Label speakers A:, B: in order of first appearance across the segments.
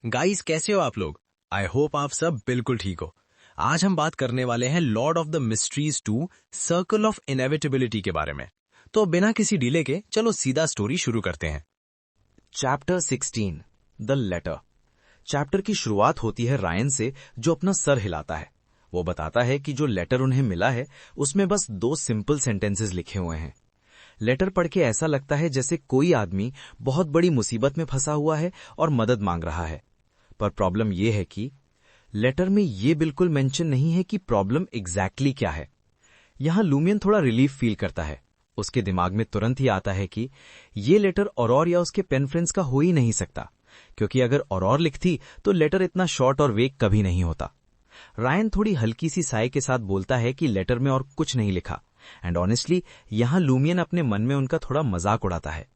A: Guys, कैसे हो आप लोग? आई होप आप सब बिल्कुल ठीक हो। आज हम बात करने वाले हैं Lord of the mysteries 2 circle of inevitability के बारे में। तो बिना किसी डिले के चलो सीधा स्टोरी शुरू करते हैं।
B: Chapter 16 the letter. चैप्टर की शुरुआत होती है रायन से, जो अपना सर हिलाता है। वो बताता है कि जो लेटर उन्हें मिला है उसमें बस 2 सिंपल सेंटेंसेस लिखे हुए हैं। लेटर पढ़ के ऐसा लगता है जैसे कोई आदमी बहुत बड़ी मुसीबत में फंसा हुआ है और मदद मांग रहा है। पर प्रॉब्लम यह है कि लेटर में ये बिल्कुल मेंशन नहीं है कि प्रॉब्लम एग्जैक्टली क्या है। यहां लूमियन थोड़ा रिलीफ फील करता है। उसके दिमाग में तुरंत ही आता है कि ये लेटर औरोर या उसके पेन फ्रेंड्स का हो ही नहीं सकता, क्योंकि अगर औरोर लिखती तो लेटर इतना शॉर्ट और वेग कभी नहीं होता। रायन थोड़ी हल्की सी साय के साथ बोलता है कि लेटर में और कुछ नहीं लिखा, एंड ऑनेस्टली यहां लूमियन अपने मन में उनका थोड़ा मजाक उड़ाता है।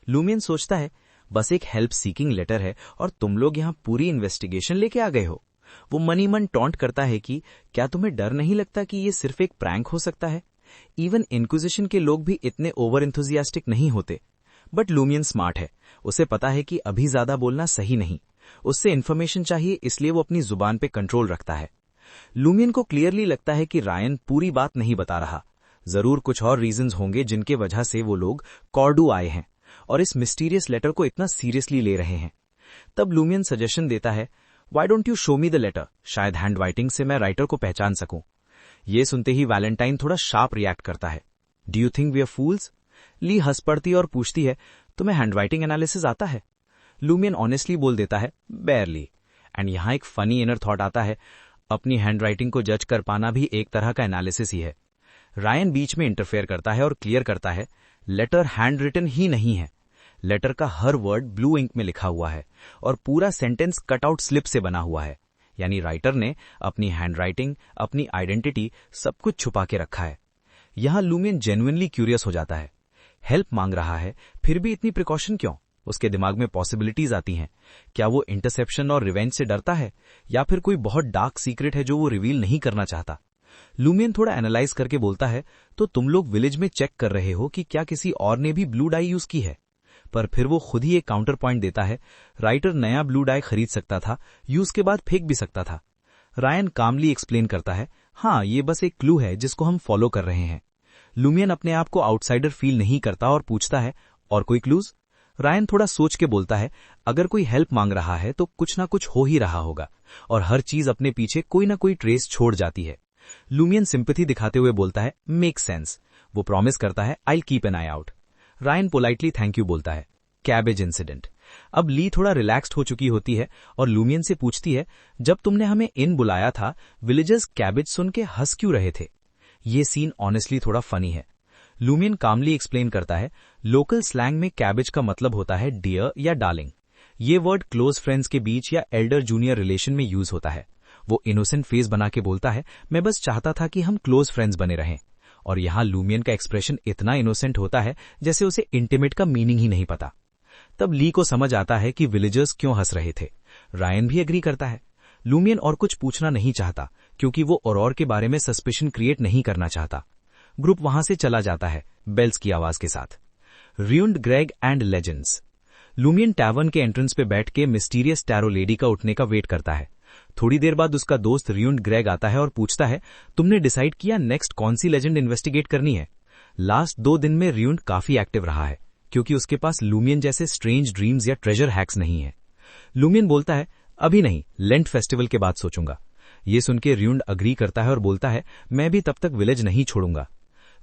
B: लूमियन सोचता है बस एक हेल्प सीकिंग लेटर है और तुम लोग यहां पूरी इन्वेस्टिगेशन लेके आ गए हो। वो मनी मन टॉन्ट करता है कि क्या तुम्हें डर नहीं लगता कि ये सिर्फ एक प्रैंक हो सकता है? इवन इंक्विजिशन के लोग भी इतने ओवर एंथुजियास्टिक नहीं होते। बट लूमियन स्मार्ट है, उसे पता है कि अभी ज्यादा बोलना सही नहीं। उससे इन्फॉर्मेशन चाहिए, इसलिए वो अपनी जुबान पे कंट्रोल रखता है। लूमियन को क्लियरली लगता है कि रायन पूरी बात नहीं बता रहा। जरूर कुछ और रीजंस होंगे जिनके वजह से वो लोग कॉर्डू आए हैं और इस मिस्टीरियस लेटर को इतना सीरियसली ले रहे हैं। तब लूमियन सजेशन देता है, why don't you show me the letter, शायद हैंड राइटिंग से मैं राइटर को पहचान सकूं। ये सुनते ही वैलेंटाइन थोड़ा शार्प रिएक्ट करता है। Do you think we are fools? Leah हंस पड़ती और पूछती है, तुम्हें हैंड राइटिंग एनालिसिस आता है? लूमियन ऑनेस्टली बोल देता है, बेयरली। एंड यहां एक फनी इनर थॉट आता है, अपनी हैंड राइटिंग को जज कर पाना भी एक तरह का एनालिसिस ही है। रायन बीच में इंटरफेयर करता है और क्लियर करता है, लेटर हैंड रिटन ही नहीं है। लेटर का हर वर्ड ब्लू इंक में लिखा हुआ है और पूरा सेंटेंस कटआउट स्लिप से बना हुआ है। यानी राइटर ने अपनी हैंडराइटिंग, अपनी आइडेंटिटी सब कुछ छुपा के रखा है। यहां लूमियन जेन्युइनली क्यूरियस हो जाता है। हेल्प मांग रहा है, फिर भी इतनी प्रिकॉशन क्यों? उसके दिमाग में पॉसिबिलिटीज आती हैं। क्या वो इंटरसेप्शन और रिवेंज से डरता है, या फिर कोई बहुत डार्क सीक्रेट है जो वो रिवील नहीं करना चाहता? लूमियन थोड़ा एनालाइज करके बोलता है, तो तुम लोग विलेज में चेक कर रहे हो कि क्या किसी और ने भी ब्लू डाई यूज की है? पर फिर वो खुद ही एक काउंटर पॉइंट देता है, राइटर नया ब्लू डाई खरीद सकता था, यूज के बाद फेंक भी सकता था। रायन कामली एक्सप्लेन करता है, हाँ ये बस एक क्लू है जिसको हम फॉलो कर रहे हैं। लूमियन अपने आप को आउटसाइडर फील नहीं करता और पूछता है, और कोई क्लूज? रायन थोड़ा सोच के बोलता है, अगर कोई हेल्प मांग रहा है तो कुछ ना कुछ हो ही रहा होगा, और हर चीज अपने पीछे कोई ना कोई ट्रेस छोड़ जाती है। लूमियन सिंपैथी दिखाते हुए बोलता है, मेक सेंस। वो प्रॉमिस करता है, I keep an I out. Ryan politely thank you बोलता है। Cabbage incident. अब ली थोड़ा रिलैक्स्ड हो चुकी होती है और लूमियन से पूछती है, जब तुमने हमें इन बुलाया था, विलेजर्स कैबेज सुन के हंस क्यों रहे थे? ये सीन ऑनेस्टली थोड़ा फनी है। लूमियन कामली एक्सप्लेन करता है, लोकल स्लैंग में कैबेज का मतलब होता है डियर या डार्लिंग। ये वर्ड क्लोज फ्रेंड्स के बीच या एल्डर जूनियर रिलेशन में यूज होता है। वो इनोसेंट फेस बना के बोलता है, मैं बस चाहता था कि हम क्लोज फ्रेंड्स बने रहें। और यहां लूमियन का एक्सप्रेशन इतना इनोसेंट होता है जैसे उसे इंटीमेट का मीनिंग ही नहीं पता। तब ली को समझ आता है कि विलेजर्स क्यों हंस रहे थे। रायन भी एग्री करता है। लूमियन और कुछ पूछना नहीं चाहता, क्योंकि वो औरोर के बारे में सस्पिशन क्रिएट नहीं करना चाहता। ग्रुप वहां से चला जाता है बेल्स की आवाज के साथ। Ryan Greg and legends. Lumian tavern के एंट्रेंस पे बैठ के मिस्टीरियस टैरो लेडी का उठने का वेट करता है। थोड़ी देर बाद उसका दोस्त र्यून्ड ग्रेग आता है और पूछता है, तुमने डिसाइड किया नेक्स्ट कौन सी लेजेंड इन्वेस्टिगेट करनी है? लास्ट 2 दिन में र्यून्ड काफी एक्टिव रहा है, क्योंकि उसके पास लूमियन जैसे स्ट्रेंज ड्रीम्स या ट्रेजर हैक्स नहीं है। लूमियन बोलता है, अभी नहीं, लेंट फेस्टिवल के बाद सोचूंगा। ये सुन के र्यून्ड अग्री करता है और बोलता है, मैं भी तब तक विलेज नहीं छोड़ूंगा।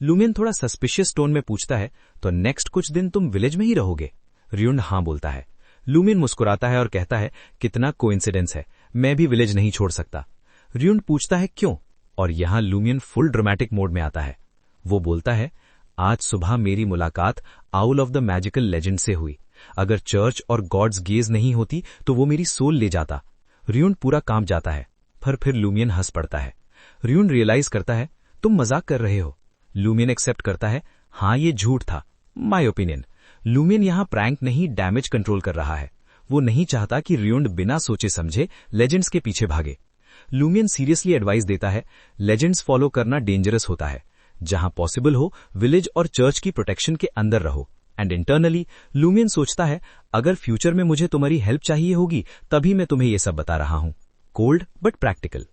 B: लूमियन थोड़ा सस्पिशियस टोन में पूछता है, तो नेक्स्ट कुछ दिन तुम विलेज में ही रहोगे? र्यून्ड हाँ बोलता है। लूमियन मुस्कुराता है और कहता है, कितना कोइंसिडेंस है, मैं भी विलेज नहीं छोड़ सकता। र्यून्ड पूछता है क्यों, और यहां लूमियन फुल ड्रामेटिक मोड में आता है। वो बोलता है, आज सुबह मेरी मुलाकात owl of the magical legend से हुई। अगर चर्च और गॉड्स गेज नहीं होती तो वो मेरी सोल ले जाता। र्यून्ड पूरा कांप जाता है, पर फिर लूमियन हंस पड़ता है। र्यून्ड रियलाइज करता है, तुम मजाक कर रहे हो। लूमियन एक्सेप्ट करता है, हाँ ये झूठ था, माय ओपिनियन। लूमियन यहां प्रैंक नहीं, डैमेज कंट्रोल कर रहा है। वो नहीं चाहता कि र्यून्ड बिना सोचे समझे लेजेंड्स के पीछे भागे। लूमियन सीरियसली एडवाइस देता है, लेजेंड्स फॉलो करना डेंजरस होता है। जहां पॉसिबल हो, विलेज और चर्च की प्रोटेक्शन के अंदर रहो। एंड इंटरनली लूमियन सोचता है, अगर फ्यूचर में मुझे तुम्हारी हेल्प चाहिए होगी तभी मैं तुम्हें ये सब बता रहा हूं। Cold but practical.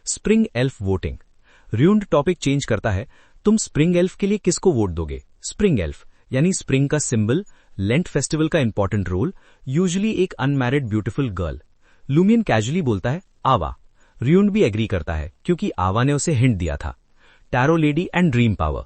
B: Spring elf voting. Ryan topic change करता है, तुम स्प्रिंग एल्फ के लिए किसको वोट दोगे? स्प्रिंग एल्फ यानी स्प्रिंग का सिंबल, लेंट फेस्टिवल का इंपॉर्टेंट रोल, यूजुअली एक unmarried beautiful girl. Lumion casually बोलता है आवा। र्यूंड भी एग्री करता है क्योंकि आवा ने उसे हिंट दिया था। Tarot lady and dream power.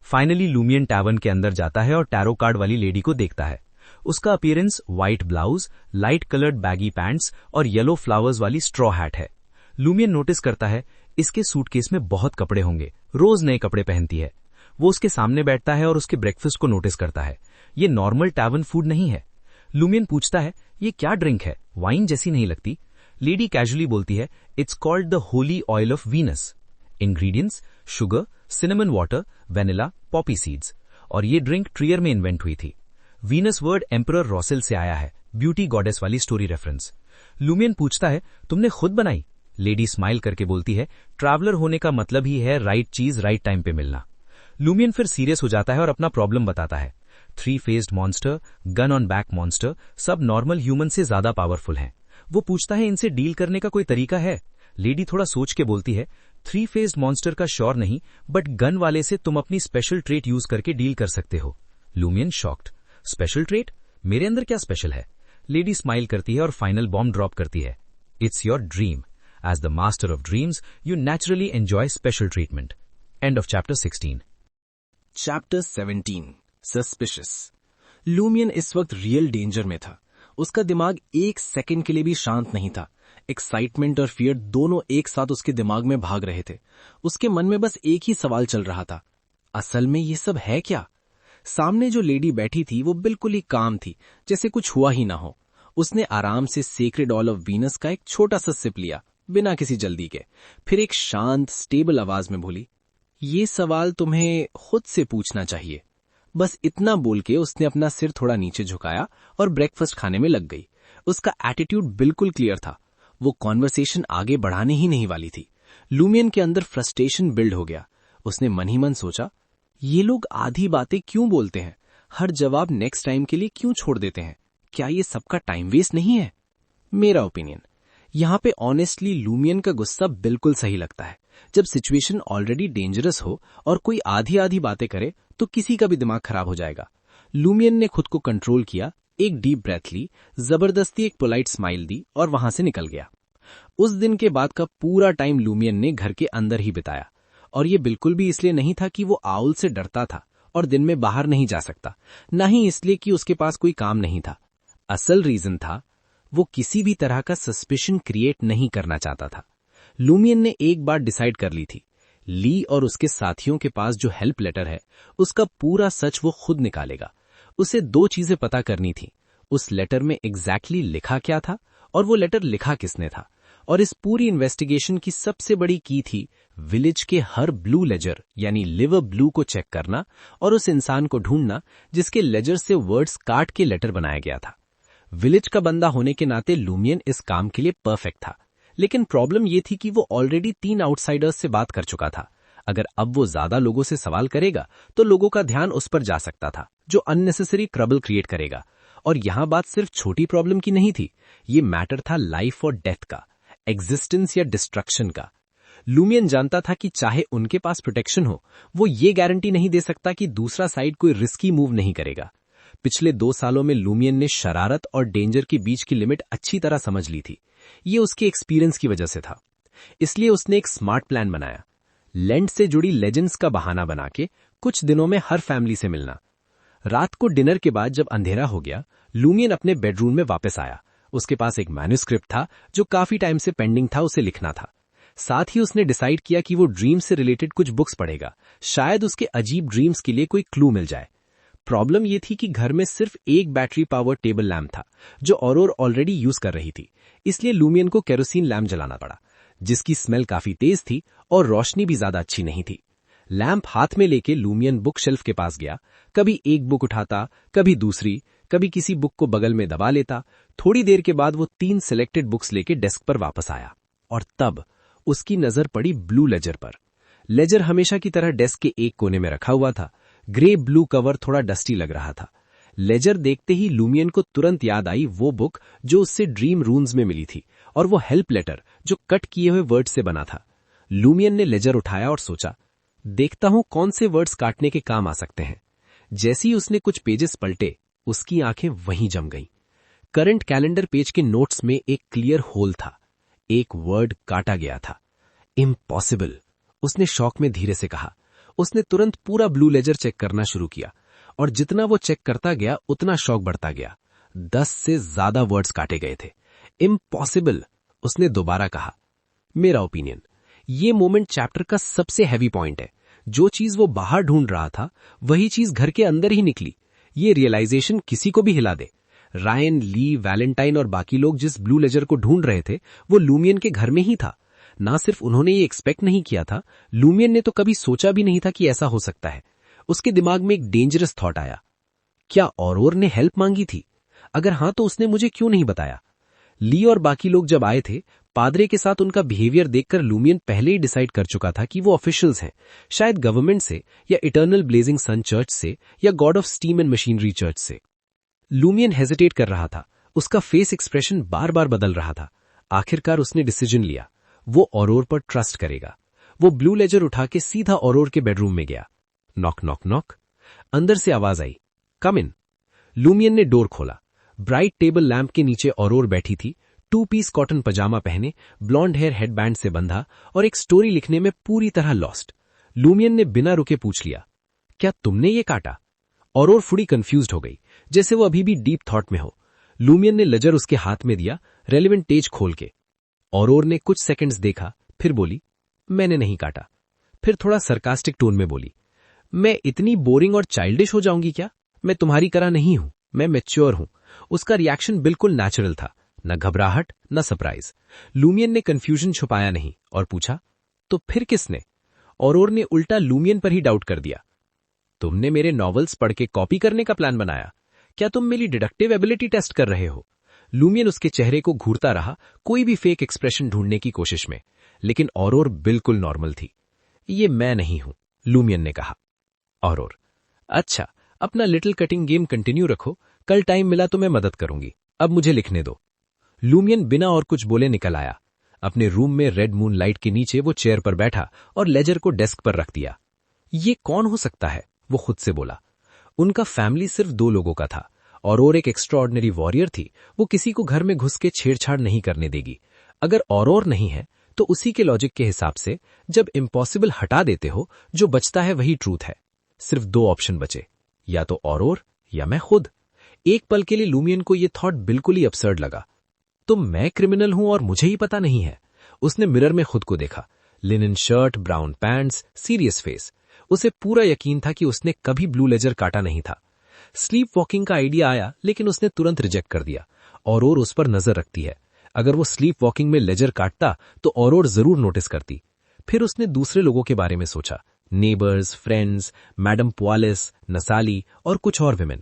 B: Finally Lumion tavern के अंदर जाता है और टैरो कार्ड वाली लेडी को देखता है। उसका appearance white blouse, light coloured baggy pants और येलो फ्लावर्स वाली स्ट्रॉ हैट है। लूमियन नोटिस करता है इसके सूटकेस में बहुत कपड़े होंगे, रोज नए कपड़े पहनती है। वो उसके सामने बैठता है और उसके ब्रेकफास्ट को नोटिस करता है। ये नॉर्मल टैवर्न फूड नहीं है। लूमियन पूछता है ये क्या ड्रिंक है, वाइन जैसी नहीं लगती। लेडी कैजुअली बोलती है it's called the Holi oil of Venus. Ingredients sugar, cinnamon water, vanilla, Poppy seeds. और ये ड्रिंक ट्रियर में इन्वेंट हुई थी। वीनस वर्ड एम्परर रॉसेल से आया है, ब्यूटी गॉडेस वाली स्टोरी रेफरेंस। लूमियन पूछता है तुमने खुद बनाई? लेडी स्माइल करके बोलती है ट्रैवलर होने का मतलब ही है राइट चीज राइट टाइम पे मिलना। लूमियन फिर सीरियस हो जाता है और अपना प्रॉब्लम बताता है। 3-faced monster, gun on back monster सब नॉर्मल ह्यूमन से ज्यादा पावरफुल हैं। वो पूछता है इनसे डील करने का कोई तरीका है? लेडी थोड़ा सोच के बोलती है 3-faced मॉन्स्टर का श्योर नहीं, बट गन वाले से तुम अपनी स्पेशल ट्रेट यूज करके डील कर सकते हो। Lumion shocked, special trait? मेरे अंदर क्या स्पेशल है? लेडी स्माइल करती है और फाइनल बॉम्ब ड्रॉप करती है, it's your dream. As the master of dreams, you naturally enjoy special treatment. End of chapter 16.
A: Chapter 17. Suspicious. Lumion इस वक्त रियल डेंजर में था। उसका दिमाग एक सेकंड के लिए भी शांत नहीं था। एक्साइटमेंट और फियर दोनों एक साथ उसके दिमाग में भाग रहे थे। उसके मन में बस एक ही सवाल चल रहा था, असल में ये सब है क्या? सामने जो लेडी बैठी थी वो बिल्कुल ही काम थी, जैसे कुछ हुआ ही ना हो। उसने आराम से सेक्रेड ऑयल ऑफ वीनस का एक छोटा सा सिप लिया, बिना किसी जल्दी के। फिर एक शांत स्टेबल आवाज में बोली, ये सवाल तुम्हें खुद से पूछना चाहिए। बस इतना बोल के उसने अपना सिर थोड़ा नीचे झुकाया और ब्रेकफास्ट खाने में लग गई। उसका एटीट्यूड बिल्कुल क्लियर था, वो कॉन्वर्सेशन आगे बढ़ाने ही नहीं वाली थी। लूमियन के अंदर फ्रस्ट्रेशन बिल्ड हो गया। उसने मन ही मन सोचा, ये लोग आधी बातें क्यों बोलते हैं, हर जवाब नेक्स्ट टाइम के लिए क्यों छोड़ देते हैं? क्या ये सबका टाइम वेस्ट नहीं है? मेरा ओपिनियन, यहां पे ऑनेस्टली लूमियन का गुस्सा बिल्कुल सही लगता है। जब सिचुएशन ऑलरेडी डेंजरस हो और कोई आधी आधी बातें करे तो किसी का भी दिमाग खराब हो जाएगा। लूमियन ने खुद को कंट्रोल किया, एक डीप ब्रेथ ली, जबरदस्ती एक पोलाइट स्माइल दी और वहां से निकल गया। उस दिन के बाद का पूरा टाइम लूमियन ने घर के अंदर ही बिताया। और ये बिल्कुल भी इसलिए नहीं था कि वो आउल से डरता था और दिन में बाहर नहीं जा सकता, न ही इसलिए कि उसके पास कोई काम नहीं था। असल रीजन था, वो किसी भी तरह का सस्पिशन क्रिएट नहीं करना चाहता था। लूमियन ने एक बार डिसाइड कर ली थी, ली और उसके साथियों के पास जो हेल्प लेटर है उसका पूरा सच वो खुद निकालेगा। उसे दो चीजें पता करनी थी, उस लेटर में एग्जैक्टली लिखा क्या था और वो लेटर लिखा किसने था। और इस पूरी इन्वेस्टिगेशन की सबसे बड़ी की थी विलेज के हर ब्लू लेजर यानी लिवर ब्लू को चेक करना और उस इंसान को ढूंढना जिसके लेजर से वर्ड्स काट के लेटर बनाया गया था। विलेज का बंदा होने के नाते लूमियन इस काम के लिए परफेक्ट था, लेकिन प्रॉब्लम यह थी कि वो ऑलरेडी 3 आउटसाइडर्स से बात कर चुका था। अगर अब वो ज्यादा लोगों से सवाल करेगा तो लोगों का ध्यान उस पर जा सकता था, जो अननेसेसरी ट्रबल क्रिएट करेगा। और यहां बात सिर्फ छोटी प्रॉब्लम की नहीं थी, ये मैटर था लाइफ और डेथ का, एग्जिस्टेंस या डिस्ट्रक्शन का। लूमियन जानता था कि चाहे उनके पास प्रोटेक्शन हो, वो ये गारंटी नहीं दे सकता कि दूसरा साइड कोई रिस्की मूव नहीं करेगा। पिछले 2 सालों में लूमियन ने शरारत और डेंजर के बीच की लिमिट अच्छी तरह समझ ली थी। ये उसके एक्सपीरियंस की वजह से था। इसलिए उसने एक स्मार्ट प्लान बनाया, लेंट से जुड़ी लेजेंड्स का बहाना बना के कुछ दिनों में हर फैमिली से मिलना। रात को डिनर के बाद जब अंधेरा हो गया, लूमियन अपने बेडरूम में वापस आया। उसके पास एक मैन्युस्क्रिप्ट था जो काफी टाइम से पेंडिंग था, उसे लिखना था। साथ ही उसने डिसाइड किया कि वो ड्रीम से रिलेटेड कुछ बुक्स पढ़ेगा, शायद उसके अजीब ड्रीम्स के लिए कोई क्लू मिल जाए। प्रॉब्लम ये थी कि घर में सिर्फ एक बैटरी पावर टेबल लैम्प था जो औरोर ऑलरेडी यूज कर रही थी, इसलिए लूमियन को केरोसिन लैम्प जलाना पड़ा, जिसकी स्मेल काफी तेज थी और रोशनी भी ज्यादा अच्छी नहीं थी। लैम्प हाथ में लेके लूमियन बुक शेल्फ के पास गया। कभी एक बुक उठाता, कभी दूसरी, कभी किसी बुक को बगल में दबा लेता। थोड़ी देर के बाद वो 3 सिलेक्टेड बुक्स लेके डेस्क पर वापस आया और तब उसकी नजर पड़ी ब्लू लेजर पर। लेजर हमेशा की तरह डेस्क के एक कोने में रखा हुआ था। ग्रे ब्लू कवर थोड़ा डस्टी लग रहा था,
C: लेजर देखते ही लूमियन को तुरंत याद आई वो बुक जो उससे ड्रीम रून्स में मिली थी और वो हेल्प लेटर जो कट किए हुए वर्ड से बना था। लूमियन ने लेजर उठाया और सोचा, देखता हूं कौन से वर्ड्स काटने के काम आ सकते हैं। जैसे ही उसने कुछ पेजेस पलटे, उसकी आंखें वहीं जम गईं। करंट कैलेंडर पेज के नोट्स में एक क्लियर होल था। एक वर्ड काटा गया था, इम्पॉसिबल। उसने शॉक में धीरे से कहा। उसने तुरंत पूरा ब्लू लेजर चेक करना शुरू किया और जितना वो चेक करता गया उतना शॉक बढ़ता गया। 10 से ज्यादा वर्ड्स काटे गए थे। इम्पॉसिबल, उसने दोबारा कहा। मेरा ओपिनियन, ये मोमेंट चैप्टर का सबसे हैवी पॉइंट है। जो चीज वो बाहर ढूंढ रहा था वही चीज घर के अंदर ही निकली। ये रियलाइजेशन किसी को भी हिला दे। रायन, ली, वैलेंटाइन और बाकी लोग जिस ब्लू लेजर को ढूंढ रहे थे वो लूमियन के घर में ही था। ना सिर्फ उन्होंने ये एक्सपेक्ट नहीं किया था, लूमियन ने तो कभी सोचा भी नहीं था कि ऐसा हो सकता है। उसके दिमाग में एक डेंजरस थॉट आया, क्या औरोर ने हेल्प मांगी थी? अगर हां तो उसने मुझे क्यों नहीं बताया? ली और बाकी लोग जब आए थे, पादरे के साथ उनका बिहेवियर देखकर लूमियन पहले ही डिसाइड कर चुका था कि वो ऑफिशियल्स हैं, शायद गवर्नमेंट से या इटर्नल ब्लेजिंग सन चर्च से या God of steam and machinery church से। लूमियन हेजिटेट कर रहा था। उसका फेस एक्सप्रेशन बार बार बदल रहा था। आखिरकार उसने डिसीजन लिया, वो औरोर पर ट्रस्ट करेगा। वो ब्लू लेजर उठा के सीधा औरोर के बेडरूम में गया। Knock knock knock. अंदर से आवाज आई, कम इन। लूमियन ने डोर खोला। ब्राइट टेबल लैंप के नीचे औरोर बैठी थी, 2 पीस कॉटन पजामा पहने, ब्लॉन्ड हेयर हेडबैंड से बंधा और एक स्टोरी लिखने में पूरी तरह लॉस्ट। लूमियन ने बिना रुके पूछ लिया, क्या तुमने ये काटा? औरोर थोड़ी कंफ्यूज्ड हो गई, जैसे वो अभी भी डीप थॉट में हो। लूमियन ने लेजर उसके हाथ में दिया, रेलेवेंट पेज खोल के। औरोर ने कुछ सेकंड्स देखा, फिर बोली, मैंने नहीं काटा। फिर थोड़ा सरकास्टिक टोन में बोली, मैं इतनी बोरिंग और चाइल्डिश हो जाऊंगी क्या? मैं तुम्हारी तरह नहीं हूं, मैं मैच्योर हूं। उसका रिएक्शन बिल्कुल नेचुरल था, न घबराहट न सरप्राइज। लूमियन ने कंफ्यूजन छुपाया नहीं और पूछा, तो फिर किसने? औरोर ने उल्टा लूमियन पर ही डाउट कर दिया, तुमने मेरे नॉवेल्स पढ़ के कॉपी करने का प्लान बनाया? क्या तुम मेरी डिडक्टिव एबिलिटी टेस्ट कर रहे हो? लूमियन उसके चेहरे को घूरता रहा, कोई भी फेक एक्सप्रेशन ढूंढने की कोशिश में, लेकिन औरोर बिल्कुल नॉर्मल थी। ये मैं नहीं हूं, लूमियन ने कहा। औरोर, अच्छा, अपना लिटिल कटिंग गेम कंटिन्यू रखो, कल टाइम मिला तो मैं मदद करूंगी, अब मुझे लिखने दो। लूमियन बिना और कुछ बोले निकल आया। अपने रूम में रेड मून लाइट के नीचे वो चेयर पर बैठा और लेजर को डेस्क पर रख दिया। ये कौन हो सकता है? वो खुद से बोला। उनका फैमिली सिर्फ 2 लोगों का था। औरोर एक एक्स्ट्राऑर्डिनरी वॉरियर थी। वो किसी को घर में घुस के छेड़छाड़ नहीं करने देगी। अगर औरोर नहीं है तो उसी के लॉजिक के हिसाब से जब इम्पॉसिबल हटा देते हो, जो बचता है वही ट्रूथ है। सिर्फ 2 ऑप्शन बचे, या तो औरोर या मैं खुद। एक पल के लिए लूमियन को यह थॉट बिल्कुल ही absurd लगा। तो मैं क्रिमिनल हूं और मुझे ही पता नहीं है? उसने मिरर में खुद को देखा। Linen shirt, brown pants, serious face. उसे पूरा यकीन था कि उसने कभी ब्लू लेजर काटा नहीं था। स्लीप वॉकिंग का आइडिया आया, लेकिन उसने तुरंत रिजेक्ट कर दिया। औरोर उस पर नजर रखती है। अगर वो स्लीप वॉकिंग में लेजर काटता तो औरोर जरूर नोटिस करती। फिर उसने दूसरे लोगों के बारे में सोचा, नेबर्स, फ्रेंड्स, मैडम पुआलिस, नसाली और कुछ और विमेन।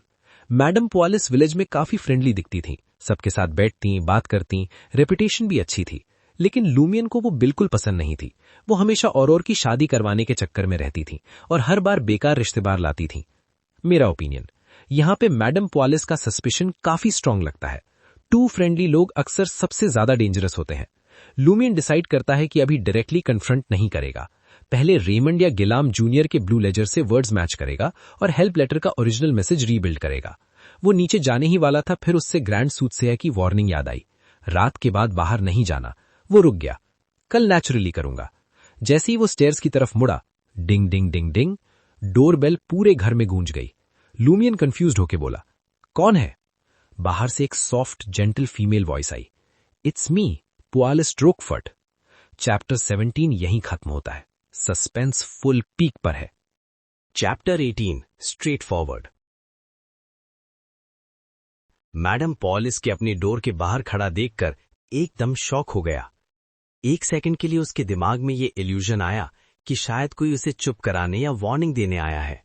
C: मैडम पुआलिस विलेज में काफी फ्रेंडली दिखती थी, सबके साथ बैठती, बात करती, रेपुटेशन भी अच्छी थी। लेकिन लूमियन को वो बिल्कुल पसंद नहीं थी। वो हमेशा औरोर की शादी करवाने के चक्कर में रहती थी और हर बार बेकार रिश्तेदार लाती थी। मेरा ओपिनियन, यहां पे मैडम पुआलिस का सस्पिशन काफी स्ट्रांग लगता है। 2 फ्रेंडली लोग अक्सर सबसे ज्यादा डेंजरस होते हैं। लूमियन डिसाइड करता है कि अभी डायरेक्टली कन्फ्रंट नहीं करेगा। पहले रेमंड या गिलाम जूनियर के ब्लू लेजर से वर्ड्स मैच करेगा और हेल्प लेटर का ओरिजिनल मैसेज रीबिल्ड करेगा। वो नीचे जाने ही वाला था, फिर उससे ग्रैंड सूट से की वार्निंग याद आई। रात के बाद बाहर नहीं जाना। वो रुक गया, कल नेचुरली करूंगा। जैसे ही वो स्टेयर्स की तरफ मुड़ा, डिंग डिंग डिंग डिंग, डोरबेल पूरे घर में गूंज गई। लूमियन कंफ्यूज्ड होके बोला, कौन है? बाहर से एक सॉफ्ट जेंटल फीमेल वॉइस आई, it's me, Pualis Drokfort. Chapter 17 यहीं खत्म होता है। सस्पेंस फुल पीक पर है। Chapter 18 straight forward. मैडम पुआलिस के अपनी डोर के बाहर खड़ा देखकर एकदम शॉक हो गया। एक सेकंड के लिए उसके दिमाग में ये इल्यूजन आया कि शायद कोई उसे चुप कराने या वार्निंग देने आया है।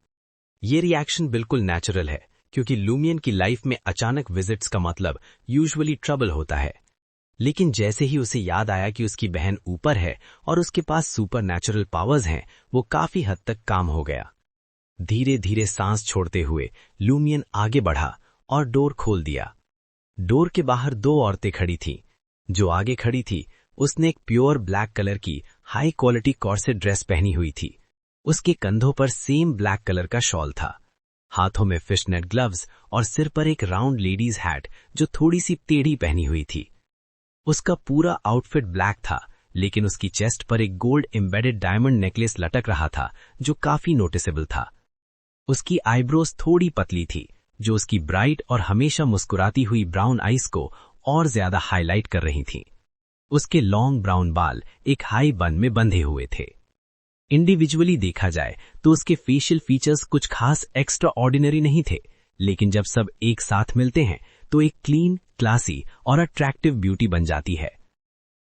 C: ये रिएक्शन बिल्कुल नेचुरल है, क्योंकि लूमियन की लाइफ में अचानक विजिट्स का मतलब यूजुअली ट्रबल होता है। लेकिन जैसे ही उसे याद आया कि उसकी बहन ऊपर है और उसके पास सुपर नेचुरल पावर्स हैं, वो काफी हद तक काम हो गया।
A: धीरे धीरे सांस छोड़ते हुए लूमियन आगे बढ़ा और डोर खोल दिया। डोर के बाहर दो औरतें खड़ी थीं। जो आगे खड़ी थी उसने एक प्योर ब्लैक कलर की हाई क्वालिटी कॉर्सेट ड्रेस पहनी हुई थी। उसके कंधों पर सेम ब्लैक कलर का शॉल था, हाथों में फिशनेट ग्लव्स और सिर पर एक राउंड लेडीज हैट जो थोड़ी सी टेढ़ी पहनी हुई थी। उसका पूरा आउटफिट ब्लैक था, लेकिन उसकी चेस्ट पर एक गोल्ड एम्बेडेड डायमंड नेकलेस लटक रहा था जो काफी नोटिसेबल था। उसकी आईब्रोज थोड़ी पतली थी, जो उसकी ब्राइट और हमेशा मुस्कुराती हुई ब्राउन आईज को और ज्यादा हाईलाइट कर रही थीं। उसके लॉन्ग ब्राउन बाल एक हाई बन में बंधे हुए थे। इंडिविजुअली देखा जाए तो उसके फेशियल फीचर्स कुछ खास एक्स्ट्रा ऑर्डिनरी नहीं थे, लेकिन जब सब एक साथ मिलते हैं तो एक क्लीन, क्लासी और अट्रैक्टिव ब्यूटी बन जाती है।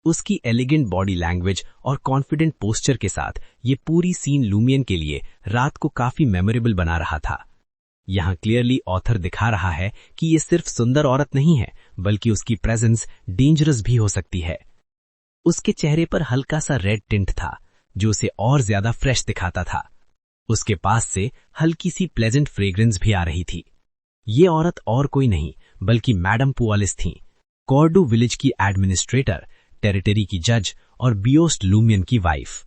A: उसकी एलिगेंट बॉडी लैंग्वेज और कॉन्फिडेंट पोस्चर के साथ ये पूरी सीन लूमियन के लिए रात को काफी मेमोरेबल बना रहा था। यहाँ क्लियरली ऑथर दिखा रहा है कि ये सिर्फ सुंदर औरत नहीं है, बल्कि उसकी प्रेजेंस डेंजरस भी हो सकती है। उसके चेहरे पर हल्का सा रेड टिंट था, जो उसे और ज्यादा फ्रेश दिखाता था। उसके पास से हल्की सी प्लेजेंट फ्रेग्रेंस भी आ रही थी। ये औरत और कोई नहीं बल्कि मैडम पुआलिस थीं, कॉर्डो विलेज की एडमिनिस्ट्रेटर, टेरिटरी की जज और बियोस्ट लूमियन की वाइफ।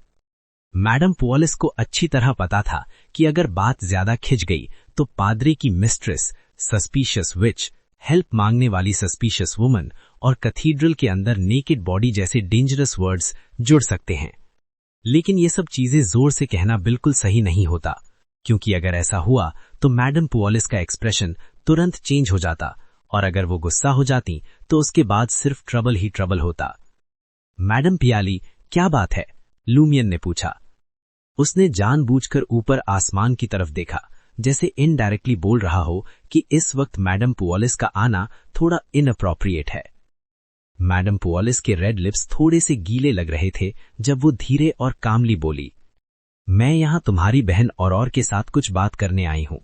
A: मैडम पुआलिस को अच्छी तरह पता था कि अगर बात ज्यादा खिंच गई तो पादरे की मिस्ट्रेस, सस्पिशियस विच, हेल्प मांगने वाली सस्पिशियस वुमन और कैथीड्रल के अंदर नेकेड बॉडी जैसे डेंजरस वर्ड्स जुड़ सकते हैं। लेकिन ये सब चीजें जोर से कहना बिल्कुल सही नहीं होता, क्योंकि अगर ऐसा हुआ तो मैडम पुआलिस का एक्सप्रेशन तुरंत चेंज हो जाता, और अगर वो गुस्सा हो जाती तो उसके बाद सिर्फ ट्रबल ही ट्रबल होता। मैडम पियाली, क्या बात है? लूमियन ने पूछा। उसने जानबूझकर ऊपर आसमान की तरफ देखा, जैसे इनडायरेक्टली बोल रहा हो कि इस वक्त मैडम पुआलिस का आना थोड़ा इनअप्रोप्रिएट है। मैडम पुआलिस के रेड लिप्स थोड़े से गीले लग रहे थे जब वो धीरे और कामली बोली, मैं यहां तुम्हारी बहन और के साथ कुछ बात करने आई हूं।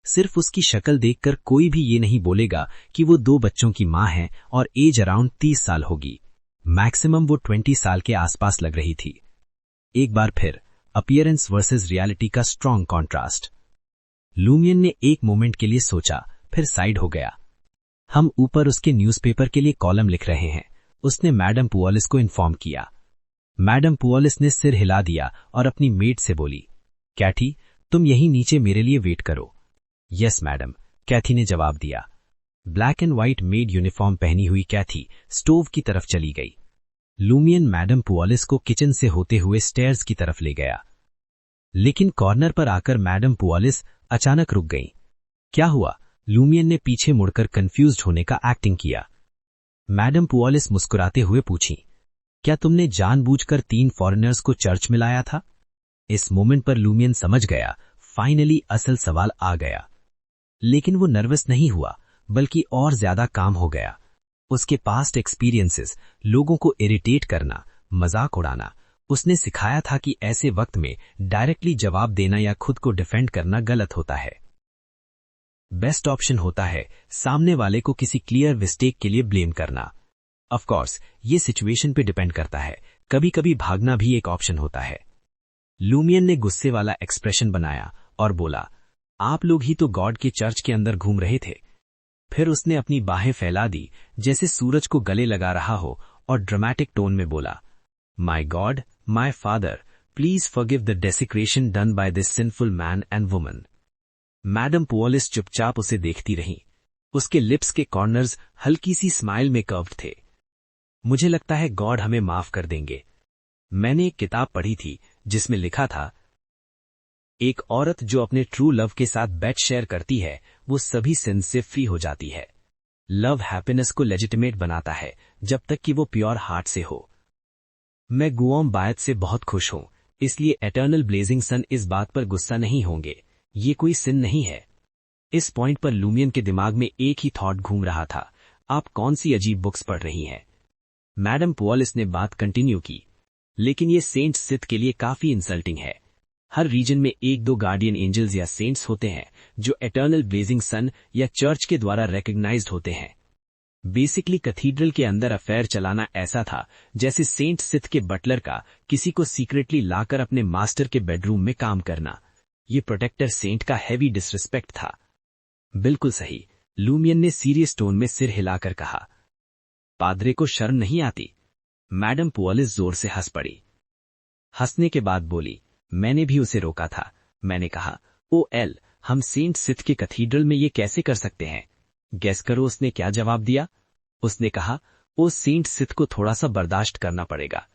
A: सिर्फ उसकी शक्ल देखकर कोई भी ये नहीं बोलेगा कि वो 2 बच्चों की मां है और एज अराउंड 30 साल होगी। मैक्सिमम वो 20 साल के आसपास लग रही थी। एक बार फिर अपीयरेंस वर्सेस रियलिटी का स्ट्रॉन्ग कॉन्ट्रास्ट। लूमियन ने एक मोमेंट के लिए सोचा, फिर साइड हो गया। हम ऊपर उसके न्यूज़पेपर के लिए कॉलम लिख रहे हैं, उसने मैडम पुआलिस को इन्फॉर्म किया। मैडम पुआलिस ने सिर हिला दिया और अपनी मेड से बोली, कैथी, तुम यहीं नीचे मेरे लिए वेट करो। यस मैडम, कैथी ने जवाब दिया। Black and white made uniform पहनी हुई कैथी स्टोव की तरफ चली गई। लूमियन मैडम पुआलिस को किचन से होते हुए स्टेयर्स की तरफ ले गया, लेकिन कॉर्नर पर आकर मैडम पुआलिस अचानक रुक गईं। क्या हुआ? लूमियन ने पीछे मुड़कर कंफ्यूज्ड होने का एक्टिंग किया। मैडम पुआलिस मुस्कुराते हुए पूछी, क्या तुमने जानबूझकर 3 फॉरेनर्स को चर्च में लाया था? इस मोमेंट पर लूमियन समझ गया, फाइनली असल सवाल आ गया। लेकिन वो नर्वस नहीं हुआ, बल्कि और ज्यादा काम हो गया। उसके पास्ट एक्सपीरियंसेस, लोगों को इरिटेट करना, मजाक उड़ाना, उसने सिखाया था कि ऐसे वक्त में डायरेक्टली जवाब देना या खुद को डिफेंड करना गलत होता है। बेस्ट ऑप्शन होता है सामने वाले को किसी क्लियर मिस्टेक के लिए ब्लेम करना। ऑफ कोर्स ये सिचुएशन पे डिपेंड करता है, कभी कभी भागना भी एक ऑप्शन होता है। लूमियन ने गुस्से वाला एक्सप्रेशन बनाया और बोला, आप लोग ही तो गॉड के चर्च के अंदर घूम रहे थे। फिर उसने अपनी बाहें फैला दी जैसे सूरज को गले लगा रहा हो और ड्रामेटिक टोन में बोला, my god, my father, please forgive the desecration done by this sinful man and woman. Madam Pualis चुपचाप उसे देखती रहीं। उसके लिप्स के कॉर्नर्स हल्की सी स्माइल में कर्व्ड थे। मुझे लगता है गॉड हमें माफ कर देंगे। मैंने एक किताब पढ़ी थी जिसमें लिखा था, एक औरत जो अपने ट्रू लव के साथ बेड शेयर करती है वो सभी सिन से फ्री हो जाती है। लव हैप्पीनेस को लेजिटिमेट बनाता है जब तक कि वो प्योर हार्ट से हो। मैं गुआम बायत से बहुत खुश हूं, इसलिए एटर्नल ब्लेजिंग सन इस बात पर गुस्सा नहीं होंगे। ये कोई सिन नहीं है। इस पॉइंट पर लूमियन के दिमाग में एक ही थॉट घूम रहा था, आप कौन सी अजीब बुक्स पढ़ रही हैं? मैडम पुआलिस ने बात कंटिन्यू की, लेकिन ये सेंट सिथ के लिए काफी इंसल्टिंग है। हर रीजन में 1-2 गार्डियन एंजल्स या सेंट्स होते हैं जो एटर्नल ब्लेजिंग सन या चर्च के द्वारा रिकॉग्नाइज्ड होते हैं। बेसिकली कैथीड्रल के अंदर अफेयर चलाना ऐसा था जैसे सेंट सिथ के बटलर का किसी को सीक्रेटली लाकर अपने मास्टर के बेडरूम में काम करना।
C: ये प्रोटेक्टर सेंट का हैवी डिसरिस्पेक्ट था। बिल्कुल सही, लूमियन ने सीरियस टोन में सिर हिलाकर कहा। पादरे को शर्म नहीं आती? मैडम पुअलिस जोर से हंस पड़ी। हंसने के बाद बोली, मैंने भी उसे रोका था। मैंने कहा, ओ एल, हम सेंट सिथ के कैथीड्रल में ये कैसे कर सकते हैं? गेस करो उसने क्या जवाब दिया। उसने कहा, ओ सेंट सिथ को थोड़ा सा बर्दाश्त करना पड़ेगा।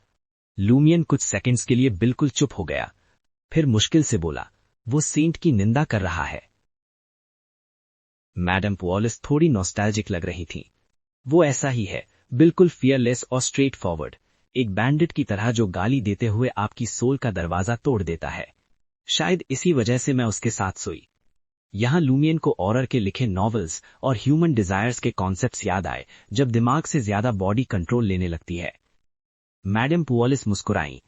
C: लूमियन कुछ सेकंड्स के लिए बिल्कुल चुप हो गया, फिर मुश्किल से बोला, वो सेंट की निंदा कर रहा है। मैडम पुअलिस थोड़ी नॉस्टैल्जिक लग रही थी। वो ऐसा ही है, बिल्कुल फियरलेस और स्ट्रेट फॉरवर्ड, एक बैंडिट की तरह जो गाली देते हुए आपकी सोल का दरवाजा तोड़ देता है। शायद इसी वजह से मैं उसके साथ सोई। यहां लूमियन को ऑरर के लिखे नॉवेल्स और ह्यूमन डिजायर्स के कॉन्सेप्ट्स याद आए, जब दिमाग से ज्यादा बॉडी कंट्रोल लेने लगती है। मैडम पुअलिस मुस्कुराई।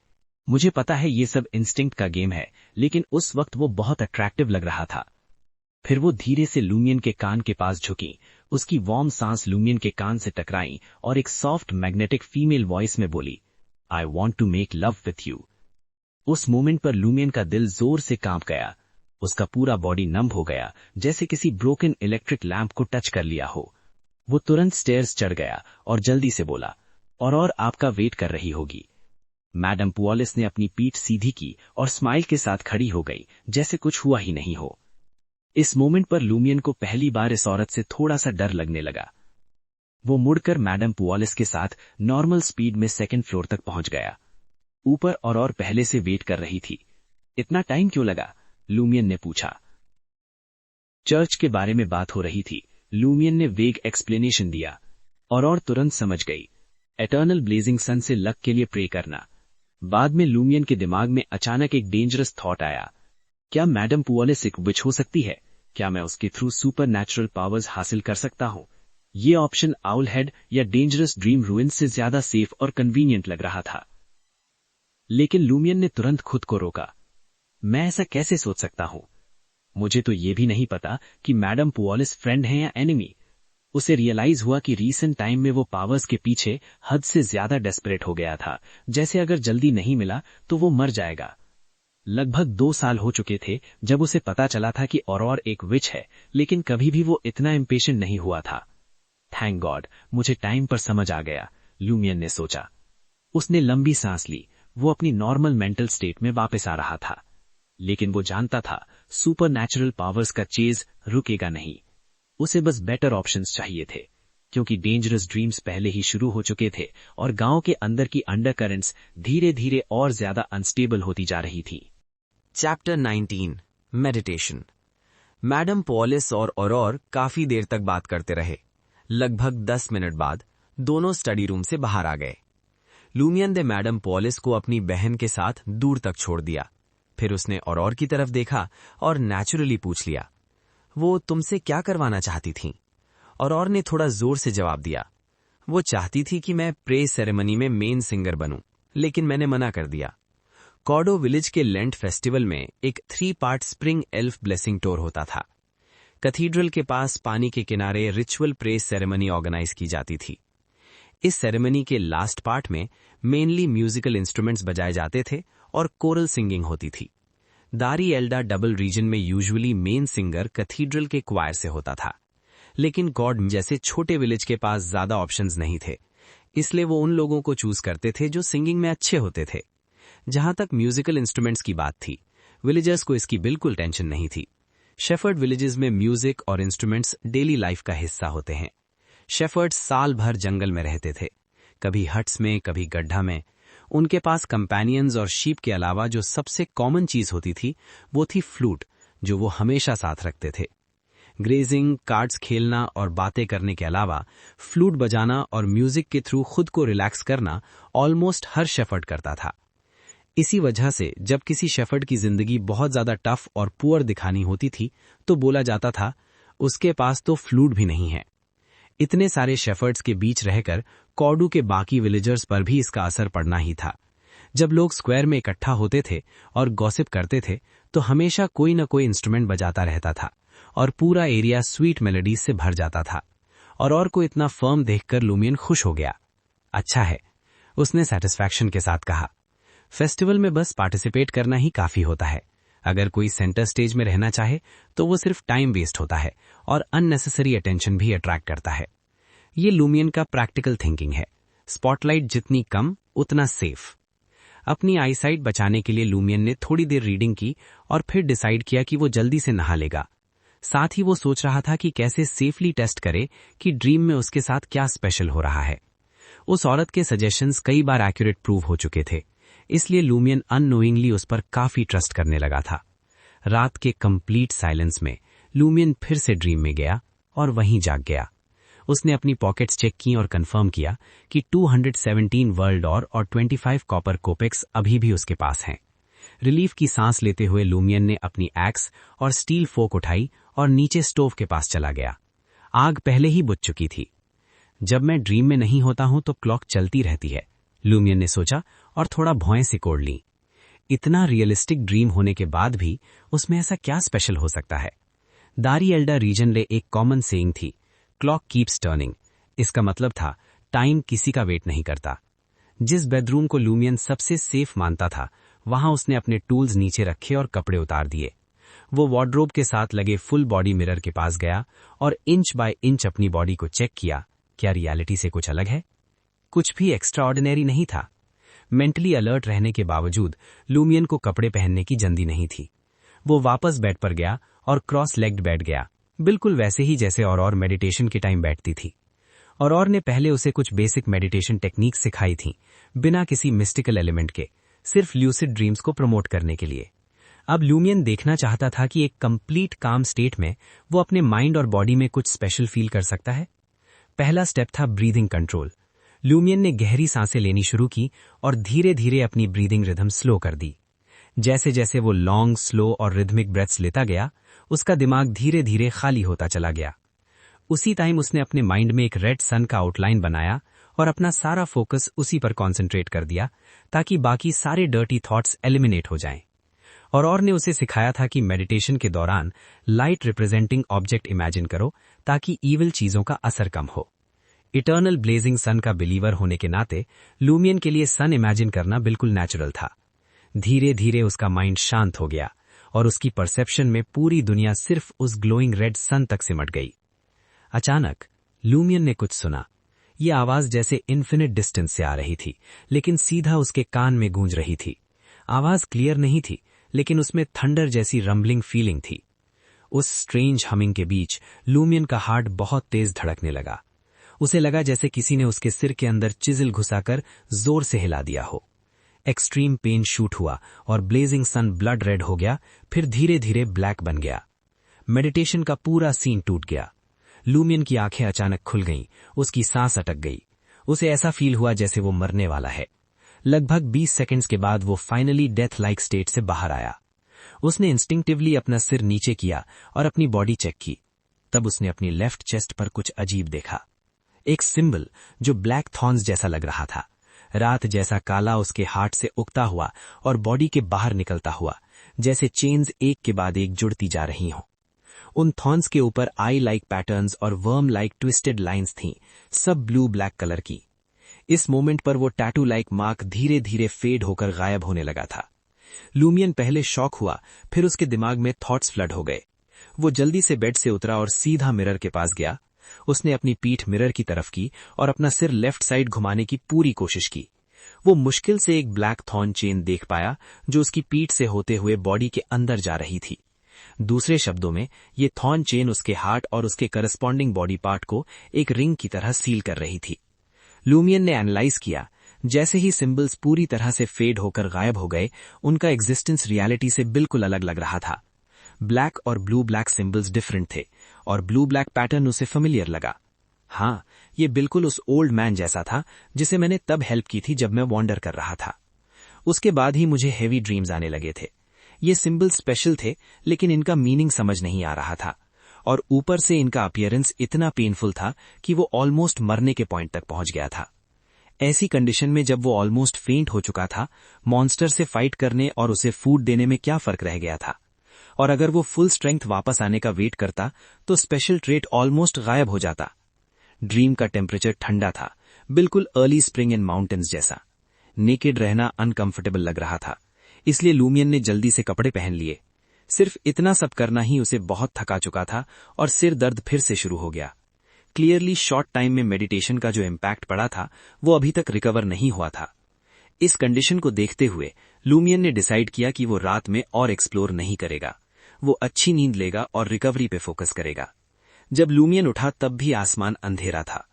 C: मुझे पता है ये सब इंस्टिंक्ट का गेम है, लेकिन उस वक्त वो बहुत अट्रैक्टिव लग रहा था। फिर वो धीरे से लूमियन के कान के पास झुकी, उसकी वार्म सांस लूमियन के कान से टकराई और एक सॉफ्ट मैग्नेटिक फीमेल वॉइस में बोली, I want to make love with you. उस मोमेंट पर लूमियन का दिल जोर से कांप गया। उसका पूरा बॉडी नम हो गया, जैसे किसी ब्रोकन इलेक्ट्रिक लैंप को टच कर लिया हो। वो तुरंत स्टेयर्स चढ़ गया और जल्दी से बोला, और आपका वेट कर रही होगी। मैडम पुअलिस ने अपनी पीठ सीधी की और स्माइल के साथ खड़ी हो गई, जैसे कुछ हुआ ही नहीं हो। इस मोमेंट पर लूमियन को पहली बार इस औरत से थोड़ा सा डर लगने लगा। वो मुड़कर मैडम पुअलिस के साथ नॉर्मल स्पीड में सेकंड फ्लोर तक पहुंच गया। ऊपर और पहले से वेट कर रही थी। इतना टाइम क्यों लगा? लूमियन ने पूछा। चर्च के बारे में बात हो रही थी, लूमियन ने वेग एक्सप्लेनेशन दिया। और तुरंत समझ गई, एटर्नल ब्लेजिंग सन से लक के लिए प्रे करना। बाद में लूमियन के दिमाग में अचानक एक डेंजरस थॉट आया, क्या मैडम पुअलिस एक विच हो सकती है? क्या मैं उसके थ्रू सुपर नेचुरल पावर्स हासिल कर सकता हूं? ये ऑप्शन आउल हेड या डेंजरस ड्रीम रूइन से ज्यादा सेफ और कन्वीनियंट लग रहा था। लेकिन लूमियन ने तुरंत खुद को रोका। मैं ऐसा कैसे सोच सकता हूं? मुझे तो ये भी नहीं पता कि मैडम पुअलिस फ्रेंड है या एनिमी। उसे रियलाइज हुआ कि रीसेंट टाइम में वो पावर्स के पीछे हद से ज्यादा डेस्परेट हो गया था, जैसे अगर जल्दी नहीं मिला तो वो मर जाएगा। लगभग 2 साल हो चुके थे जब उसे पता चला था कि और एक विच है, लेकिन कभी भी वो इतना इम्पेशेंट नहीं हुआ था। थैंक गॉड, मुझे टाइम पर समझ आ गया, लूमियन ने सोचा। उसने लंबी सांस ली। वो अपनी नॉर्मल मेंटल स्टेट में वापस आ रहा था, लेकिन वो जानता था सुपर नेचुरल पावर्स का चेज रुकेगा नहीं। उसे बस बेटर ऑप्शंस चाहिए थे, क्योंकि डेंजरस ड्रीम्स पहले ही शुरू हो चुके थे और गांव के अंदर की अंडरकरेंट्स धीरे धीरे और ज्यादा अनस्टेबल होती जा रही थी।
B: Chapter 19 meditation. मैडम पुअलिस और औरर काफी देर तक बात करते रहे। लगभग 10 मिनट बाद दोनों स्टडी रूम से बाहर आ गए। लूमियन ने मैडम पुअलिस को अपनी बहन के साथ दूर तक छोड़ दिया। फिर उसने औरर की तरफ देखा और नेचुरली पूछ लिया, वो तुमसे क्या करवाना चाहती थीं? औरर ने थोड़ा जोर से जवाब दिया, वो चाहती थी कि मैं प्रेज सेरेमनी में मेन सिंगर बनूं, लेकिन मैंने मना कर दिया। कॉर्डो विलेज के लेंट फेस्टिवल में एक 3 part spring elf blessing tour होता था। कैथीड्रल के पास पानी के किनारे रिचुअल प्रेज सेरेमनी ऑर्गेनाइज की जाती थी। इस सेरेमनी के लास्ट पार्ट में मेनली म्यूजिकल इंस्ट्रूमेंट्स बजाए जाते थे और कोरल सिंगिंग होती थी। दारी एल्डा डबल रीजन में यूजुअली मेन सिंगर कैथीड्रल के क्वायर से होता था, लेकिन गॉड जैसे छोटे विलेज के पास ज्यादा ऑप्शंस नहीं थे, इसलिए वो उन लोगों को चूज करते थे जो सिंगिंग में अच्छे होते थे। जहां तक म्यूजिकल इंस्ट्रूमेंट्स की बात थी, विलेजर्स को इसकी बिल्कुल टेंशन नहीं थी। शेफर्ड विलेजेस में म्यूजिक और इंस्ट्रूमेंट्स डेली लाइफ का हिस्सा होते हैं। शेफर्ड्स साल भर जंगल में रहते थे, कभी हट्स में, कभी गड्ढा में। उनके पास कंपेनियंस और शीप के अलावा जो सबसे कॉमन चीज होती थी वो थी फ्लूट, जो वो हमेशा साथ रखते थे। ग्रेजिंग, कार्ड्स खेलना और बातें करने के अलावा फ्लूट बजाना और म्यूजिक के थ्रू खुद को रिलैक्स करना ऑलमोस्ट हर शेफर्ड करता था। इसी वजह से जब किसी शेफर्ड की जिंदगी बहुत ज्यादा टफ और पुअर दिखानी होती थी तो बोला जाता था, उसके पास तो फ्लूट भी नहीं है। इतने सारे शेफर्ड्स के बीच रहकर कॉर्डू के बाकी विलेजर्स पर भी इसका असर पड़ना ही था। जब लोग स्क्वायर में इकट्ठा होते थे और गॉसिप करते थे तो हमेशा कोई न कोई इंस्ट्रूमेंट बजाता रहता था और पूरा एरिया स्वीट मेलोडीज से भर जाता था। और को इतना फर्म देखकर लूमियन खुश हो गया। अच्छा है, उसने सेटिस्फैक्शन के साथ कहा। फेस्टिवल में बस पार्टिसिपेट करना ही काफी होता है,
C: अगर कोई सेंटर स्टेज में रहना चाहे तो वो सिर्फ टाइम वेस्ट होता है और अननेसेसरी अटेंशन भी अट्रैक्ट करता है। ये लूमियन का प्रैक्टिकल थिंकिंग है। स्पॉटलाइट जितनी कम उतना सेफ। अपनी आईसाइट बचाने के लिए लूमियन ने थोड़ी देर रीडिंग की और फिर डिसाइड किया कि वो जल्दी से नहा लेगा। साथ ही वो सोच रहा था कि कैसे सेफली टेस्ट करे कि ड्रीम में उसके साथ क्या स्पेशल हो रहा है। उस औरत के सजेशंस कई बार एक्यूरेट प्रूव हो चुके थे, इसलिए लूमियन अननोइंगली उस पर काफी ट्रस्ट करने लगा था। रात के कंप्लीट साइलेंस में लूमियन फिर से ड्रीम में गया और वहीं जाग गया। उसने अपनी पॉकेट्स चेक की और कंफर्म किया कि 217 वर्ल्ड और 25 कॉपर कोपेक्स अभी भी उसके पास हैं। रिलीफ की सांस लेते हुए लूमियन ने अपनी एक्स और स्टील फोक उठाई और नीचे स्टोव के पास चला गया। आग पहले ही बुझ चुकी थी। जब मैं ड्रीम में नहीं होता हूं तो क्लॉक चलती रहती है, लूमियन ने सोचा और थोड़ा भौएं सिकोड़ ली। इतना रियलिस्टिक ड्रीम होने के बाद भी उसमें ऐसा क्या स्पेशल हो सकता है? दारी एल्डा रीजन ले एक कॉमन सेइंग थी, क्लॉक कीप्स टर्निंग। इसका मतलब था टाइम किसी का वेट नहीं करता। जिस बेडरूम को लूमियन सबसे सेफ मानता था, वहां उसने अपने टूल्स नीचे रखे और कपड़े उतार दिए। वो वार्डरोब के साथ लगे फुल बॉडी मिरर के पास गया और इंच बाय इंच अपनी बॉडी को चेक किया। क्या रियलिटी से कुछ अलग है? कुछ भी एक्स्ट्रा ऑर्डिनरी नहीं था। मेंटली अलर्ट रहने के बावजूद लूमियन को कपड़े पहनने की जल्दी नहीं थी। वो वापस बेड पर गया और क्रॉस लेग्ड बैठ गया, बिल्कुल वैसे ही जैसे और मेडिटेशन के टाइम बैठती थी। और ने पहले उसे कुछ बेसिक मेडिटेशन टेक्निक सिखाई थी, बिना किसी मिस्टिकल एलिमेंट के, सिर्फ ल्यूसिड ड्रीम्स को प्रमोट करने के लिए। अब लूमियन देखना चाहता था कि एक कंप्लीट काम स्टेट में वो अपने माइंड और बॉडी में कुछ स्पेशल फील कर सकता है। पहला स्टेप था ब्रीदिंग कंट्रोल। लूमियन ने गहरी सांसें लेनी शुरू की और धीरे धीरे अपनी ब्रीदिंग रिदम स्लो कर दी। जैसे जैसे वो लॉन्ग, स्लो और रिदमिक ब्रेथ्स लेता गया, उसका दिमाग धीरे धीरे खाली होता चला गया। उसी टाइम उसने अपने माइंड में एक रेड सन का आउटलाइन बनाया और अपना सारा फोकस उसी पर कॉन्सेंट्रेट कर दिया, ताकि बाकी सारे डर्टी थॉट्स एलिमिनेट हो जाएं। और ने उसे सिखाया था कि मेडिटेशन के दौरान लाइट रिप्रेजेंटिंग ऑब्जेक्ट इमेजिन करो, ताकि ईविल चीजों का असर कम हो। इटर्नल ब्लेजिंग सन का बिलीवर होने के नाते लूमियन के लिए सन इमेजिन करना बिल्कुल नेचुरल था। धीरे धीरे उसका माइंड शांत हो गया और उसकी परसेप्शन में पूरी दुनिया सिर्फ उस ग्लोइंग रेड सन तक सिमट गई। अचानक लूमियन ने कुछ सुना। ये आवाज जैसे इन्फिनिट डिस्टेंस से आ रही थी, लेकिन सीधा उसके कान में गूंज रही थी। आवाज क्लियर नहीं थी, लेकिन उसमें थंडर जैसी रंबलिंग फीलिंग थी। उस स्ट्रेंज हमिंग के बीच लूमियन का हार्ट बहुत तेज धड़कने लगा। उसे लगा जैसे किसी ने उसके सिर के अंदर चिजिल घुसाकर जोर से हिला दिया हो। एक्सट्रीम पेन शूट हुआ और ब्लेजिंग सन ब्लड रेड हो गया, फिर धीरे धीरे ब्लैक बन गया। मेडिटेशन का पूरा सीन टूट गया। लूमियन की आंखें अचानक खुल गईं, उसकी सांस अटक गई। उसे ऐसा फील हुआ जैसे वो मरने वाला है। लगभग 20 सेकंड्स के बाद वो फाइनली डेथ लाइक स्टेट से बाहर आया। उसने इंस्टिंक्टिवली अपना सिर नीचे किया और अपनी बॉडी चेक की। तब उसने अपनी लेफ्ट चेस्ट पर कुछ अजीब देखा। एक सिंबल जो ब्लैक थॉर्न्स जैसा लग रहा था, रात जैसा काला उसके हार्ट से उगता हुआ और बॉडी के बाहर निकलता हुआ, जैसे चेन्स एक के बाद एक जुड़ती जा रही हों। उन थॉर्न्स के ऊपर आई लाइक पैटर्न्स और वर्म लाइक ट्विस्टेड लाइंस थीं, सब ब्लू ब्लैक कलर की। इस मोमेंट पर वो टैटू लाइक मार्क धीरे धीरे फेड होकर गायब होने लगा था। लूमियन पहले शॉक हुआ, फिर उसके दिमाग में थॉट्स फ्लड हो गए। वो जल्दी से बेड से उतरा और सीधा मिरर के पास गया। उसने अपनी पीठ मिरर की तरफ की और अपना सिर लेफ्ट साइड घुमाने की पूरी कोशिश की। वो मुश्किल से एक ब्लैक थॉर्न चेन देख पाया जो उसकी पीठ से होते हुए बॉडी के अंदर जा रही थी। दूसरे शब्दों में, ये थॉर्न चेन उसके हार्ट और उसके करस्पॉन्डिंग बॉडी पार्ट को एक रिंग की तरह सील कर रही थी। लूमियन ने एनालाइज किया, जैसे ही सिंबल्स पूरी तरह से फेड होकर गायब हो गए, उनका एग्जिस्टेंस रियलिटी से बिल्कुल अलग लग रहा था। ब्लैक और ब्लू ब्लैक सिंबल्स डिफरेंट थे और ब्लू ब्लैक पैटर्न उसे फेमिलियर लगा। हाँ, ये बिल्कुल उस ओल्ड मैन जैसा था जिसे मैंने तब हेल्प की थी जब मैं वॉन्डर कर रहा था। उसके बाद ही मुझे हेवी ड्रीम्स आने लगे थे। ये सिंबल्स स्पेशल थे, लेकिन इनका मीनिंग समझ नहीं आ रहा था, और ऊपर से इनका अपीयरेंस इतना पेनफुल था कि वो ऑलमोस्ट मरने के पॉइंट तक पहुंच गया था। ऐसी कंडीशन में जब वो ऑलमोस्ट फेंट हो चुका था, मॉन्स्टर से फाइट करने और उसे फूड देने में क्या फर्क रह गया था? और अगर वो फुल स्ट्रेंथ वापस आने का वेट करता तो स्पेशल ट्रेट ऑलमोस्ट गायब हो जाता। ड्रीम का टेम्परेचर ठंडा था, बिल्कुल अर्ली स्प्रिंग इन माउंटेन्स जैसा। नेकेड रहना अनकंफर्टेबल लग रहा था, इसलिए लूमियन ने जल्दी से कपड़े पहन लिए। सिर्फ इतना सब करना ही उसे बहुत थका चुका था और सिर दर्द फिर से शुरू हो गया। क्लियरली शॉर्ट टाइम में मेडिटेशन का जो इम्पैक्ट पड़ा था वो अभी तक रिकवर नहीं हुआ था। इस कंडीशन को देखते हुए लूमियन ने डिसाइड किया कि वो रात में और एक्सप्लोर नहीं करेगा। वो अच्छी नींद लेगा और रिकवरी पे फोकस करेगा। जब लूमियन उठा तब भी आसमान अंधेरा था।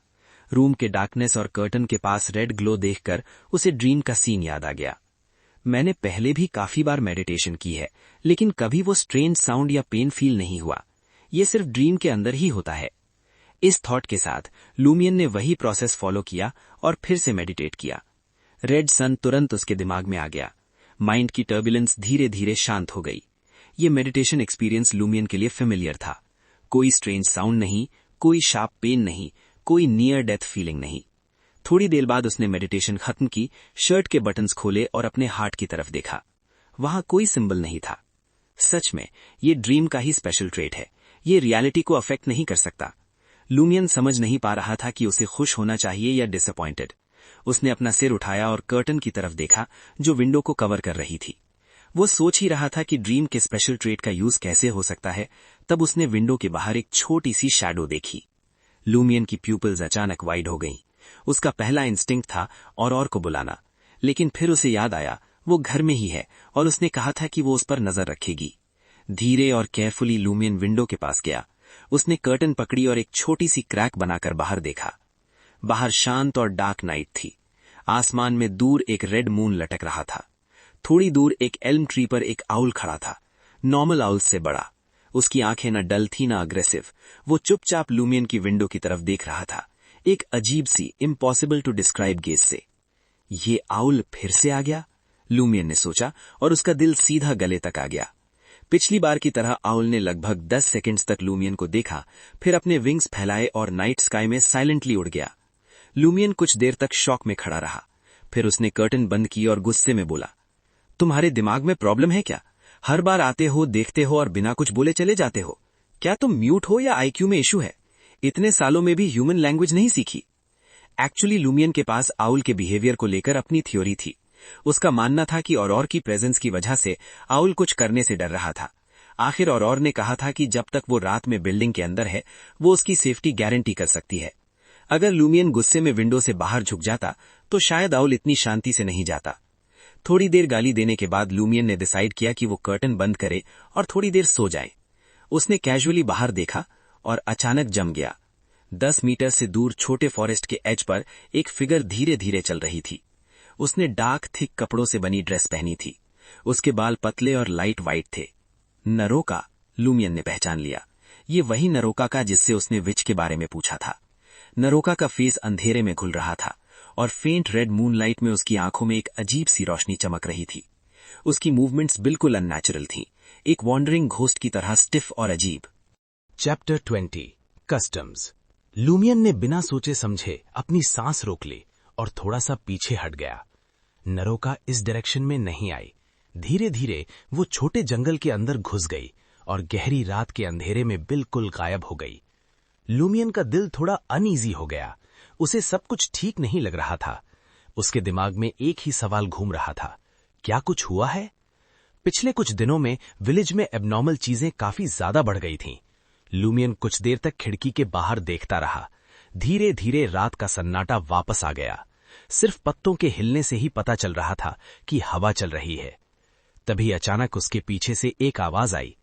C: रूम के डार्कनेस और कर्टन के पास रेड ग्लो देखकर उसे ड्रीम का सीन याद आ गया। मैंने पहले भी काफी बार मेडिटेशन की है, लेकिन कभी वो स्ट्रेंज साउंड या पेन फील नहीं हुआ। ये सिर्फ ड्रीम के अंदर ही होता है। इस थॉट के साथ लूमियन ने वही प्रोसेस फॉलो किया और फिर से मेडिटेट किया। रेड सन तुरंत उसके दिमाग में आ गया। माइंड की टर्बुलेंस धीरे धीरे शांत हो गई। ये मेडिटेशन एक्सपीरियंस लूमियन के लिए फेमिलियर था। कोई स्ट्रेंज साउंड नहीं, कोई शार्प पेन नहीं, कोई नियर डेथ फीलिंग नहीं। थोड़ी देर बाद उसने मेडिटेशन खत्म की, शर्ट के बटन्स खोले और अपने हार्ट की तरफ देखा। वहां कोई सिंबल नहीं था। सच में ये ड्रीम का ही स्पेशल ट्रेट है। ये रियलिटी को अफेक्ट नहीं कर सकता। लूमियन समझ नहीं पा रहा था कि उसे खुश होना चाहिए या डिसअपॉइंटेड। उसने अपना सिर उठाया और कर्टन की तरफ देखा जो विंडो को कवर कर रही थी। वो सोच ही रहा था कि ड्रीम के स्पेशल ट्रेट का यूज कैसे हो सकता है, तब उसने विंडो के बाहर एक छोटी सी शैडो देखी। लूमियन की प्यूपिल्स अचानक वाइड हो गईं। उसका पहला इंस्टिंक्ट था और को बुलाना, लेकिन फिर उसे याद आया वो घर में ही है और उसने कहा था कि वो उस पर नजर रखेगी। धीरे और केयरफुली लूमियन विंडो के पास गया। उसने कर्टन पकड़ी और एक छोटी सी क्रैक बनाकर बाहर देखा। बाहर शांत और डार्क नाइट थी। आसमान में दूर एक रेड मून लटक रहा था। थोड़ी दूर एक एल्म ट्री पर एक आउल खड़ा था, नॉर्मल आउल से बड़ा। उसकी आंखें न डल थी न अग्रेसिव। वो चुपचाप लूमियन की विंडो की तरफ देख रहा था, एक अजीब सी इम्पॉसिबल टू डिस्क्राइब गेज से। ये आउल फिर से आ गया, लूमियन ने सोचा और उसका दिल सीधा गले तक आ गया। पिछली बार की तरह आउल ने लगभग 10 सेकंड्स तक लूमियन को देखा, फिर अपने विंग्स फैलाए और नाइट स्काई में साइलेंटली उड़ गया। लूमियन कुछ देर तक शॉक में खड़ा रहा। फिर उसने कर्टन बंद की और गुस्से में बोला, तुम्हारे दिमाग में प्रॉब्लम है क्या? हर बार आते हो, देखते हो और बिना कुछ बोले चले जाते हो। क्या तुम म्यूट हो या आईक्यू में इशू है? इतने सालों में भी ह्यूमन लैंग्वेज नहीं सीखी। एक्चुअली लूमियन के पास आउल के बिहेवियर को लेकर अपनी थ्योरी थी। उसका मानना था कि और की प्रेजेंस की वजह से आउल कुछ करने से डर रहा था। आखिर और ने कहा था कि जब तक वो रात में बिल्डिंग के अंदर है, वो उसकी सेफ्टी गारंटी कर सकती है। अगर लूमियन गुस्से में विंडो से बाहर झुक जाता तो शायद आउल इतनी शांति से नहीं जाता। थोड़ी देर गाली देने के बाद लूमियन ने डिसाइड किया कि वो कर्टन बंद करे और थोड़ी देर सो जाए। उसने कैजुअली बाहर देखा और अचानक जम गया। 10 मीटर से दूर छोटे फॉरेस्ट के एज पर एक फिगर धीरे धीरे चल रही थी। उसने डार्क थिक कपड़ों से बनी ड्रेस पहनी थी। उसके बाल पतले और लाइट वाइट थे। नरोका, लूमियन ने पहचान लिया। ये वही नरोका का जिससे उसने विच के बारे में पूछा था। नरोका का फेस अंधेरे में घुल रहा था और फेंट रेड मूनलाइट में उसकी आंखों में एक अजीब सी रोशनी चमक रही थी। उसकी मूवमेंट्स बिल्कुल अननेचुरल थी, एक वॉन्डरिंग घोस्ट की तरह स्टिफ और अजीब।
B: Chapter 20 customs. लूमियन ने बिना सोचे समझे अपनी सांस रोक ली और थोड़ा सा पीछे हट गया। नरोका इस डायरेक्शन में नहीं आई। धीरे धीरे वो छोटे जंगल के अंदर घुस गई और गहरी रात के अंधेरे में बिल्कुल गायब हो गई। लूमियन का दिल थोड़ा अनईजी हो गया। उसे सब कुछ ठीक नहीं लग रहा था। उसके दिमाग में एक ही सवाल घूम रहा था, क्या कुछ हुआ है? पिछले कुछ दिनों में विलेज में एबनॉर्मल चीजें काफी ज्यादा बढ़ गई थीं। लूमियन कुछ देर तक खिड़की के बाहर देखता रहा। धीरे धीरे रात का सन्नाटा वापस आ गया। सिर्फ पत्तों के हिलने से ही पता चल रहा था कि हवा चल रही है। तभी अचानक उसके पीछे से एक आवाज आई,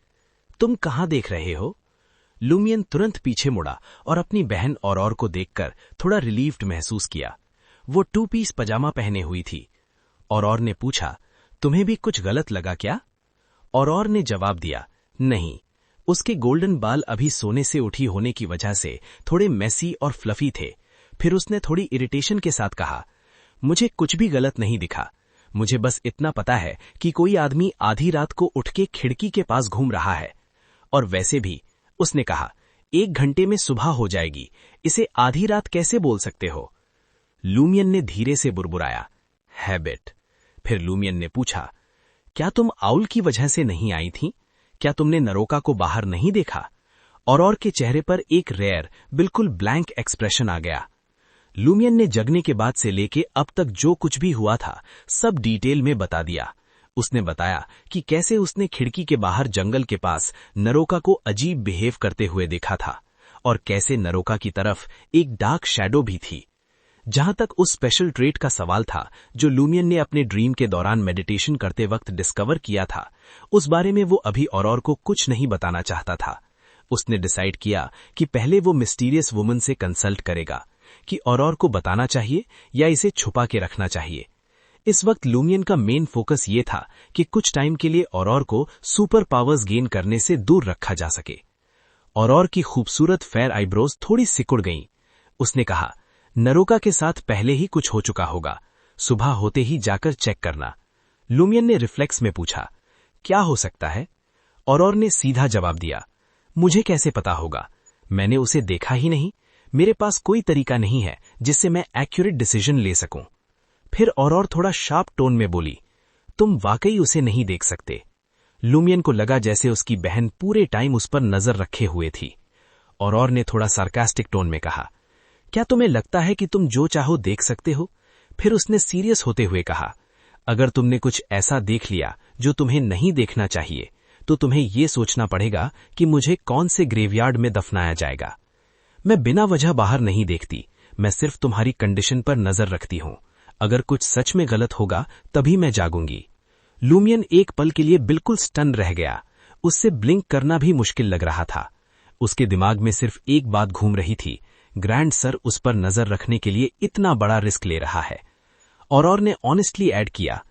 B: तुम कहां देख रहे हो? लूमियन तुरंत पीछे मुड़ा और अपनी बहन और को देखकर थोड़ा रिलीव्ड महसूस किया। वो 2 पीस पजामा पहने हुई थी। और ने पूछा, तुम्हें भी कुछ गलत लगा क्या? और ने जवाब दिया, नहीं। उसके गोल्डन बाल अभी सोने से उठी होने की वजह से थोड़े मेसी और फ्लफी थे। फिर उसने थोड़ी इरिटेशन के साथ कहा, मुझे कुछ भी गलत नहीं दिखा। मुझे बस इतना पता है कि कोई आदमी आधी रात को उठ के खिड़की के पास घूम रहा है। और वैसे भी, उसने कहा, 1 घंटे में सुबह हो जाएगी, इसे आधी रात कैसे बोल सकते हो? लूमियन ने धीरे से बुरबुराया, हैबिट। फिर लूमियन ने पूछा, क्या तुम आउल की वजह से नहीं आई थी? क्या तुमने नरोका को बाहर नहीं देखा? और के चेहरे पर एक रेयर, बिल्कुल ब्लैंक एक्सप्रेशन आ गया। लूमियन ने जगने के बाद से लेके अब तक जो कुछ भी हुआ था सब डिटेल में बता दिया। उसने बताया कि कैसे उसने खिड़की के बाहर जंगल के पास नरोका को अजीब बिहेव करते हुए देखा था और कैसे नरोका की तरफ एक डार्क शैडो भी थी। जहां तक उस स्पेशल ट्रेट का सवाल था जो लूमियन ने अपने ड्रीम के दौरान मेडिटेशन करते वक्त डिस्कवर किया था, उस बारे में वो अभी औरौर को कुछ नहीं बताना चाहता था। उसने डिसाइड किया कि पहले वो मिस्टीरियस वुमन से कंसल्ट करेगा कि औरौर को बताना चाहिए या इसे छुपा के रखना चाहिए। इस वक्त लूमियन का मेन फोकस ये था कि कुछ टाइम के लिए औरौर को सुपर पावर्स गेन करने से दूर रखा जा सके। औरौर की खूबसूरत फेयर आईब्रोज थोड़ी सिकुड़ गईं। उसने कहा, नरोका के साथ पहले ही कुछ हो चुका होगा, सुबह होते ही जाकर चेक करना। लूमियन ने रिफ्लेक्स में पूछा, क्या हो सकता है? औरौर ने सीधा जवाब दिया, मुझे कैसे पता होगा, मैंने उसे देखा ही नहीं, मेरे पास कोई तरीका नहीं है जिससे मैं एक्यूरेट डिसीजन ले सकूं। फिर औरौर थोड़ा शार्प टोन में बोली, तुम वाकई उसे नहीं देख सकते। लूमियन को लगा जैसे उसकी बहन पूरे टाइम उस पर नजर रखे हुए थी। औरौर ने थोड़ा सार्कास्टिक टोन में कहा, क्या तुम्हें लगता है कि तुम जो चाहो देख सकते हो? फिर उसने सीरियस होते हुए कहा, अगर तुमने कुछ ऐसा देख लिया जो तुम्हें नहीं देखना चाहिए, तो तुम्हें ये सोचना पड़ेगा कि मुझे कौन से ग्रेवयार्ड में दफनाया जाएगा। मैं बिना वजह बाहर नहीं देखती, मैं सिर्फ तुम्हारी कंडीशन पर नजर रखती हूं। अगर कुछ सच में गलत होगा तभी मैं जागूंगी। लूमियन एक पल के लिए बिल्कुल स्टन रह गया। उससे ब्लिंक करना भी मुश्किल लग रहा था। उसके दिमाग में सिर्फ एक बात घूम रही थी, ग्रैंड सर उस पर नजर रखने के लिए इतना बड़ा रिस्क ले रहा है। औरौर ने ऑनेस्टली ऐड किया,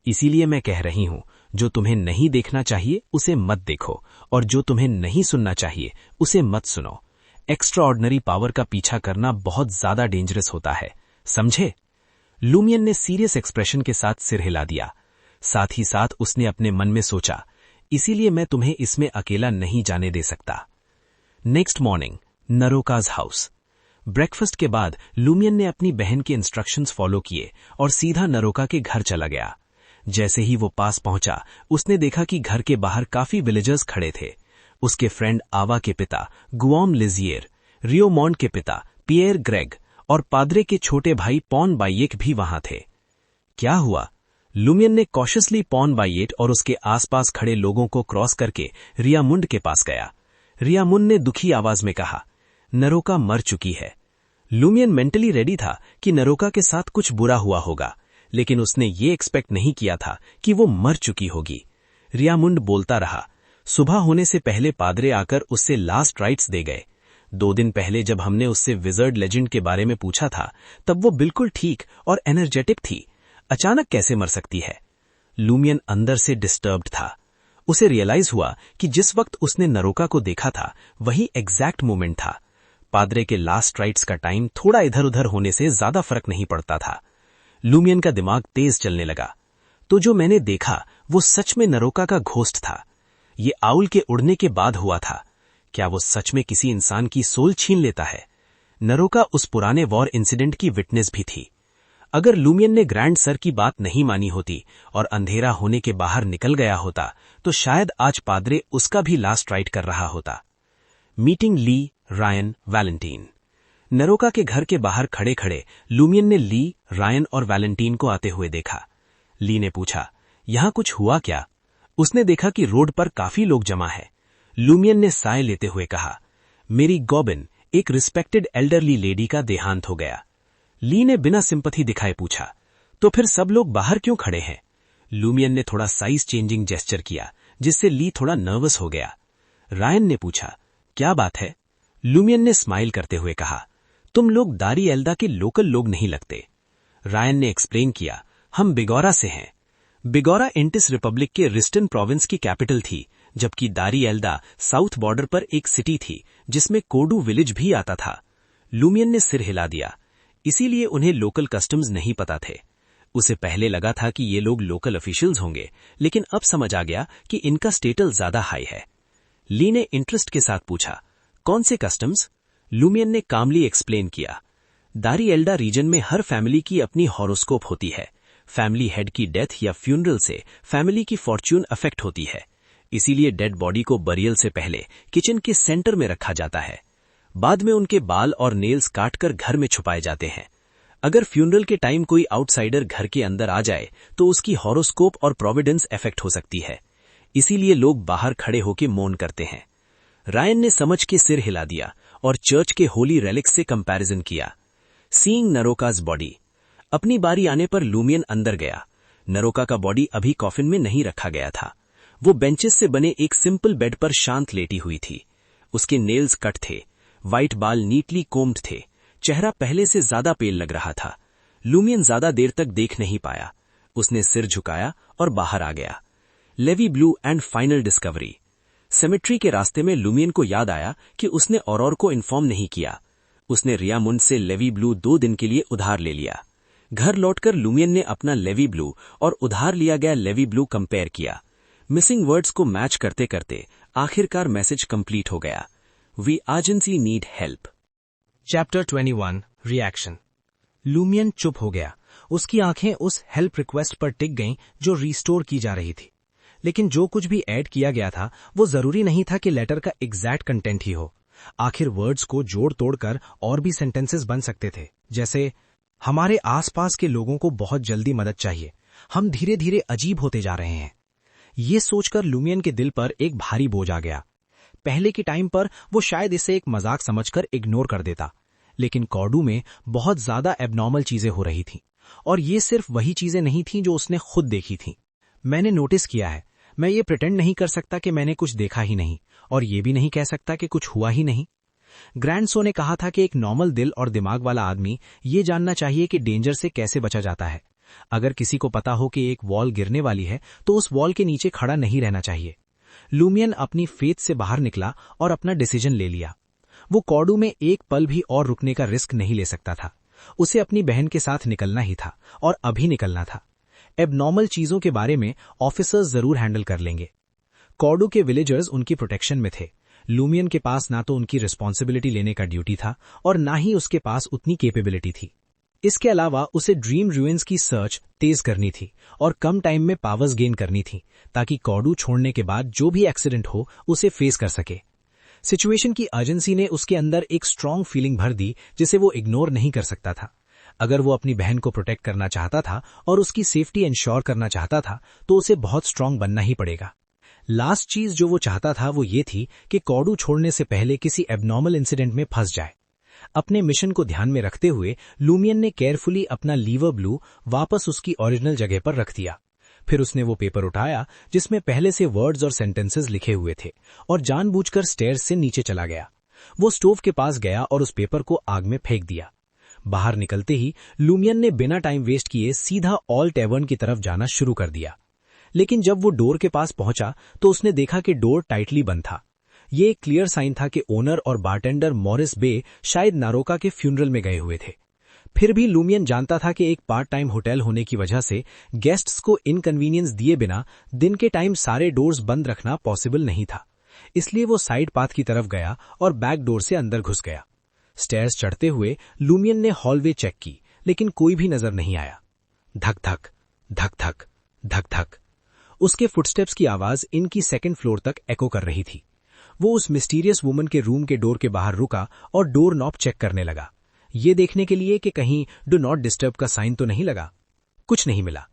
B: इसीलिए मैं कह रही हूं, जो तुम्हें नहीं देखना चाहिए उसे मत देखो, और जो तुम्हें नहीं सुनना चाहिए उसे मत सुनो। एक्स्ट्राऑर्डिनरी पावर का पीछा करना बहुत ज्यादा डेंजरस होता है, समझे? लूमियन ने सीरियस एक्सप्रेशन के साथ सिर हिला दिया। साथ ही साथ उसने अपने मन में सोचा, इसीलिए मैं तुम्हें इसमें अकेला नहीं जाने दे सकता। Next morning, Naroka's house. Breakfast के बाद लूमियन ने अपनी बहन के इंस्ट्रक्शंस फॉलो किए और सीधा नरोका के घर चला गया। जैसे ही वो पास पहुंचा, उसने देखा कि घर के बाहर काफी विलेजर्स खड़े थे। उसके फ्रेंड आवा के पिता गुआम लिजियर, रियोमॉन्ड के पिता पियर ग्रेग और पाद्रे के छोटे भाई पॉन बाइयेक भी वहां थे। क्या हुआ? लूमियन ने कॉशियसली पॉन बाइयेट और उसके आसपास खड़े लोगों को क्रॉस करके रियामुंड के पास गया। रियामुंड ने दुखी आवाज में कहा, नरोका मर चुकी है। लूमियन मेंटली रेडी था कि नरोका के साथ कुछ बुरा हुआ होगा, लेकिन उसने ये एक्सपेक्ट नहीं किया था कि वो मर चुकी होगी। रियामुंड बोलता रहा, सुबह होने से पहले पादरे आकर उससे लास्ट राइट्स दे गए। 2 दिन पहले जब हमने उससे विजर्ड लेजेंड के बारे में पूछा था, तब वो बिल्कुल ठीक और एनर्जेटिक थी। अचानक कैसे मर सकती है? लूमियन अंदर से डिस्टर्ब्ड था। उसे रियलाइज हुआ कि जिस वक्त उसने नरोका को देखा था, वही एग्जैक्ट मोमेंट था। पादरे के लास्ट राइट्स का टाइम थोड़ा इधर उधर होने से ज्यादा फर्क नहीं पड़ता था। लूमियन का दिमाग तेज चलने लगा। तो जो मैंने देखा वो सच में नरोका का घोस्ट था। ये आउल के उड़ने के बाद हुआ था। क्या वो सच में किसी इंसान की सोल छीन लेता है? नरोका उस पुराने वॉर इंसिडेंट की विटनेस भी थी। अगर लूमियन ने ग्रैंड सर की बात नहीं मानी होती और अंधेरा होने के बाहर निकल गया होता, तो शायद आज पादरे उसका भी लास्ट राइट कर रहा होता। मीटिंग ली, रायन, वैलेंटीन। नरोका के घर के बाहर खड़े खड़े लूमियन ने ली, रायन और वैलेंटीन को आते हुए देखा। ली ने पूछा, यहां कुछ हुआ क्या? उसने देखा कि रोड पर काफी लोग जमा है। लूमियन ने साय लेते हुए कहा, मेरी गॉबिन, एक रिस्पेक्टेड एल्डरली लेडी का देहांत हो गया। ली ने बिना सिंपैथी दिखाए पूछा, तो फिर सब लोग बाहर क्यों खड़े हैं? लूमियन ने थोड़ा साइज चेंजिंग जेस्चर किया, जिससे ली थोड़ा नर्वस हो गया। रायन ने पूछा, क्या बात है? लूमियन ने स्माइल करते हुए कहा, तुम लोग दारी एल्दा के लोकल लोग नहीं लगते। रायन ने एक्सप्लेन किया, हम बिगोरा से हैं। बिगोरा इंटिस रिपब्लिक के रिस्टन प्रोविंस की कैपिटल थी, जबकि दारी एल्दा साउथ बॉर्डर पर एक सिटी थी जिसमें कोडू विलेज भी आता था। लूमियन ने सिर हिला दिया, इसीलिए उन्हें लोकल कस्टम्स नहीं पता थे। उसे पहले लगा था कि ये लोग लोकल ऑफिशियल्स होंगे, लेकिन अब समझ आ गया कि इनका स्टेटस ज्यादा हाई है। ली ने इंटरेस्ट के साथ पूछा, कौन से कस्टम्स? लूमियन ने कामली एक्सप्लेन किया, दारी एल्डा रीजन में हर फैमिली की अपनी हॉरोस्कोप होती है। फैमिली हेड की डेथ या फ्यूनरल से फैमिली की फॉर्च्यून अफेक्ट होती है। इसीलिए डेड बॉडी को बरियल से पहले किचन के सेंटर में रखा जाता है। बाद में उनके बाल और नेल्स काटकर घर में छुपाए जाते हैं।
C: अगर फ्यूनरल के टाइम कोई आउटसाइडर घर के अंदर आ जाए तो उसकी हॉरोस्कोप और प्रोविडेंस इफेक्ट हो सकती है, इसीलिए लोग बाहर खड़े होकर मौन करते हैं। रायन ने समझ के सिर हिला दिया और चर्च के होली रेलिक्स से कंपैरिजन किया। Seeing Naroka's body. अपनी बारी आने पर लूमियन अंदर गया। नरोका का बॉडी अभी कॉफिन में नहीं रखा गया था। वो बेंचेस से बने एक सिंपल बेड पर शांत लेटी हुई थी। उसके नेल्स कट थे, व्हाइट बाल नीटली कोम्ड थे, चेहरा पहले से ज्यादा पेल लग रहा था। लूमियन ज्यादा देर तक देख नहीं पाया। उसने सिर झुकाया और बाहर आ गया। Levi Blue and final discovery. Cemetery के रास्ते में लूमियन को याद आया कि उसने औरोर को इन्फॉर्म नहीं किया। उसने रियामुंड से लेवी ब्लू 2 दिन के लिए उधार ले लिया। घर लौटकर लूमियन ने अपना लेवी ब्लू और उधार लिया गया लेवी ब्लू कंपेयर किया। मिसिंग वर्ड्स को मैच करते करते आखिरकार मैसेज कंप्लीट हो गया। We urgently need help.
A: Chapter 21 reaction. Lumian चुप हो गया। उसकी आंखें उस हेल्प रिक्वेस्ट पर टिक गईं जो रिस्टोर की जा रही थी। लेकिन जो कुछ भी ऐड किया गया था वो जरूरी नहीं था कि लेटर का एग्जैक्ट कंटेंट ही हो। आखिर वर्ड्स को जोड़ तोड़कर और भी सेंटेंसेस बन सकते थे, जैसे हमारे आसपास के लोगों को बहुत जल्दी मदद चाहिए, हम धीरे धीरे अजीब होते जा रहे हैं। ये सोचकर लूमियन के दिल पर एक भारी बोझ आ गया। पहले के टाइम पर वो शायद इसे एक मजाक समझकर इग्नोर कर देता, लेकिन कॉर्डू में बहुत ज्यादा एबनॉर्मल चीजें हो रही थीं, और ये सिर्फ वही चीजें नहीं थीं जो उसने खुद देखी थीं। मैंने नोटिस किया है, मैं ये प्रिटेंड नहीं कर सकता कि मैंने कुछ देखा ही नहीं, और ये भी नहीं कह सकता कि कुछ हुआ ही नहीं। ग्रैंडसो ने कहा था कि एक नॉर्मल दिल और दिमाग वाला आदमी ये जानना चाहिए कि डेंजर से कैसे बचा जाता है। अगर किसी को पता हो कि एक वॉल गिरने वाली है तो उस वॉल के नीचे खड़ा नहीं रहना चाहिए। लूमियन अपनी फेथ से बाहर निकला और अपना डिसीजन ले लिया। वो कॉर्डू में एक पल भी और रुकने का रिस्क नहीं ले सकता था। उसे अपनी बहन के साथ निकलना ही था, और अभी निकलना था। एबनॉर्मल चीजों के बारे में ऑफिसर्स जरूर हैंडल कर लेंगे। कॉर्डू के विलेजर्स उनकी प्रोटेक्शन में थे। लूमियन के पास ना तो उनकी रिस्पॉन्सिबिलिटी लेने का ड्यूटी था और ना ही उसके पास उतनी कैपेबिलिटी थी। इसके अलावा उसे ड्रीम रूइंस की सर्च तेज करनी थी और कम टाइम में पावर्स गेन करनी थी, ताकि कॉर्डू छोड़ने के बाद जो भी एक्सीडेंट हो उसे फेस कर सके। सिचुएशन की अर्जेंसी ने उसके अंदर एक स्ट्रांग फीलिंग भर दी जिसे वो इग्नोर नहीं कर सकता था। अगर वो अपनी बहन को प्रोटेक्ट करना चाहता था और उसकी सेफ्टी इंश्योर करना चाहता था तो उसे बहुत स्ट्रांग बनना ही पड़ेगा। लास्ट चीज जो वो चाहता था वो ये थी कि कॉर्डू छोड़ने से पहले किसी एबनॉर्मल इंसिडेंट में फंस जाए। अपने मिशन को ध्यान में रखते हुए लूमियन ने केयरफुली अपना लीवर ब्लू वापस उसकी ओरिजिनल जगह पर रख दिया। फिर उसने वो पेपर उठाया जिसमें पहले से वर्ड्स और सेंटेंसेस लिखे हुए थे, और जानबूझकर स्टेयर्स से नीचे चला गया। वो स्टोव के पास गया और उस पेपर को आग में फेंक दिया। बाहर निकलते ही लूमियन ने बिना टाइम वेस्ट किए सीधा ऑल टेवर्न की तरफ जाना शुरू कर दिया। लेकिन जब वो डोर के पास पहुंचा तो उसने देखा कि डोर टाइटली बंद था। ये एक क्लियर साइन था कि ओनर और बारटेंडर मॉरिस बे शायद नारोका के फ्यूनरल में गए हुए थे। फिर भी लूमियन जानता था कि एक पार्ट टाइम होटल होने की वजह से गेस्ट्स को इनकन्वीनियंस दिए बिना दिन के टाइम सारे डोर्स बंद रखना पॉसिबल नहीं था। इसलिए वो साइड पाथ की तरफ गया और बैक डोर से अंदर घुस गया। स्टेयर्स चढ़ते हुए लूमियन ने हॉलवे चेक की, लेकिन कोई भी नजर नहीं आया। धक धक धक धक धक धक उसके फुटस्टेप्स की आवाज इनकी सेकंड फ्लोर तक एको कर रही थी। वो उस मिस्टीरियस वुमन के रूम के डोर के बाहर रुका और डोर नॉब चेक करने लगा, ये देखने के लिए कि कहीं डू नॉट डिस्टर्ब का साइन तो नहीं लगा। कुछ नहीं मिला।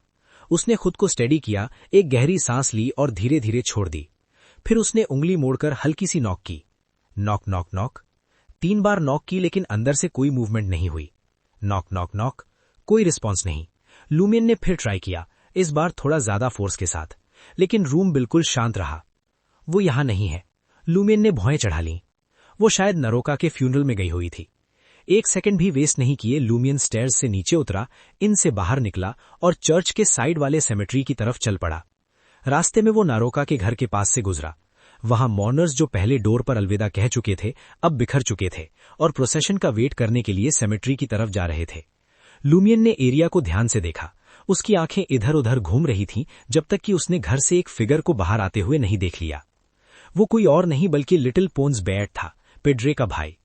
A: उसने खुद को स्टेडी किया, एक गहरी सांस ली और धीरे धीरे छोड़ दी। फिर उसने उंगली मोड़कर हल्की सी नॉक की। नॉक नॉक नॉक 3 बार नॉक की, लेकिन अंदर से कोई मूवमेंट नहीं हुई। नॉक नॉक नॉक कोई रिस्पॉन्स नहीं। लूमियन ने फिर ट्राई किया, इस बार थोड़ा ज्यादा फोर्स के साथ, लेकिन रूम बिल्कुल शांत रहा। वो यहां नहीं है। लूमियन ने भौएं चढ़ा लीं। वो शायद नरोका के फ्यूनरल में गई हुई थी। 1 सेकंड भी वेस्ट नहीं किए लूमियन स्टेयर्स से नीचे उतरा, इनसे बाहर निकला और चर्च के साइड वाले सेमेट्री की तरफ चल पड़ा। रास्ते में वो नारोका के घर के पास से गुजरा। वहां मॉर्नर्स जो पहले डोर पर अलविदा कह चुके थे अब बिखर चुके थे और प्रोसेशन का वेट करने के लिए सेमेट्री की तरफ जा रहे थे। लूमियन ने एरिया को ध्यान से देखा। उसकी आंखें इधर उधर घूम रही थीं जब तक कि उसने घर से एक फिगर को बाहर आते हुए नहीं देख लिया। वो कोई और नहीं बल्कि लिटिल पोन्स बेयर था, पेड्रे का भाई।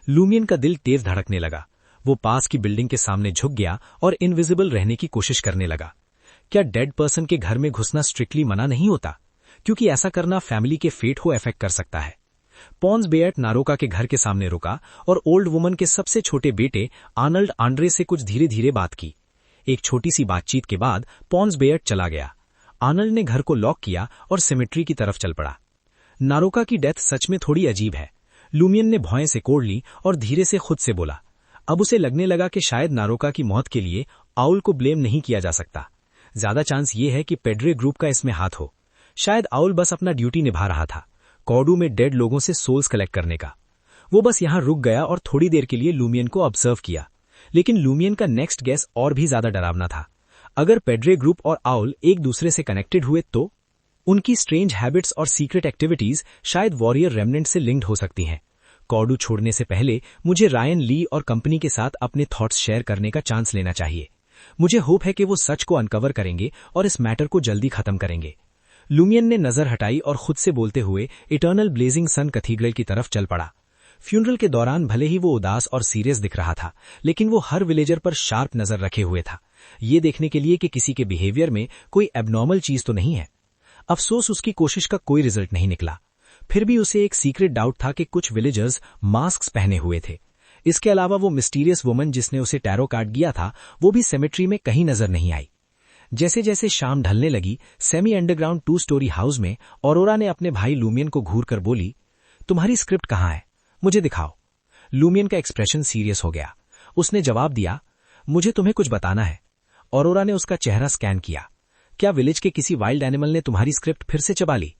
A: लूमियन का दिल तेज धड़कने लगा। वो पास की बिल्डिंग के सामने झुक गया और इनविजिबल रहने की कोशिश करने लगा। क्या डेड पर्सन के घर में घुसना स्ट्रिक्टली मना नहीं होता? क्योंकि ऐसा करना फैमिली के फेट को अफेक्ट कर सकता है।
C: पॉन्स बेयर्ट नारोका के घर के सामने रुका और ओल्ड वुमन के सबसे छोटे बेटे आर्नल्ड आंड्रे से कुछ धीरे धीरे बात की। एक छोटी सी बातचीत के बाद पॉन्स बेयर्ट चला गया। आर्नल्ड ने घर को लॉक किया और सिमेट्री की तरफ चल पड़ा। नारोका की डेथ सच में थोड़ी अजीब है। लूमियन ने भौएं से कोड़ ली और धीरे से खुद से बोला। अब उसे लगने लगा कि शायद नारोका की मौत के लिए आउल को ब्लेम नहीं किया जा सकता। ज्यादा चांस ये है कि पेड्रे ग्रुप का इसमें हाथ हो। शायद आउल बस अपना ड्यूटी निभा रहा था, कॉर्डू में डेड लोगों से सोल्स कलेक्ट करने का। वो बस यहां रुक गया और थोड़ी देर के लिए लूमियन को ऑब्जर्व किया। लेकिन लूमियन का नेक्स्ट गेस और भी ज्यादा डरावना था। अगर पेड्रे ग्रुप और आउल एक दूसरे से कनेक्टेड हुए तो उनकी स्ट्रेंज हैबिट्स और सीक्रेट एक्टिविटीज शायद वॉरियर रेमनेंट से लिंक्ड हो सकती हैं। कॉर्डू छोड़ने से पहले मुझे रायन ली और कंपनी के साथ अपने थॉट्स शेयर करने का चांस लेना चाहिए। मुझे होप है कि वो सच को अनकवर करेंगे और इस मैटर को जल्दी खत्म करेंगे। लूमियन ने नजर हटाई और खुद से बोलते हुए इटर्नल ब्लेजिंग सन कैथेड्रल की तरफ चल पड़ा। फ्यूनरल के दौरान भले ही वो उदास और सीरियस दिख रहा था, लेकिन वो हर विलेजर पर शार्प नजर रखे हुए था, ये देखने के लिए कि किसी के बिहेवियर में कोई एबनॉर्मल चीज तो नहीं है। अफसोस उसकी कोशिश का कोई रिजल्ट नहीं निकला। फिर भी उसे एक सीक्रेट डाउट था कि कुछ विलेजर्स मास्क पहने हुए थे। इसके अलावा वो मिस्टीरियस वुमन जिसने उसे टैरो कार्ड दिया था, वो भी सेमेट्री में कहीं नजर नहीं आई। जैसे जैसे शाम ढलने लगी, सेमी अंडरग्राउंड 2 स्टोरी हाउस में ऑरोरा ने अपने भाई लूमियन को घूर कर बोली, तुम्हारी स्क्रिप्ट कहाँ है, मुझे दिखाओ। लूमियन का एक्सप्रेशन सीरियस हो गया। उसने जवाब दिया, मुझे तुम्हें कुछ बताना है। ऑरोरा ने उसका चेहरा स्कैन किया। क्या विलेज के किसी वाइल्ड एनिमल ने तुम्हारी स्क्रिप्ट फिर से चबा ली?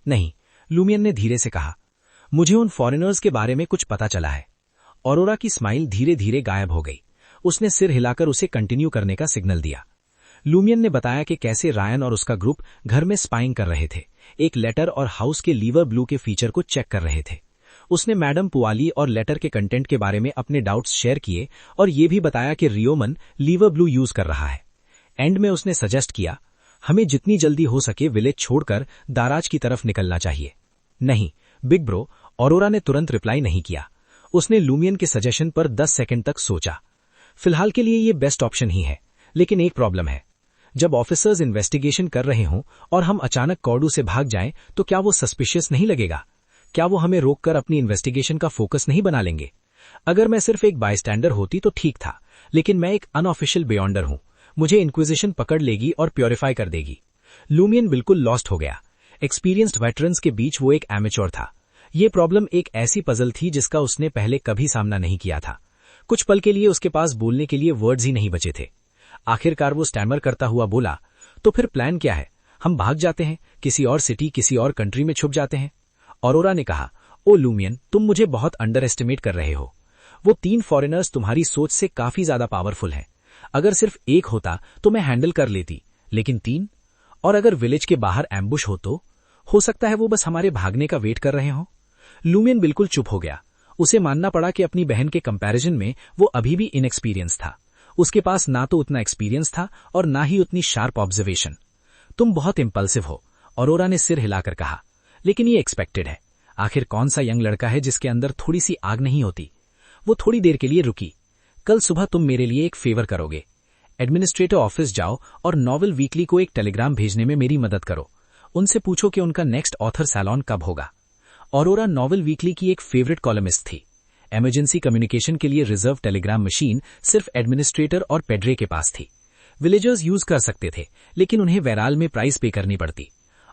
C: नहीं, लूमियन ने धीरे से कहा, मुझे उन फॉरेनर्स के बारे में कुछ पता चला है। ऑरोरा की स्माइल धीरे धीरे गायब हो गई। उसने सिर हिलाकर उसे कंटिन्यू करने का सिग्नल दिया। लूमियन ने बताया कि कैसे रायन और उसका ग्रुप घर में स्पाइंग कर रहे थे, एक लेटर और हाउस के लीवर ब्लू के फीचर को चेक कर रहे थे। उसने मैडम पुआली और लेटर के कंटेंट के बारे में अपने डाउट्स शेयर किए और ये भी बताया कि रियोमन लीवर ब्लू यूज कर रहा है। एंड में उसने सजेस्ट किया, हमें जितनी जल्दी हो सके विलेज छोड़कर दाराज की तरफ निकलना चाहिए। नहीं बिग ब्रो, ऑरोरा ने तुरंत रिप्लाई नहीं किया। उसने लूमियन के सजेशन पर 10 सेकंड तक सोचा। फिलहाल के लिए ये बेस्ट ऑप्शन ही है, लेकिन एक प्रॉब्लम है। जब ऑफिसर्स इन्वेस्टिगेशन कर रहे हों और हम अचानक कॉर्डू से भाग जाएं, तो क्या वो सस्पिशियस नहीं लगेगा? क्या वो हमें रोककर अपनी इन्वेस्टिगेशन का फोकस नहीं बना लेंगे? अगर मैं सिर्फ एक बायस्टैंडर होती तो ठीक था, लेकिन मैं एक अनऑफिशियल बियॉन्डर हूं। मुझे इंक्विजिशन पकड़ लेगी और प्योरीफाई कर देगी। लूमियन बिल्कुल लॉस्ट हो गया। एक्सपीरियंस्ड वेटरन्स के बीच वो एक एमेच्योर था। ये प्रॉब्लम एक ऐसी पजल थी जिसका उसने पहले कभी सामना नहीं किया था। कुछ पल के लिए उसके पास बोलने के लिए वर्ड्स ही नहीं बचे थे। आखिरकार वो स्टैमर करता हुआ बोला, तो फिर प्लान क्या है? हम भाग जाते हैं, किसी और सिटी, किसी और कंट्री में छुप जाते हैं? ऑरोरा ने कहा, ओ लूमियन, तुम मुझे बहुत अंडर एस्टिमेट कर रहे हो। वो 3 फॉरेनर्स तुम्हारी सोच से काफी ज्यादा पावरफुल हैं। अगर सिर्फ एक होता तो मैं हैंडल कर लेती, लेकिन 3? और अगर विलेज के बाहर एम्बुश हो तो? हो सकता है वो बस हमारे भागने का वेट कर रहे हों। लूमियन बिल्कुल चुप हो गया। उसे मानना पड़ा कि अपनी बहन के कंपैरिजन में वो अभी भी इनएक्सपीरियंस था। उसके पास ना तो उतना एक्सपीरियंस था और ना ही उतनी शार्प ऑब्जर्वेशन। तुम बहुत इंपल्सिव हो, ऑरोरा ने सिर हिलाकर कहा, लेकिन ये एक्सपेक्टेड है। आखिर कौन सा यंग लड़का है जिसके अंदर थोड़ी सी आग नहीं होती? वो थोड़ी देर के लिए रुकी। कल सुबह तुम मेरे लिए एक फेवर करोगे। एडमिनिस्ट्रेटर ऑफिस जाओ और नॉवल वीकली को एक टेलीग्राम भेजने में मेरी मदद करो। उनसे पूछो कि उनका नेक्स्ट ऑथर सैलॉन कब होगा। ऑरोरा नॉवल वीकली की एक फेवरेट कॉलमिस्ट थी। इमरजेंसी कम्युनिकेशन के लिए रिजर्व टेलीग्राम मशीन सिर्फ एडमिनिस्ट्रेटर और पेड्रे के पास थी। विलेजर्स यूज कर सकते थे, लेकिन उन्हें वेराल में प्राइस पे करनी पड़ती।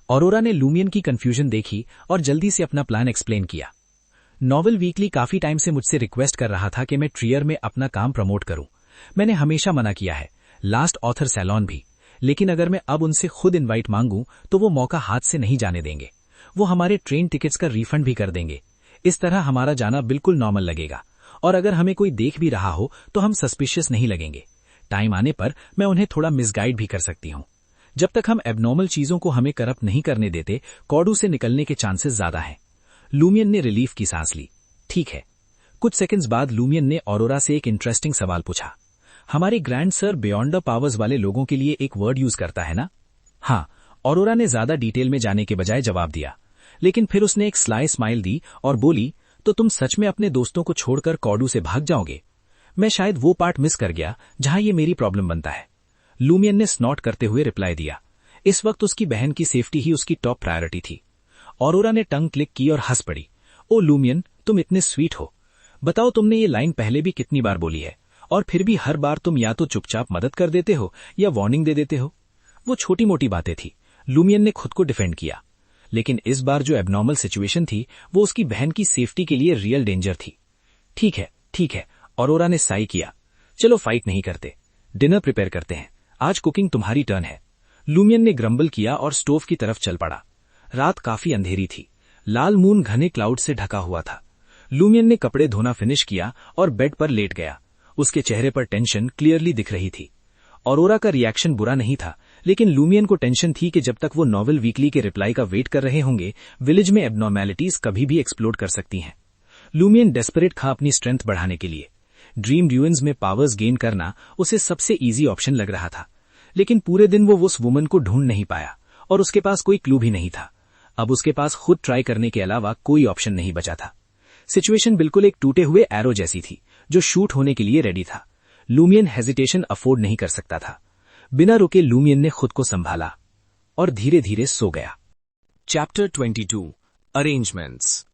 C: ऑरोरा ने लूमियन की कंफ्यूजन देखी और जल्दी से अपना प्लान एक्सप्लेन किया। नॉवल वीकली काफी टाइम से मुझसे रिक्वेस्ट कर रहा था कि मैं ट्रियर में अपना काम प्रमोट करूं। मैंने हमेशा मना किया है, लास्ट ऑथर सैलॉन भी। लेकिन अगर मैं अब उनसे खुद इनवाइट मांगूं तो वो मौका हाथ से नहीं जाने देंगे। वो हमारे ट्रेन टिकट्स का रिफंड भी कर देंगे। इस तरह हमारा जाना बिल्कुल नॉर्मल लगेगा, और अगर हमें कोई देख भी रहा हो तो हम सस्पिशियस नहीं लगेंगे। टाइम आने पर मैं उन्हें थोड़ा मिसगाइड भी कर सकती हूँ। जब तक हम एबनॉर्मल चीजों को हमें करप्ट नहीं करने देते, कॉर्डू से निकलने के चांसेस ज्यादा हैं। लूमियन ने रिलीफ की सांस ली। ठीक है। कुछ सेकंड्स बाद लूमियन ने ऑरोरा से एक इंटरेस्टिंग सवाल पूछा। हमारे grand sir beyond the powers वाले लोगों के लिए एक वर्ड यूज करता है ना? हाँ, ऑरोरा ने ज्यादा डिटेल में जाने के बजाय जवाब दिया। लेकिन फिर उसने एक स्लाई स्माइल दी और बोली, तो तुम सच में अपने दोस्तों को छोड़कर कॉर्डू से भाग जाओगे? मैं शायद वो पार्ट मिस कर गया जहां ये मेरी प्रॉब्लम बनता है। लूमियन ने स्नॉट करते हुए रिप्लाई दिया। इस वक्त उसकी बहन की सेफ्टी ही उसकी टॉप प्रायोरिटी थी। ऑरोरा ने टंग क्लिक की और हंस पड़ी।
D: ओ लूमियन, तुम इतने स्वीट हो। बताओ, तुमने ये लाइन पहले भी कितनी बार बोली है, और फिर भी हर बार तुम या तो चुपचाप मदद कर देते हो या वार्निंग दे देते हो। वो छोटी मोटी बातें थी, लूमियन ने खुद को डिफेंड किया। लेकिन इस बार जो एबनॉर्मल सिचुएशन थी वो उसकी बहन की सेफ्टी के लिए रियल डेंजर थी। ठीक है, ऑरोरा ने साई किया। चलो फाइट नहीं करते, डिनर प्रिपेयर करते हैं। आज कुकिंग तुम्हारी टर्न है। लूमियन ने ग्रम्बल किया और स्टोव की तरफ चल पड़ा। रात काफी अंधेरी थी, लाल मून घने क्लाउड से ढका हुआ था। लूमियन ने कपड़े धोना फिनिश किया और बेड पर लेट गया। उसके चेहरे पर टेंशन क्लियरली दिख रही थी। ऑरोरा का रिएक्शन बुरा नहीं था, लेकिन लूमियन को टेंशन थी कि जब तक वो नॉवेल वीकली के रिप्लाई का वेट कर रहे होंगे, विलेज में एबनॉर्मैलिटीज कभी भी एक्सप्लोड कर सकती हैं। लूमियन डेस्परेट था अपनी स्ट्रेंथ बढ़ाने के लिए। ड्रीम ड्यून्स में पावर्स गेन करना उसे सबसे इजी ऑप्शन लग रहा था, लेकिन पूरे दिन वो उस वुमन को ढूंढ नहीं पाया और उसके पास कोई क्लू भी नहीं था। अब उसके पास खुद ट्राई करने के अलावा कोई ऑप्शन नहीं बचा था। सिचुएशन बिल्कुल एक टूटे हुए एरो जैसी थी जो शूट होने के लिए रेडी था। लूमियन हेजिटेशन अफोर्ड नहीं कर सकता था। बिना रुके लूमियन ने खुद को संभाला और धीरे धीरे सो गया।
A: Chapter 22 arrangements.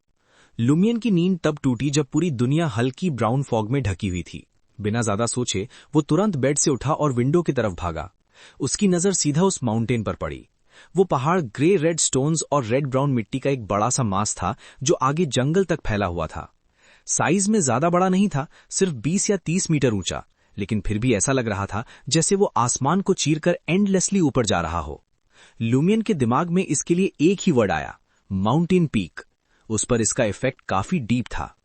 A: लूमियन की नींद तब टूटी जब पूरी दुनिया हल्की ब्राउन फॉग में ढकी हुई थी। बिना ज्यादा सोचे वो तुरंत बेड से उठा और विंडो की तरफ भागा। उसकी नजर सीधा उस माउंटेन पर पड़ी। वो पहाड़ ग्रे रेड स्टोन्स और रेड ब्राउन मिट्टी का एक बड़ा सा मास था जो आगे जंगल तक फैला हुआ था। साइज में ज्यादा बड़ा नहीं था, सिर्फ 20 या 30 मीटर ऊंचा, लेकिन फिर भी ऐसा लग रहा था जैसे वो आसमान को चीरकर एंडलेसली ऊपर जा रहा हो। लूमियन के दिमाग में इसके लिए एक ही वर्ड आया, माउंटेन पीक। उस पर इसका इफेक्ट काफी डीप था।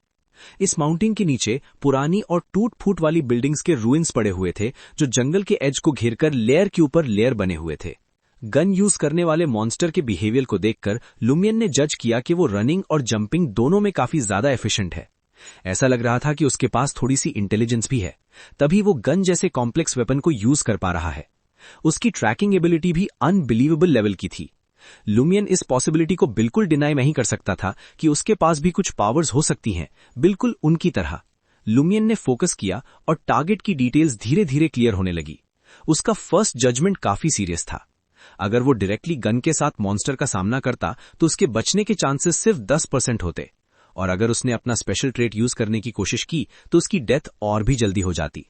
A: इस माउंटेन के नीचे पुरानी और टूट फूट वाली बिल्डिंग्स के रूइंस पड़े हुए थे जो जंगल के एज को घेरकर लेयर के ऊपर लेयर बने हुए थे। गन यूज करने वाले मॉन्स्टर के बिहेवियर को देखकर लूमियन ने जज किया कि वो रनिंग और जंपिंग दोनों में काफी ज्यादा एफिशिएंट है। ऐसा लग रहा था कि उसके पास थोड़ी सी इंटेलिजेंस भी है, तभी वो गन जैसे कॉम्प्लेक्स वेपन को यूज कर पा रहा है। उसकी ट्रैकिंग एबिलिटी भी अनबिलीवेबल लेवल की थी। लूमियन इस पॉसिबिलिटी को बिल्कुल डिनाई नहीं कर सकता था कि उसके पास भी कुछ पावर्स हो सकती हैं, बिल्कुल उनकी तरह। लूमियन ने फोकस किया और टारगेट की डिटेल्स धीरे धीरे क्लियर होने लगी। उसका फर्स्ट जजमेंट काफी सीरियस था। अगर वो डायरेक्टली गन के साथ मॉन्स्टर का सामना करता तो उसके बचने के चांसेस सिर्फ 10% होते, और अगर उसने अपना स्पेशल ट्रेट यूज करने की कोशिश की तो उसकी डेथ और भी जल्दी हो जाती।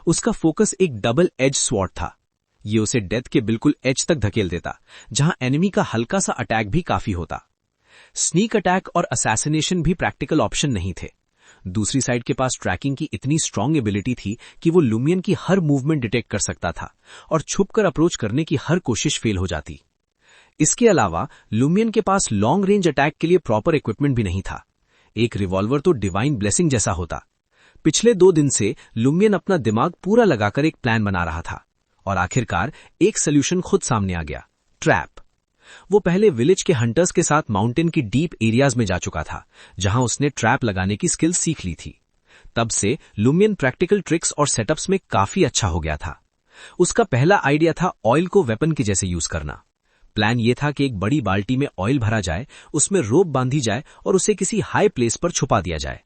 A: उसका फोकस एक डबल एज स्वॉर्ड था। ये उसे डेथ के बिल्कुल एज तक धकेल देता, जहां एनिमी का हल्का सा अटैक भी काफी होता। स्नीक अटैक और असैसिनेशन भी प्रैक्टिकल ऑप्शन नहीं थे। दूसरी साइड के पास ट्रैकिंग की इतनी स्ट्रांग एबिलिटी थी कि वो लूमियन की हर मूवमेंट डिटेक्ट कर सकता था और छुपकर अप्रोच करने की हर कोशिश फेल हो जाती। इसके अलावा लूमियन के पास लॉन्ग रेंज अटैक के लिए प्रॉपर इक्विपमेंट भी नहीं था। एक रिवॉल्वर तो डिवाइन ब्लेसिंग जैसा होता। पिछले 2 दिन से लूमियन अपना दिमाग पूरा लगाकर एक प्लान बना रहा था और आखिरकार एक सोल्यूशन खुद सामने आ गया, ट्रैप। वो पहले विलेज के हंटर्स के साथ माउंटेन की डीप एरियाज में जा चुका था, जहां उसने ट्रैप लगाने की स्किल सीख ली थी। तब से लूमियन प्रैक्टिकल ट्रिक्स और सेटअप्स में काफी अच्छा हो गया था। उसका पहला आइडिया था ऑयल को वेपन के जैसे यूज करना। प्लान ये था कि एक बड़ी बाल्टी में ऑयल भरा जाए, उसमें रोप बांधी जाए और उसे किसी हाई प्लेस पर छुपा दिया जाए।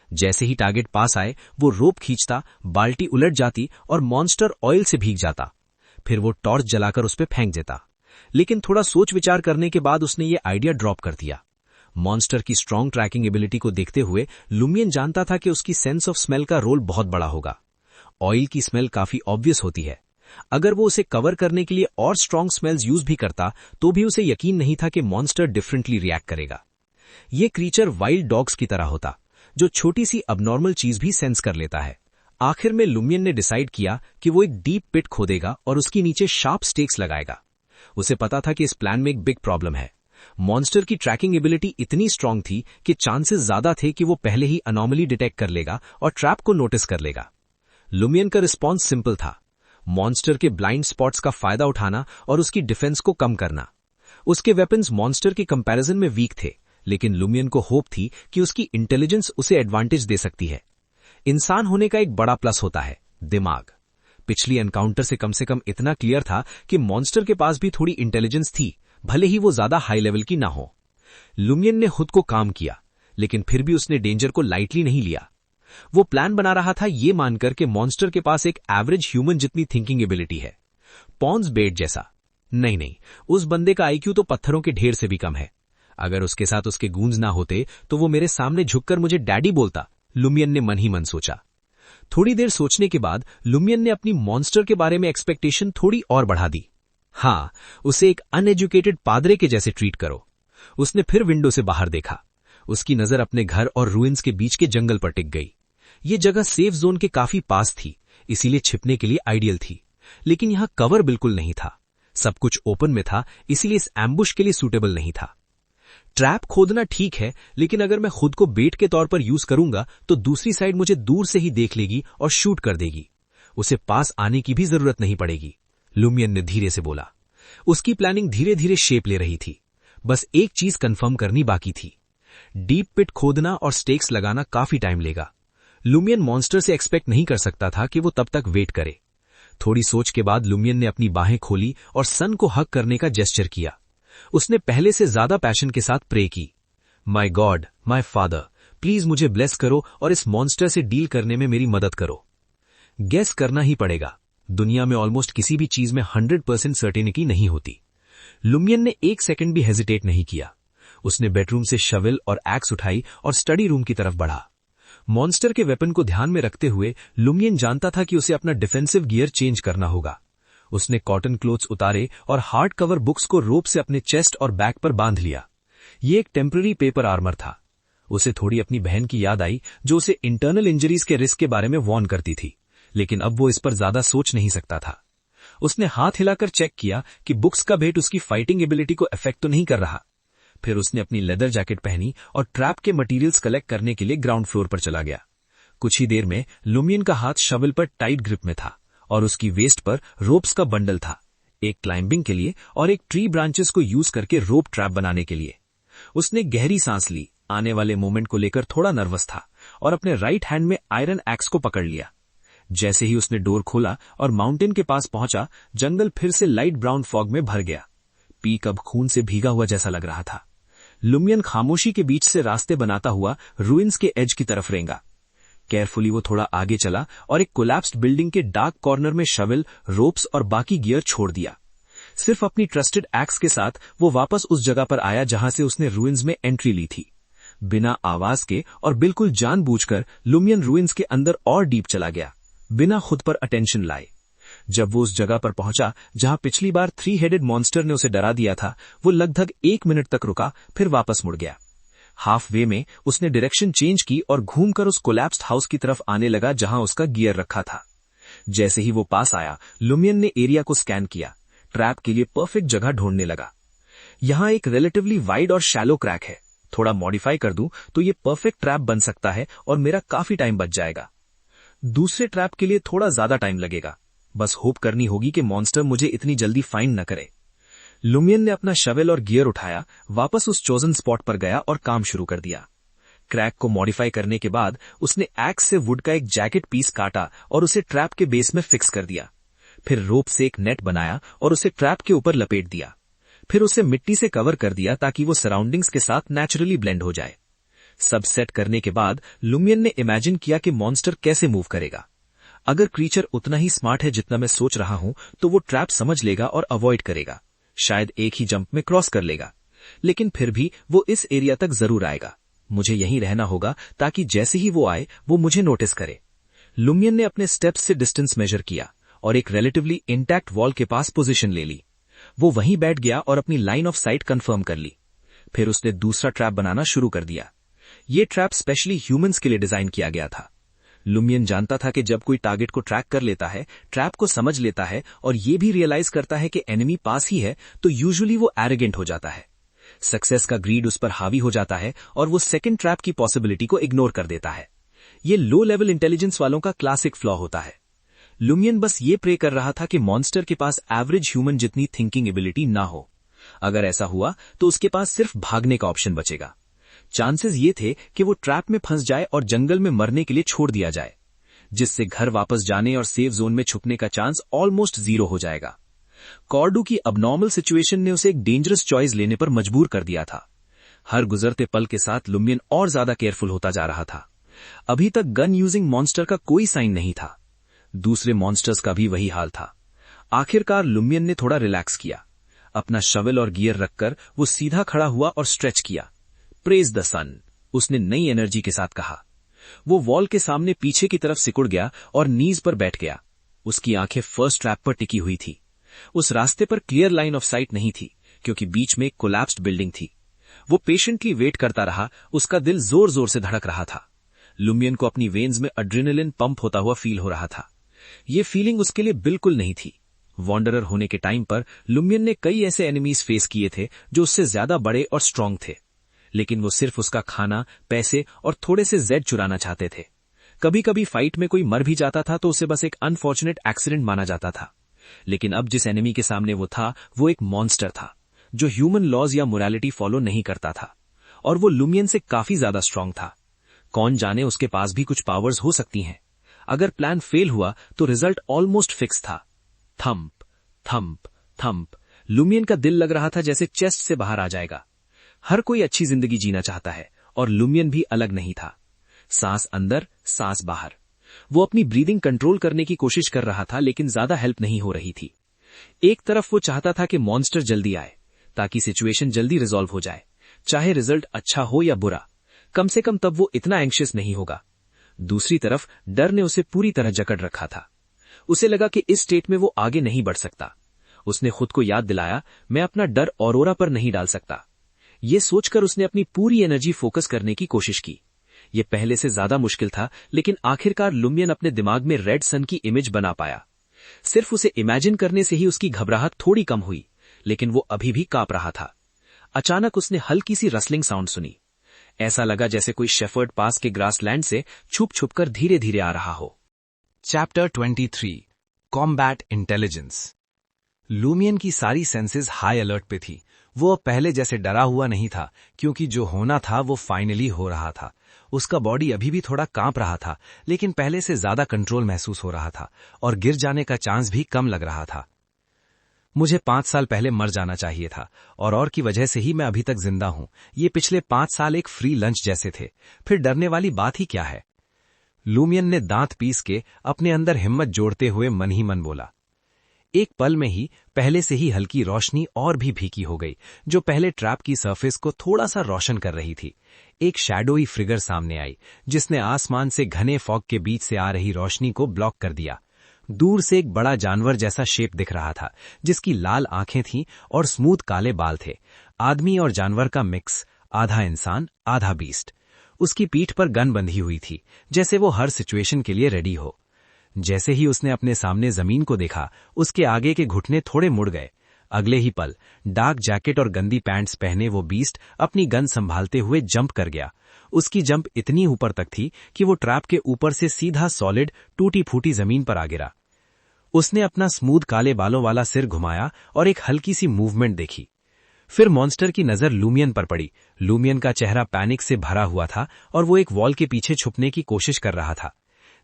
A: जैसे ही टारगेट पास आए वो रोप खींचता, बाल्टी उलट जाती और मॉन्स्टर ऑयल से भीग जाता। फिर वो टॉर्च जलाकर उस पर फेंक देता। लेकिन थोड़ा सोच विचार करने के बाद उसने ये आइडिया ड्रॉप कर दिया। मॉन्स्टर की स्ट्रांग ट्रैकिंग एबिलिटी को देखते हुए लूमियन जानता था कि उसकी सेंस ऑफ स्मेल का रोल बहुत बड़ा होगा। ऑयल की स्मेल काफी ऑब्वियस होती है। अगर वो उसे कवर करने के लिए और स्ट्रांग स्मेल्स यूज भी करता तो भी उसे यकीन नहीं था कि मॉन्स्टर डिफरेंटली रिएक्ट करेगा। ये क्रीचर वाइल्ड डॉग्स की तरह होता, जो छोटी सी अबनॉर्मल चीज भी सेंस कर लेता है। आखिर में लूमियन ने डिसाइड किया कि वो एक डीप पिट खोदेगा और उसके नीचे शार्प स्टेक्स लगाएगा। उसे पता था कि इस प्लान में एक बिग प्रॉब्लम है। मॉन्स्टर की ट्रैकिंग एबिलिटी इतनी स्ट्रांग थी कि चांसेस ज्यादा थे कि वो पहले ही अनॉमली डिटेक्ट कर लेगा और ट्रैप को नोटिस कर लेगा। लूमियन का रिस्पॉन्स सिंपल था, मॉन्स्टर के ब्लाइंड स्पॉट्स का फायदा उठाना और उसकी डिफेंस को कम करना। उसके वेपन्स मॉन्स्टर के कंपैरिजन में वीक थे, लेकिन लूमियन को होप थी कि उसकी इंटेलिजेंस उसे एडवांटेज दे सकती है। इंसान होने का एक बड़ा प्लस होता है, दिमाग। पिछली एनकाउंटर से कम इतना क्लियर था कि मॉन्स्टर के पास भी थोड़ी इंटेलिजेंस थी, भले ही वो ज्यादा हाई लेवल की ना हो। लूमियन ने खुद को काम किया, लेकिन फिर भी उसने डेंजर को लाइटली नहीं लिया। वो प्लान बना रहा था ये मानकर कि मॉन्स्टर के पास एक एवरेज ह्यूमन जितनी थिंकिंग एबिलिटी है, पॉन्स बेट जैसा। नहीं, उस बंदे का आईक्यू तो पत्थरों के ढेर से भी कम है।
C: अगर उसके साथ उसके गूंज ना होते तो वो मेरे सामने झुककर मुझे डैडी बोलता, लुमियन ने मन ही मन सोचा। थोड़ी देर सोचने के बाद लुमियन ने अपनी मॉन्स्टर के बारे में एक्सपेक्टेशन थोड़ी और बढ़ा दी। हाँ, उसे एक अनएजुकेटेड पादरे के जैसे ट्रीट करो। उसने फिर विंडो से बाहर देखा। उसकी नजर अपने घर और रूइंस के बीच के जंगल पर टिक गई। ये जगह सेफ जोन के काफी पास थी, इसीलिए छिपने के लिए आइडियल थी। लेकिन यहां कवर बिल्कुल नहीं था, सब कुछ ओपन में था, इसीलिए इस एम्बुश के लिए सूटेबल नहीं था। ट्रैप खोदना ठीक है, लेकिन अगर मैं खुद को बेट के तौर पर यूज करूंगा तो दूसरी साइड मुझे दूर से ही देख लेगी और शूट कर देगी। उसे पास आने की भी जरूरत नहीं पड़ेगी, लुमियन ने धीरे से बोला। उसकी प्लानिंग धीरे धीरे शेप ले रही थी। बस एक चीज कंफर्म करनी बाकी थी। डीप पिट खोदना और स्टेक्स लगाना काफी टाइम लेगा। लुमियन मॉन्स्टर से एक्सपेक्ट नहीं कर सकता था कि वो तब तक वेट करे। थोड़ी सोच के बाद लुमियन ने अपनी बाहें खोली और सन को हग करने का जेस्चर किया। उसने पहले से ज्यादा पैशन के साथ प्रे की। My God, my father, please मुझे ब्लेस करो और इस मॉन्स्टर से डील करने में मेरी मदद करो। गेस करना ही पड़ेगा, दुनिया में ऑलमोस्ट किसी भी चीज में 100% सर्टेनिटी नहीं होती। लुमियन ने एक सेकंड भी हेजिटेट नहीं किया। उसने बेडरूम से शवल और एक्स उठाई और स्टडी रूम की तरफ बढ़ा। मॉन्स्टर के वेपन को ध्यान में रखते हुए लुमियन जानता था कि उसे अपना डिफेंसिव गियर चेंज करना होगा। उसने कॉटन क्लोथ्स उतारे और हार्ड कवर बुक्स को रोप से अपने चेस्ट और बैक पर बांध लिया। ये एक टेम्पररी पेपर आर्मर था। उसे थोड़ी अपनी बहन की याद आई जो उसे इंटरनल इंजरीज के रिस्क के बारे में वार्न करती थी, लेकिन अब वो इस पर ज्यादा सोच नहीं सकता था। उसने हाथ हिलाकर चेक किया कि बुक्स का वेट उसकी फाइटिंग एबिलिटी को इफेक्ट तो नहीं कर रहा। फिर उसने अपनी लेदर जैकेट पहनी और ट्रैप के मटेरियल्स कलेक्ट करने के लिए ग्राउंड फ्लोर पर चला गया। कुछ ही देर में लुमियन का हाथ शवल पर टाइट ग्रिप में था और उसकी वेस्ट पर रोप्स का बंडल था, एक क्लाइंबिंग के लिए और एक ट्री ब्रांचेस को यूज करके रोप ट्रैप बनाने के लिए। उसने गहरी सांस ली, आने वाले मोमेंट को लेकर थोड़ा नर्वस था और अपने राइट हैंड में आयरन एक्स को पकड़ लिया। जैसे ही उसने डोर खोला और माउंटेन के पास पहुंचा, जंगल फिर से लाइट ब्राउन फॉग में भर गया। पीक अब खून से भीगा हुआ जैसा लग रहा था। लुमियन खामोशी के बीच से रास्ते बनाता हुआ रूइंस के एज की तरफ रेंगा। केयरफुली वो थोड़ा आगे चला और एक कोलैप्स्ड बिल्डिंग के डार्क कॉर्नर में शवल, रोप्स और बाकी गियर छोड़ दिया। सिर्फ अपनी ट्रस्टेड एक्स के साथ वो वापस उस जगह पर आया जहां से उसने रूइंस में एंट्री ली थी। बिना आवाज के और बिल्कुल जानबूझकर लुमियन रूइंस के अंदर और डीप चला गया, बिना खुद पर अटेंशन लाए। जब वो उस जगह पर पहुंचा जहां पिछली बार 3 हेडेड मॉन्स्टर ने उसे डरा दिया था, वो लगभग 1 मिनट तक रुका, फिर वापस मुड़ गया। हाफ वे में उसने डायरेक्शन चेंज की और घूमकर उस कोलैप्स्ड हाउस की तरफ आने लगा जहां उसका गियर रखा था। जैसे ही वो पास आया, लुमियन ने एरिया को स्कैन किया, ट्रैप के लिए परफेक्ट जगह ढूंढने लगा। यहां एक रिलेटिवली वाइड और शैलो क्रैक है, थोड़ा मॉडिफाई कर दूं तो ये परफेक्ट ट्रैप बन सकता है और मेरा काफी टाइम बच जाएगा। दूसरे ट्रैप के लिए थोड़ा ज्यादा टाइम लगेगा, बस होप करनी होगी कि मॉन्स्टर मुझे इतनी जल्दी फाइंड न करे। लुमियन ने अपना शवल और गियर उठाया, वापस उस चोजन स्पॉट पर गया और काम शुरू कर दिया। क्रैक को मॉडिफाई करने के बाद उसने एक्स से वुड का एक जैकेट पीस काटा और उसे ट्रैप के बेस में फिक्स कर दिया। फिर रोप से एक नेट बनाया और उसे ट्रैप के ऊपर लपेट दिया। फिर उसे मिट्टी से कवर कर दिया ताकि वो सराउंडिंग्स के साथ नेचुरली ब्लेंड हो जाए। सब सेट करने के बाद लुमियन ने इमेजिन किया कि मॉन्स्टर कैसे मूव करेगा। अगर क्रीचर उतना ही स्मार्ट है जितना मैं सोच रहा हूं तो वो ट्रैप समझ लेगा और अवॉइड करेगा, शायद एक ही जंप में क्रॉस कर लेगा, लेकिन फिर भी वो इस एरिया तक जरूर आएगा। मुझे यहीं रहना होगा ताकि जैसे ही वो आए वो मुझे नोटिस करे। लुमियन ने अपने स्टेप्स से डिस्टेंस मेजर किया और एक रिलेटिवली इंटैक्ट वॉल के पास पोजीशन ले ली। वो वहीं बैठ गया और अपनी लाइन ऑफ साइट कंफर्म कर ली। फिर उसने दूसरा ट्रैप बनाना शुरू कर दिया। ये ट्रैप स्पेशली ह्यूमंस के लिए डिजाइन किया गया था। लुमियन जानता था कि जब कोई टारगेट को ट्रैक कर लेता है, ट्रैप को समझ लेता है और ये भी रियलाइज करता है कि एनिमी पास ही है, तो यूजुअली वो एरोगेंट हो जाता है। सक्सेस का ग्रीड उस पर हावी हो जाता है और वो सेकंड ट्रैप की पॉसिबिलिटी को इग्नोर कर देता है। ये लो लेवल इंटेलिजेंस वालों का क्लासिक फ्लॉ होता है। लुमियन बस ये प्रे कर रहा था कि मॉन्स्टर के पास एवरेज ह्यूमन जितनी थिंकिंग एबिलिटी ना हो। अगर ऐसा हुआ तो उसके पास सिर्फ भागने का ऑप्शन बचेगा। चांसेस ये थे कि वो ट्रैप में फंस जाए और जंगल में मरने के लिए छोड़ दिया जाए, जिससे घर वापस जाने और सेफ जोन में छुपने का चांस ऑलमोस्ट 0 हो जाएगा। कॉर्डू की अबनॉर्मल सिचुएशन ने उसे एक डेंजरस चॉइस लेने पर मजबूर कर दिया था। हर गुजरते पल के साथ लुमियन और ज्यादा केयरफुल होता जा रहा था। अभी तक गन यूजिंग मॉन्स्टर का कोई साइन नहीं था। दूसरे मॉन्स्टर्स का भी वही हाल था। आखिरकार लुमियन ने थोड़ा रिलैक्स किया।
D: अपना शवल और गियर रखकर वो सीधा खड़ा हुआ और स्ट्रेच किया। प्रेज द सन, उसने नई एनर्जी के साथ कहा। वो वॉल के सामने पीछे की तरफ सिकुड़ गया और नीज पर बैठ गया। उसकी आंखें फर्स्ट ट्रैप पर टिकी हुई थी। उस रास्ते पर क्लियर लाइन ऑफ साइट नहीं थी, क्योंकि बीच में एक कोलैप्स्ड बिल्डिंग थी। वो पेशेंटली वेट करता रहा। उसका दिल जोर जोर से धड़क रहा था। लुमियन को अपनी वेन्स में एड्रेनालिन पंप होता हुआ फील हो रहा था। ये फीलिंग उसके लिए बिल्कुल नहीं थी। वॉन्डरर होने के टाइम पर लुमियन ने कई ऐसे एनिमीज फेस किए थे जो उससे ज्यादा बड़े और स्ट्रांग थे, लेकिन वो सिर्फ उसका खाना, पैसे और थोड़े से जेड चुराना चाहते थे। कभी कभी फाइट में कोई मर भी जाता था तो उसे बस एक अनफॉर्चुनेट एक्सीडेंट माना जाता था। लेकिन अब जिस एनिमी के सामने वो था, वो एक मॉन्स्टर था जो ह्यूमन लॉज या मोरालिटी फॉलो नहीं करता था, और वो लुमियन से काफी ज्यादा स्ट्रांग था। कौन जाने उसके पास भी कुछ पावर्स हो सकती हैं। अगर प्लान फेल हुआ तो रिजल्ट ऑलमोस्ट फिक्स था। थंप थंप थंप, लुमियन का दिल लग रहा था जैसे चेस्ट से बाहर आ जाएगा। हर कोई अच्छी जिंदगी जीना चाहता है, और लुमियन भी अलग नहीं था। सांस अंदर, सांस बाहर। वो अपनी ब्रीदिंग कंट्रोल करने की कोशिश कर रहा था, लेकिन ज्यादा हेल्प नहीं हो रही थी। एक तरफ वो चाहता था कि मॉन्स्टर जल्दी आए ताकि सिचुएशन जल्दी रिजॉल्व हो जाए, चाहे रिजल्ट अच्छा हो या बुरा, कम से कम तब वो इतना एंग्शियस नहीं होगा। दूसरी तरफ डर ने उसे पूरी तरह जकड़ रखा था। उसे लगा कि इस स्टेट में वो आगे नहीं बढ़ सकता। उसने खुद को याद दिलाया, मैं अपना डर ऑरोरा पर नहीं डाल सकता। ये सोचकर उसने अपनी पूरी एनर्जी फोकस करने की कोशिश की। ये पहले से ज्यादा मुश्किल था, लेकिन आखिरकार लुमियन अपने दिमाग में रेड सन की इमेज बना पाया। सिर्फ उसे इमेजिन करने से ही उसकी घबराहट थोड़ी कम हुई, लेकिन वो अभी भी कांप रहा था। अचानक उसने हल्की सी रसलिंग साउंड सुनी। ऐसा लगा जैसे कोई शेफर्ड पास के ग्रासलैंड से छुप छुपकर धीरे धीरे आ रहा हो।
A: Chapter 23, combat intelligence. लुमियन की सारी सेंसेस हाई अलर्ट पे थी। वो अब पहले जैसे डरा हुआ नहीं था, क्योंकि जो होना था वो फाइनली हो रहा था। उसका बॉडी अभी भी थोड़ा कांप रहा था, लेकिन पहले से ज्यादा कंट्रोल महसूस हो रहा था और गिर जाने का चांस भी कम लग रहा था। मुझे 5 साल पहले मर जाना चाहिए था, और की वजह से ही मैं अभी तक जिंदा हूं। ये पिछले 5 साल एक फ्री लंच जैसे थे। फिर डरने वाली बात ही क्या है? लुमियन ने दांत पीस के अपने अंदर हिम्मत जोड़ते हुए मन ही मन बोला। एक पल में ही पहले से ही हल्की रोशनी और भी फीकी हो गई, जो पहले ट्रैप की सरफेस को थोड़ा सा रोशन कर रही थी। एक शैडोई फिगर सामने आई, जिसने आसमान से घने फॉग के बीच से आ रही रोशनी को ब्लॉक कर दिया। दूर से एक बड़ा जानवर जैसा शेप दिख रहा था, जिसकी लाल आंखें थीं और स्मूथ काले बाल थे। आदमी और जानवर का मिक्स, आधा इंसान आधा बीस्ट। उसकी पीठ पर गन बंधी हुई थी, जैसे वो हर सिचुएशन के लिए रेडी हो। जैसे ही उसने अपने सामने जमीन को देखा, उसके आगे के घुटने थोड़े मुड़ गए। अगले ही पल डार्क जैकेट और गंदी पैंट्स पहने वो बीस्ट अपनी गन संभालते हुए जंप कर गया। उसकी जंप इतनी ऊपर तक थी कि वो ट्रैप के ऊपर से सीधा सॉलिड टूटी फूटी जमीन पर आ गिरा। उसने अपना स्मूथ काले बालों वाला सिर घुमाया और एक हल्की सी मूवमेंट देखी। फिर मॉन्स्टर की नजर लुमियन पर पड़ी। लुमियन का चेहरा पैनिक से भरा हुआ था और वो एक वॉल के पीछे छुपने की कोशिश कर रहा था।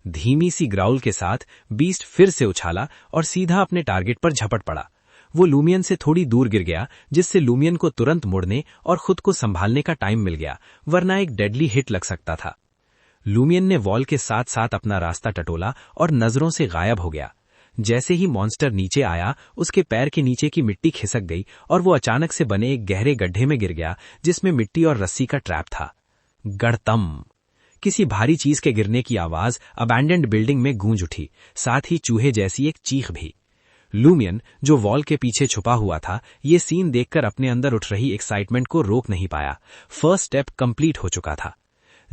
A: धीमी सी ग्राउल के साथ बीस्ट फिर से उछाला और सीधा अपने टारगेट पर झपट पड़ा। वो लुमियन से थोड़ी दूर गिर गया, जिससे लुमियन को तुरंत मुड़ने और खुद को संभालने का टाइम मिल गया, वरना एक डेडली हिट लग सकता था। लुमियन ने वॉल के साथ साथ अपना रास्ता टटोला और नजरों से गायब हो गया। जैसे ही मॉन्स्टर नीचे आया, उसके पैर के नीचे की मिट्टी खिसक गई और वो अचानक से बने एक गहरे गड्ढे में गिर गया, जिसमें मिट्टी और रस्सी का ट्रैप था। गड़तम! किसी भारी चीज के गिरने की आवाज अबैंडन्ड बिल्डिंग में गूंज उठी, साथ ही चूहे जैसी एक चीख भी। लुमियन, जो वॉल के पीछे छुपा हुआ था, ये सीन देखकर अपने अंदर उठ रही एक्साइटमेंट को रोक नहीं पाया। फर्स्ट स्टेप कंप्लीट हो चुका था।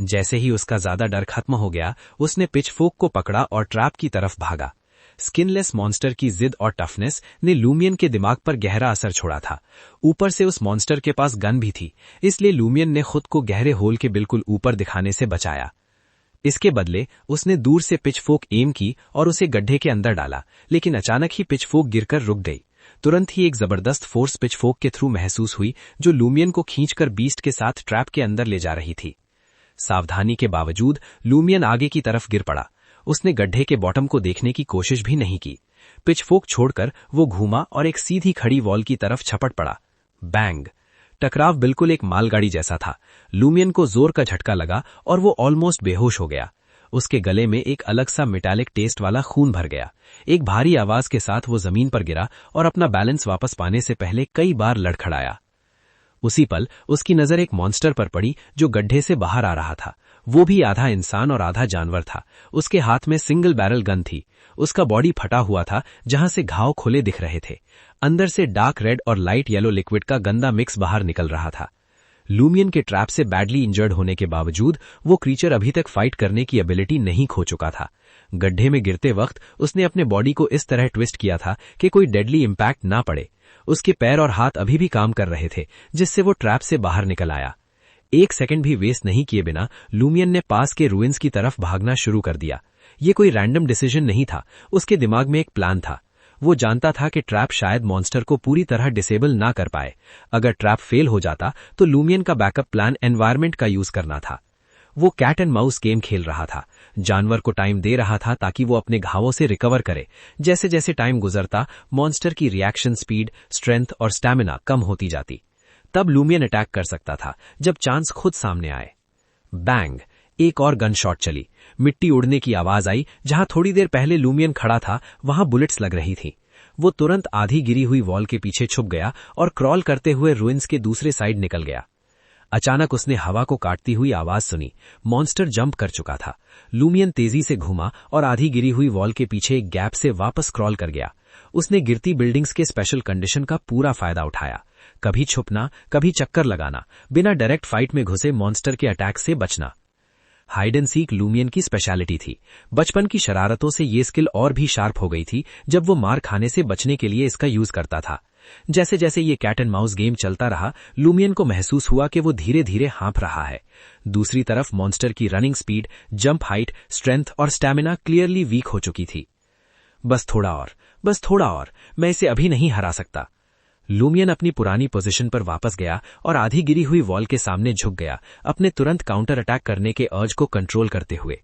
A: जैसे ही उसका ज्यादा डर खत्म हो गया, उसने पिचफोर्क को पकड़ा और ट्रैप की तरफ भागा। स्किनलेस मॉन्स्टर की जिद और टफनेस ने लुमियन के दिमाग पर गहरा असर छोड़ा था। ऊपर से उस मॉन्स्टर के पास गन भी थी, इसलिए लुमियन ने खुद को गहरे होल के बिल्कुल ऊपर दिखाने से बचाया। इसके बदले उसने दूर से पिचफोर्क एम की और उसे गड्ढे के अंदर डाला, लेकिन अचानक ही पिचफोर्क गिरकर रुक गई। तुरंत ही एक जबरदस्त फोर्स पिचफोर्क के थ्रू महसूस हुई, जो लुमियन को खींचकर बीस्ट के साथ ट्रैप के अंदर ले जा रही थी। सावधानी के बावजूद लुमियन आगे की तरफ गिर पड़ा। उसने गड्ढे के बॉटम को देखने की कोशिश भी नहीं की। पिचफोर्क छोड़कर वो घूमा और एक सीधी खड़ी वॉल की तरफ छपट पड़ा। बैंग! टकराव बिल्कुल एक मालगाड़ी जैसा था। लुमियन को जोर का झटका लगा और वो ऑलमोस्ट बेहोश हो गया।
C: उसके गले में एक अलग सा मेटालिक टेस्ट वाला खून भर गया। एक भारी आवाज के साथ वो जमीन पर गिरा और अपना बैलेंस वापस पाने से पहले कई बार लड़खड़ाया। उसी पल उसकी नजर एक मॉन्स्टर पर पड़ी जो गड्ढे से बाहर आ रहा था। वो भी आधा इंसान और आधा जानवर था। उसके हाथ में सिंगल बैरल गन थी। उसका बॉडी फटा हुआ था, जहां से घाव खुले दिख रहे थे। अंदर से डार्क रेड और लाइट येलो लिक्विड का गंदा मिक्स बाहर निकल रहा था। लूमियन के ट्रैप से बैडली इंजर्ड होने के बावजूद वो क्रीचर अभी तक फाइट करने की एबिलिटी नहीं खो चुका था। गड्ढे में गिरते वक्त उसने अपने बॉडी को इस तरह ट्विस्ट किया था कि कोई डेडली इंपैक्ट ना पड़े। उसके पैर और हाथ अभी भी काम कर रहे थे, जिससे वो ट्रैप से बाहर निकल आया। एक सेकंड भी वेस्ट नहीं किए बिना लूमियन ने पास के रूइंस की तरफ भागना शुरू कर दिया। ये कोई रैंडम डिसीजन नहीं था, उसके दिमाग में एक प्लान था। वो जानता था कि ट्रैप शायद मॉन्स्टर को पूरी तरह डिसेबल ना कर पाए। अगर ट्रैप फेल हो जाता तो लूमियन का बैकअप प्लान एनवायरमेंट का यूज करना था। वो कैट एंड माउस गेम खेल रहा था, जानवर को टाइम दे रहा था ताकि वो अपने घावों से रिकवर करे। जैसे जैसे टाइम गुजरता, मॉन्स्टर की रिएक्शन स्पीड, स्ट्रेंथ और स्टैमिना कम होती जाती। तब लूमियन अटैक कर सकता था जब चांस खुद सामने आए। बैंग! एक और गन शॉट चली। मिट्टी उड़ने की आवाज आई। जहां थोड़ी देर पहले लूमियन खड़ा था, वहां बुलेट्स लग रही थी। वो तुरंत आधी गिरी हुई वॉल के पीछे छुप गया और क्रॉल करते हुए रुइंस के दूसरे साइड निकल गया। अचानक उसने हवा को काटती हुई आवाज सुनी। मॉन्स्टर जंप कर चुका था। लूमियन तेजी से घूमा और आधी गिरी हुई वॉल के पीछे एक गैप से वापस क्रॉल कर गया। उसने गिरती बिल्डिंग्स के स्पेशल कंडीशन का पूरा फायदा उठाया। कभी छुपना, कभी चक्कर लगाना, बिना डायरेक्ट फाइट में घुसे मॉन्स्टर के अटैक से बचना। हाइड एंड सीक लूमियन की स्पेशलिटी थी। बचपन की शरारतों से ये स्किल और भी शार्प हो गई थी जब वो मार खाने से बचने के लिए इसका यूज करता था। जैसे जैसे ये कैट एंड माउस गेम चलता रहा, लूमियन को महसूस हुआ कि वो धीरे धीरे हाँफ रहा है। दूसरी तरफ मॉन्स्टर की running speed, jump height, strength और स्टैमिना क्लियरली वीक हो चुकी थी। बस थोड़ा और, मैं इसे अभी नहीं हरा सकता। लूमियन अपनी पुरानी पोजीशन पर वापस गया और आधी गिरी हुई वॉल के सामने झुक गया, अपने तुरंत काउंटर अटैक करने के अर्ज को कंट्रोल करते हुए।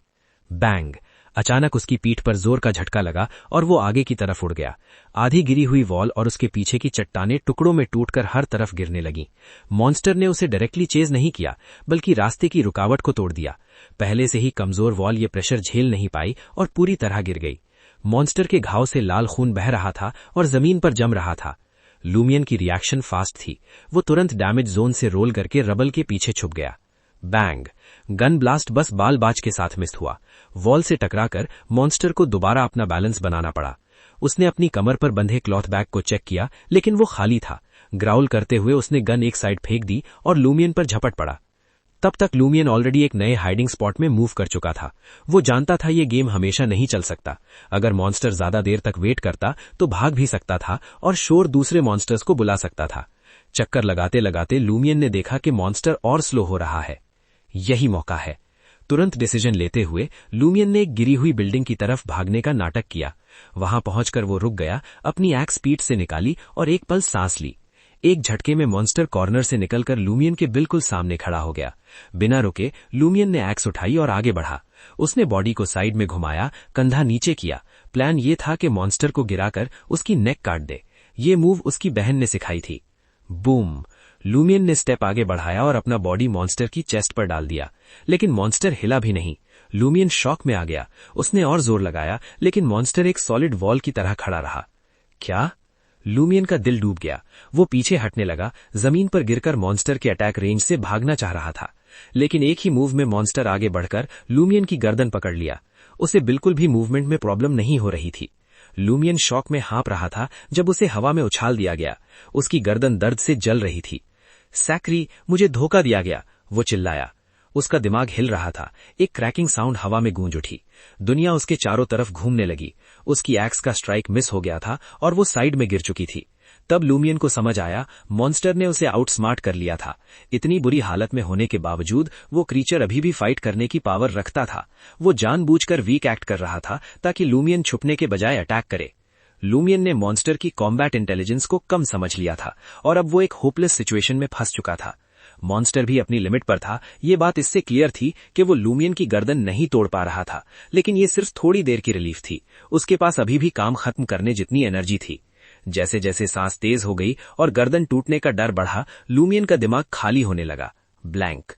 C: बैंग! अचानक उसकी पीठ पर जोर का झटका लगा और वो आगे की तरफ उड़ गया। आधी गिरी हुई वॉल और उसके पीछे की चट्टानें टुकड़ों में टूटकर हर तरफ गिरने लगी। मॉन्स्टर ने उसे डायरेक्टली चेज नहीं किया, बल्कि रास्ते की रुकावट को तोड़ दिया। पहले से ही कमजोर वॉल ये प्रेशर झेल नहीं पाई और पूरी तरह गिर गई। मॉन्स्टर के घाव से लाल खून बह रहा था और जमीन पर जम रहा था। लूमियन की रिएक्शन फास्ट थी। वो तुरंत डैमेज जोन से रोल करके रबल के पीछे छुप गया। बैंग! गन ब्लास्ट बस बाल बाज के साथ मिस हुआ। वॉल से टकराकर मॉन्स्टर को दोबारा अपना बैलेंस बनाना पड़ा। उसने अपनी कमर पर बंधे क्लॉथ बैग को चेक किया, लेकिन वो खाली था। ग्राउल करते हुए उसने गन एक साइड फेंक दी और लूमियन पर झपट पड़ा। तब तक लूमियन ऑलरेडी एक नए हाइडिंग स्पॉट में मूव कर चुका था। वो जानता था ये गेम हमेशा नहीं चल सकता। अगर मॉन्स्टर ज्यादा देर तक वेट करता तो भाग भी सकता था और शोर दूसरे मॉन्स्टर्स को बुला सकता था। चक्कर लगाते लगाते लूमियन ने देखा कि मॉन्स्टर और स्लो हो रहा है। यही मौका है। तुरंत डिसीजन लेते हुए लूमियन ने एक गिरी हुई बिल्डिंग की तरफ भागने का नाटक किया। वहां पहुंचकर वो रुक गया, अपनी एक्स स्पीड से निकाली और एक पल सांस ली। एक झटके में मॉन्स्टर कॉर्नर से निकलकर लूमियन के बिल्कुल सामने खड़ा हो गया। बिना रुके लूमियन ने एक्स उठाई और आगे बढ़ा। उसने बॉडी को साइड में घुमाया, कंधा नीचे किया। प्लान ये था कि मॉन्स्टर को गिराकर उसकी नेक काट दे। ये मूव उसकी बहन ने सिखाई थी। बूम! लूमियन ने स्टेप आगे बढ़ाया और अपना बॉडी मॉन्स्टर की चेस्ट पर डाल दिया, लेकिन मॉन्स्टर हिला भी नहीं। लूमियन शॉक में आ गया। उसने और जोर लगाया, लेकिन मॉन्स्टर एक सॉलिड वॉल की तरह खड़ा रहा। क्या? लूमियन का दिल डूब गया। वो पीछे हटने लगा, जमीन पर गिरकर मॉन्स्टर के अटैक रेंज से भागना चाह रहा था, लेकिन एक ही मूव में मॉन्स्टर आगे बढ़कर लूमियन की गर्दन पकड़ लिया। उसे बिल्कुल भी मूवमेंट में प्रॉब्लम नहीं हो रही थी। लूमियन शॉक में हाँप रहा था जब उसे हवा में उछाल दिया गया। उसकी गर्दन दर्द से जल रही थी। सैक्री, मुझे धोखा दिया गया, वो चिल्लाया। उसका दिमाग हिल रहा था। एक क्रैकिंग साउंड हवा में गूंज उठी। दुनिया उसके चारों तरफ घूमने लगी। उसकी एक्स का स्ट्राइक मिस हो गया था और वो साइड में गिर चुकी थी। तब लूमियन को समझ आया, मॉन्स्टर ने उसे आउटस्मार्ट कर लिया था। इतनी बुरी हालत में होने के बावजूद वो क्रीचर अभी भी फाइट करने की पावर रखता था। वो जानबूझकर वीक एक्ट कर रहा था ताकि लूमियन छुपने के बजाय अटैक करे। लूमियन ने मॉन्स्टर की कॉम्बैट इंटेलिजेंस को कम समझ लिया था और अब वो एक होपलेस सिचुएशन में फंस चुका था। मॉन्स्टर भी अपनी लिमिट पर था। ये बात इससे क्लियर थी कि वो लूमियन की गर्दन नहीं तोड़ पा रहा था, लेकिन ये सिर्फ थोड़ी देर की रिलीफ थी। उसके पास अभी भी काम खत्म करने जितनी एनर्जी थी। जैसे जैसे सांस तेज हो गई और गर्दन टूटने का डर बढ़ा, लूमियन का दिमाग खाली होने लगा। ब्लैंक!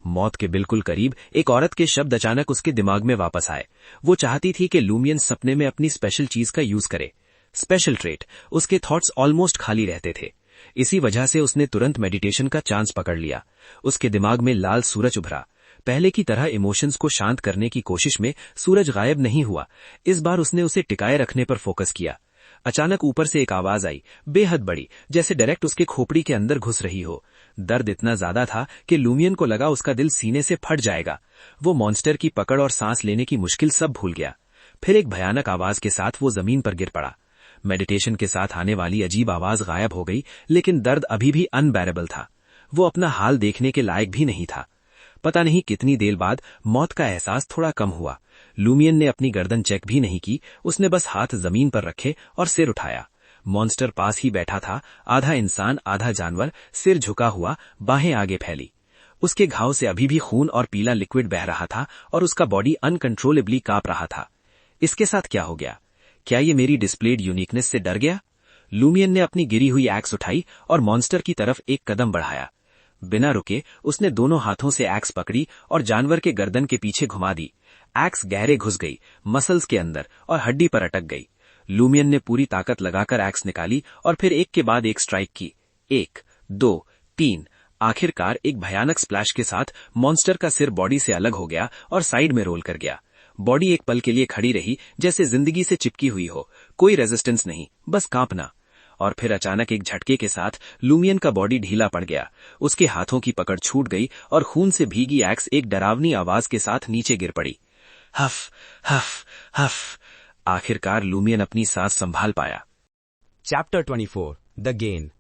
D: मौत के बिल्कुल करीब एक औरत के शब्द अचानक उसके दिमाग में वापस आए। वो चाहती थी कि लूमियन सपने में अपनी स्पेशल चीज का यूज करे। Special trait. उसके थॉट्स ऑलमोस्ट खाली रहते थे। इसी वजह से उसने तुरंत मेडिटेशन का चांस पकड़ लिया। उसके दिमाग में लाल सूरज उभरा। पहले की तरह इमोशंस को शांत करने की कोशिश में सूरज गायब नहीं हुआ। इस बार उसने उसे टिकाए रखने पर फोकस किया। अचानक ऊपर से एक आवाज आई, बेहद बड़ी, जैसे डायरेक्ट उसके खोपड़ी के अंदर घुस रही हो। दर्द इतना ज्यादा था कि लूमियन को लगा उसका दिल सीने से फट जाएगा। वो मॉन्स्टर की पकड़ और सांस लेने की मुश्किल सब भूल गया। फिर एक भयानक आवाज के साथ वो जमीन पर गिर पड़ा। मेडिटेशन के साथ आने वाली अजीब आवाज गायब हो गई, लेकिन दर्द अभी भी अनबेरेबल था। वो अपना हाल देखने के लायक भी नहीं था। पता नहीं कितनी देर बाद मौत का एहसास थोड़ा कम हुआ। लूमियन ने अपनी गर्दन चेक भी नहीं की। उसने बस हाथ जमीन पर रखे और सिर उठाया। मॉन्स्टर पास ही बैठा था, आधा इंसान आधा जानवर, सिर झुका हुआ, बाहें आगे फैली। उसके घाव से अभी भी खून और पीला लिक्विड बह रहा था और उसका बॉडी अनकंट्रोलेबली कांप रहा था। इसके साथ क्या हो गया? क्या ये मेरी डिस्प्लेड यूनिकनेस से डर गया? लूमियन ने अपनी गिरी हुई एक्स उठाई और मॉन्स्टर की तरफ एक कदम बढ़ाया। बिना रुके उसने दोनों हाथों से एक्स पकड़ी और जानवर के गर्दन के पीछे घुमा दी। एक्स गहरे घुस गई, मसल्स के अंदर, और हड्डी पर अटक गई। लूमियन ने पूरी ताकत लगाकर एक्स निकाली और फिर एक के बाद एक स्ट्राइक की। 1, 2, 3। आखिरकार एक भयानक स्प्लैश के साथ मॉन्स्टर का सिर बॉडी से अलग हो गया और साइड में रोल कर गया। बॉडी एक पल के लिए खड़ी रही, जैसे जिंदगी से चिपकी हुई हो। कोई रेजिस्टेंस नहीं, बस कांपना। और फिर अचानक एक झटके के साथ लूमियन का बॉडी ढीला पड़ गया। उसके हाथों की पकड़ छूट गई और खून से भीगी एक्स एक डरावनी आवाज के साथ नीचे गिर पड़ी। हफ हफ हफ। आखिरकार लूमियन अपनी सांस संभाल पाया।
A: Chapter 24 the gain.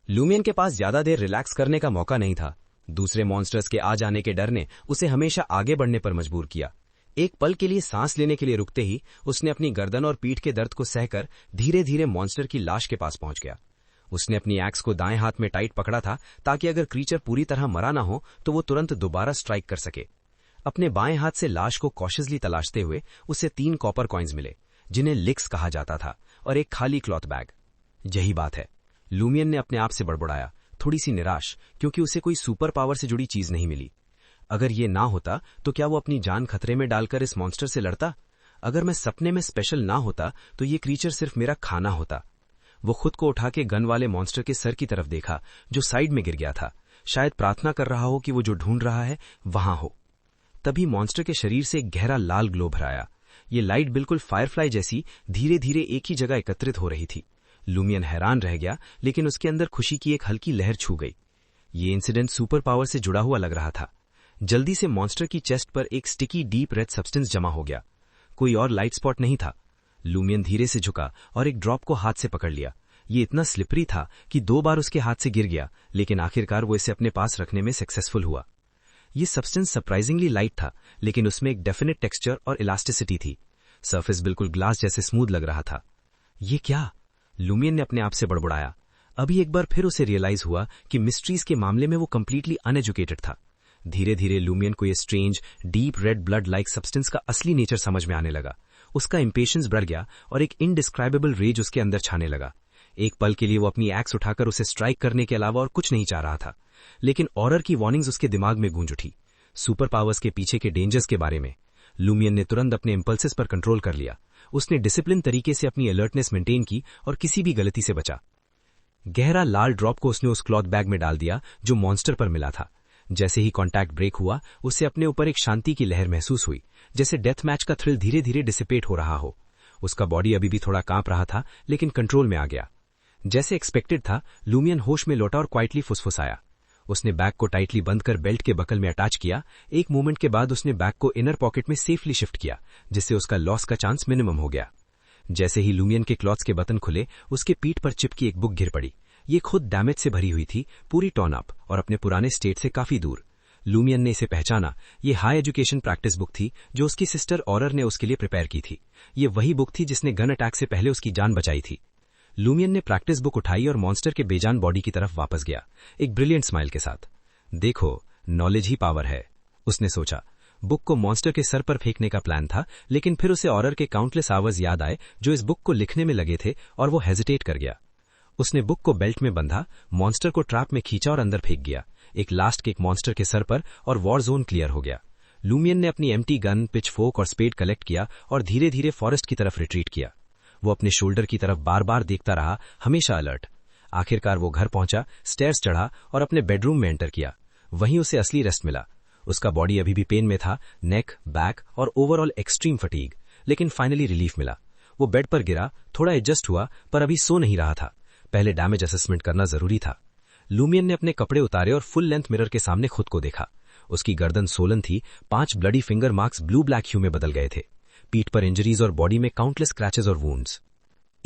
A: लूमियन के पास ज्यादा देर रिलैक्स करने का मौका नहीं था। दूसरे मॉन्स्टर्स के आ जाने के डर ने उसे हमेशा आगे बढ़ने पर मजबूर किया। एक पल के लिए सांस लेने के लिए रुकते ही उसने अपनी गर्दन और पीठ के दर्द को सहकर धीरे धीरे मॉन्स्टर की लाश के पास पहुंच गया। उसने अपनी एक्स को दाएं हाथ में टाइट पकड़ा था ताकि अगर क्रीचर पूरी तरह मरा ना हो तो वो तुरंत दोबारा स्ट्राइक कर सके। अपने बाएं हाथ से लाश को कॉशियसली तलाशते हुए उसे 3 कॉपर कॉइन्स मिले, जिन्हें लिक्स कहा जाता था, और एक खाली क्लॉथ बैग। यही बात है, लूमियन ने अपने आप से बड़बड़ाया, थोड़ी सी निराश, क्योंकि उसे कोई सुपर पावर से जुड़ी चीज नहीं मिली। अगर ये ना होता तो क्या वो अपनी जान खतरे में डालकर इस मॉन्स्टर से लड़ता? अगर मैं सपने में स्पेशल ना होता तो ये क्रीचर सिर्फ मेरा खाना होता। वो खुद को उठा के गन वाले मॉन्स्टर के सर की तरफ देखा, जो साइड में गिर गया था। शायद प्रार्थना कर रहा हो कि वो जो ढूंढ रहा है वहां हो। तभी मॉन्स्टर के शरीर से एक गहरा लाल ग्लो भर आया। ये लाइट बिल्कुल फायरफ्लाई जैसी धीरे धीरे एक ही जगह एकत्रित हो रही थी। लूमियन हैरान रह गया, लेकिन उसके अंदर खुशी की एक हल्की लहर छू गई। ये इंसिडेंट सुपर पावर से जुड़ा हुआ लग रहा था। जल्दी से मॉन्स्टर की चेस्ट पर एक स्टिकी डीप रेड सब्सटेंस जमा हो गया। कोई और लाइट स्पॉट नहीं था। लूमियन धीरे से झुका और एक ड्रॉप को हाथ से पकड़ लिया। ये इतना स्लिपरी था कि 2 बार उसके हाथ से गिर गया, लेकिन आखिरकार वो इसे अपने पास रखने में सक्सेसफुल हुआ। ये सब्सटेंस सरप्राइजिंगली लाइट था, लेकिन उसमें एक डेफिनेट टेक्सचर और इलास्टिसिटी थी। सरफेस बिल्कुल ग्लास जैसे स्मूथ लग रहा था। ये क्या? लूमियन ने अपने आप से बड़बड़ाया। अभी एक बार फिर उसे रियलाइज हुआ कि मिस्ट्रीज के मामले में वो कंप्लीटली अनएजुकेटेड था। धीरे धीरे लूमियन को ये strange deep red blood like substance का असली नेचर समझ में आने लगा। उसका इंपेशेंस बढ़ गया और एक इनडिस्क्राइबेबल रेज उसके अंदर छाने लगा। एक पल के लिए वो अपनी एक्स उठाकर उसे स्ट्राइक करने के अलावा और कुछ नहीं चाह रहा था, लेकिन ऑरर की वार्निंग्स उसके दिमाग में गूंज उठी, सुपर पावर्स के पीछे के डेंजर्स के बारे में। लूमियन ने तुरंत अपने इंपल्सेस पर कंट्रोल कर लिया। उसने डिसिप्लिन तरीके से अपनी अलर्टनेस मेंटेन की और किसी भी गलती से बचा। गहरा लाल ड्रॉप को उसने उस क्लॉथ बैग में डाल दिया जो मॉन्स्टर पर मिला था। जैसे ही कांटेक्ट ब्रेक हुआ, उसे अपने ऊपर एक शांति की लहर महसूस हुई, जैसे डेथ मैच का थ्रिल धीरे धीरे डिसिपेट हो रहा हो। उसका बॉडी अभी भी थोड़ा कांप रहा था, लेकिन कंट्रोल में आ गया। जैसे एक्सपेक्टेड था, लूमियन होश में लौटा और क्वाइटली फुसफुसाया। उसने बैग को टाइटली बंद कर बेल्ट के बकल में अटैच किया। एक मोमेंट के बाद उसने बैग को इनर पॉकेट में सेफली शिफ्ट किया, जिससे उसका लॉस का चांस मिनिमम हो गया। जैसे ही लूमियन के क्लॉथ्स के बटन खुले, उसके पीठ पर चिपकी एक बुक गिर पड़ी। ये खुद डैमेज से भरी हुई थी, पूरी टॉर्न अप और अपने पुराने स्टेट से काफी दूर। लूमियन ने इसे पहचाना। ये हाई एजुकेशन प्रैक्टिस बुक थी जो उसकी सिस्टर ऑरर ने उसके लिए प्रिपेयर की थी। ये वही बुक थी जिसने गन अटैक से पहले उसकी जान बचाई थी। लूमियन ने प्रैक्टिस बुक उठाई और मॉन्स्टर के बेजान बॉडी की तरफ वापस गया, एक ब्रिलियंट स्माइल के साथ। देखो, नॉलेज ही पावर है, उसने सोचा। बुक को मॉन्स्टर के सर पर फेंकने का प्लान था, लेकिन फिर उसे ऑरर के काउंटलेस आवर्स याद आए जो इस बुक को लिखने में लगे थे, और वो हेजिटेट कर गया।
C: उसने बुक को बेल्ट में बंधा, मॉन्स्टर को ट्रैप में खींचा और अंदर फेंक गया। एक लास्ट किक मॉन्स्टर के सर पर और वॉर जोन क्लियर हो गया। लूमियन ने अपनी एम्प्टी गन, पिचफोर्क और स्पेड कलेक्ट किया और धीरे धीरे फॉरेस्ट की तरफ रिट्रीट किया। वो अपने शोल्डर की तरफ बार बार देखता रहा, हमेशा अलर्ट। आखिरकार वो घर पहुंचा, स्टेयर्स चढ़ा और अपने बेडरूम में एंटर किया। वहीं उसे असली रेस्ट मिला। उसका बॉडी अभी भी पेन में था, नेक, बैक और ओवरऑल एक्सट्रीम फटीग, लेकिन फाइनली रिलीफ मिला। वो बेड पर गिरा, थोड़ा एडजस्ट हुआ, पर अभी सो नहीं रहा था। पहले डैमेज असेसमेंट करना जरूरी था। लूमियन ने अपने कपड़े उतारे और फुल लेंथ मिरर के सामने खुद को देखा। उसकी गर्दन सोलन थी, 5 bloody finger marks blue black hue में बदल गए थे। पीठ पर इंजरीज और बॉडी में काउंटलेस क्रैचेस और वुंड्स।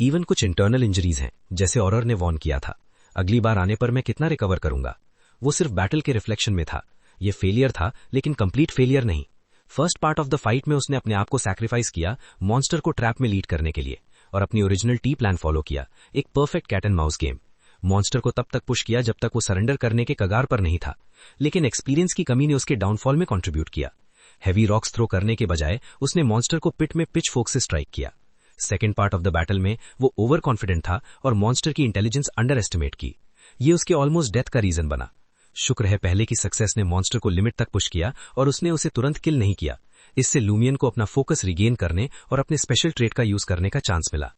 C: इवन कुछ इंटरनल इंजरीज हैं, जैसे ऑरर ने वॉर्न किया था। अगली बार आने पर मैं कितना रिकवर करूंगा। वो सिर्फ बैटल के रिफ्लेक्शन में था। ये फेलियर था, लेकिन कंप्लीट फेलियर नहीं। First part of the fight में उसने अपने आप को सैक्रिफाइस किया मॉन्स्टर को ट्रैप में लीड करने के लिए, और अपनी ओरिजिनल टी प्लान फॉलो किया, एक perfect cat and mouse game. Monster को तब तक पुश किया जब तक वो सरेंडर करने के कगार पर नहीं था, लेकिन एक्सपीरियंस की कमी ने उसके डाउनफॉल में कंट्रीब्यूट किया। हैवी रॉक्स थ्रो करने के बजाय उसने मॉन्स्टर को पिट में पिच फोर्क से स्ट्राइक किया। Second part of the battle में वो ओवर कॉन्फिडेंट था और मॉन्स्टर की इंटेलिजेंस अंडर एस्टिमेट की। ये उसके ऑलमोस्ट डेथ का रीजन बना। शुक्र है पहले की सक्सेस ने मॉन्स्टर को लिमिट तक पुश किया और उसने उसे तुरंत किल नहीं किया। इससे लूमियन को अपना फोकस रिगेन करने और अपने स्पेशल ट्रेट का यूज करने का चांस मिला।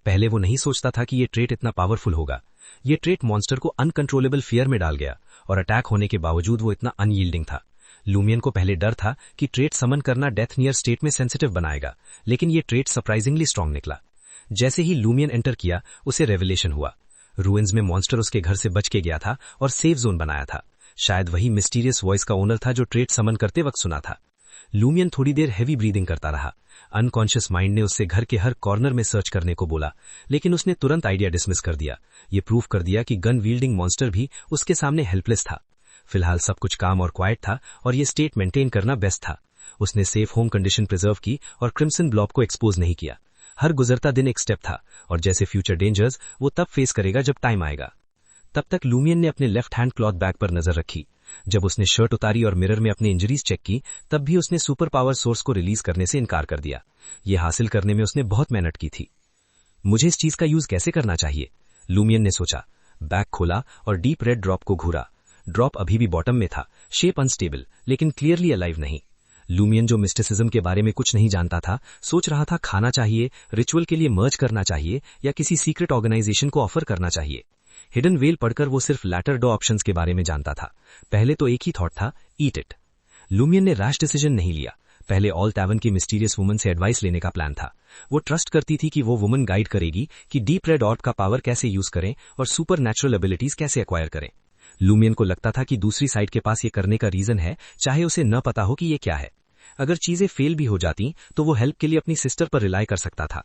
C: पहले वो नहीं सोचता था कि ये ट्रेट इतना पावरफुल होगा। ये ट्रेट मॉन्स्टर को अनकंट्रोलेबल फियर में डाल गया, और अटैक होने के बावजूद वो इतना अनयील्डिंग था। लूमियन को पहले डर था कि ट्रेट समन करना डेथ नियर स्टेट में सेंसिटिव बनाएगा, लेकिन ये ट्रेट सरप्राइजिंगली स्ट्रांग निकला। जैसे ही लूमियन एंटर किया, उसे रेवलेशन हुआ। रूइंस में मॉन्स्टर उसके घर से बच के गया था और सेफ जोन बनाया था। शायद वही मिस्टीरियस वॉइस का ओनर था जो ट्रेट समन करते वक्त सुना था। लूमियन थोड़ी देर हैवी ब्रीदिंग करता रहा। अनकॉन्शियस माइंड ने उससे घर के हर कॉर्नर में सर्च करने को बोला, लेकिन उसने तुरंत आइडिया डिसमिस कर दिया। ये प्रूफ कर दिया कि गन वील्डिंग मॉन्स्टर भी उसके सामने हेल्पलेस था। फिलहाल सब कुछ काम और क्वाइट था, और ये स्टेट मेंटेन करना बेस्ट था। उसने सेफ होम कंडीशन प्रिजर्व की और क्रिम्सन ब्लॉब को एक्सपोज नहीं किया। हर गुजरता दिन एक स्टेप था, और जैसे फ्यूचर डेंजर्स वो तब फेस करेगा जब टाइम आएगा। तब तक लूमियन ने अपने लेफ्ट हैंड क्लॉथ बैग पर नजर रखी। जब उसने शर्ट उतारी और मिरर में अपने इंजरीज चेक की, तब भी उसने सुपर पावर सोर्स को रिलीज करने से इनकार कर दिया। ये हासिल करने में उसने बहुत मेहनत की थी। मुझे इस चीज का यूज कैसे करना चाहिए, लूमियन ने सोचा। बैग खोला और डीप रेड ड्रॉप को घूरा। ड्रॉप अभी भी बॉटम में था, शेप अनस्टेबल, लेकिन क्लियरली अलाइव नहीं। लूमियन जो मिस्टिसिज्म के बारे में कुछ नहीं जानता था, सोच रहा था खाना चाहिए, रिचुअल के लिए मर्ज करना चाहिए, या किसी सीक्रेट ऑर्गेनाइजेशन को ऑफर करना चाहिए। हिडन वेल पढ़कर वो सिर्फ लैटर दो ऑप्शंस के बारे में जानता था। पहले तो एक ही थॉट था, ईट इट। लूमियन ने रैश डिसीजन नहीं लिया। पहले ऑल टैवन की मिस्टीरियस वुमन से एडवाइस लेने का प्लान था। वो ट्रस्ट करती थी कि वो वुमन गाइड करेगी कि डीप रेड ऑर्ब का पावर कैसे यूज करें और सुपर नेचुरल एबिलिटीज कैसे एक्वायर करें। लूमियन को लगता था कि दूसरी साइड के पास ये करने का रीजन है, चाहे उसे न पता हो कि ये क्या है। अगर चीजें फेल भी हो जाती तो वो हेल्प के लिए अपनी सिस्टर पर रिलाई कर सकता था।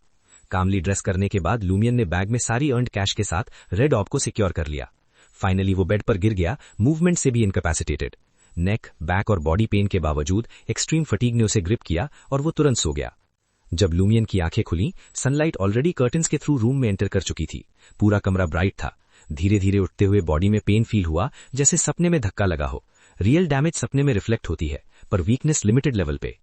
C: कामली ड्रेस करने के बाद लूमियन ने बैग में सारी अर्न्ड कैश के साथ रेड ऑर्ब को सिक्योर कर लिया। फाइनली वो बेड पर गिर गया, मूवमेंट से भी इनकैपेसिटेटेड। नेक, बैक और बॉडी पेन के बावजूद एक्सट्रीम फटीग ने उसे ग्रिप किया और वो तुरंत सो गया। जब लूमियन की आंखें खुली, सनलाइट ऑलरेडी कर्टन्स के थ्रू रूम में एंटर कर चुकी थी। पूरा कमरा ब्राइट था। धीरे धीरे उठते हुए बॉडी में पेन फील हुआ, जैसे सपने में धक्का लगा हो। रियल डैमेज सपने में रिफ्लेक्ट होती है, पर वीकनेस लिमिटेड लेवल पे।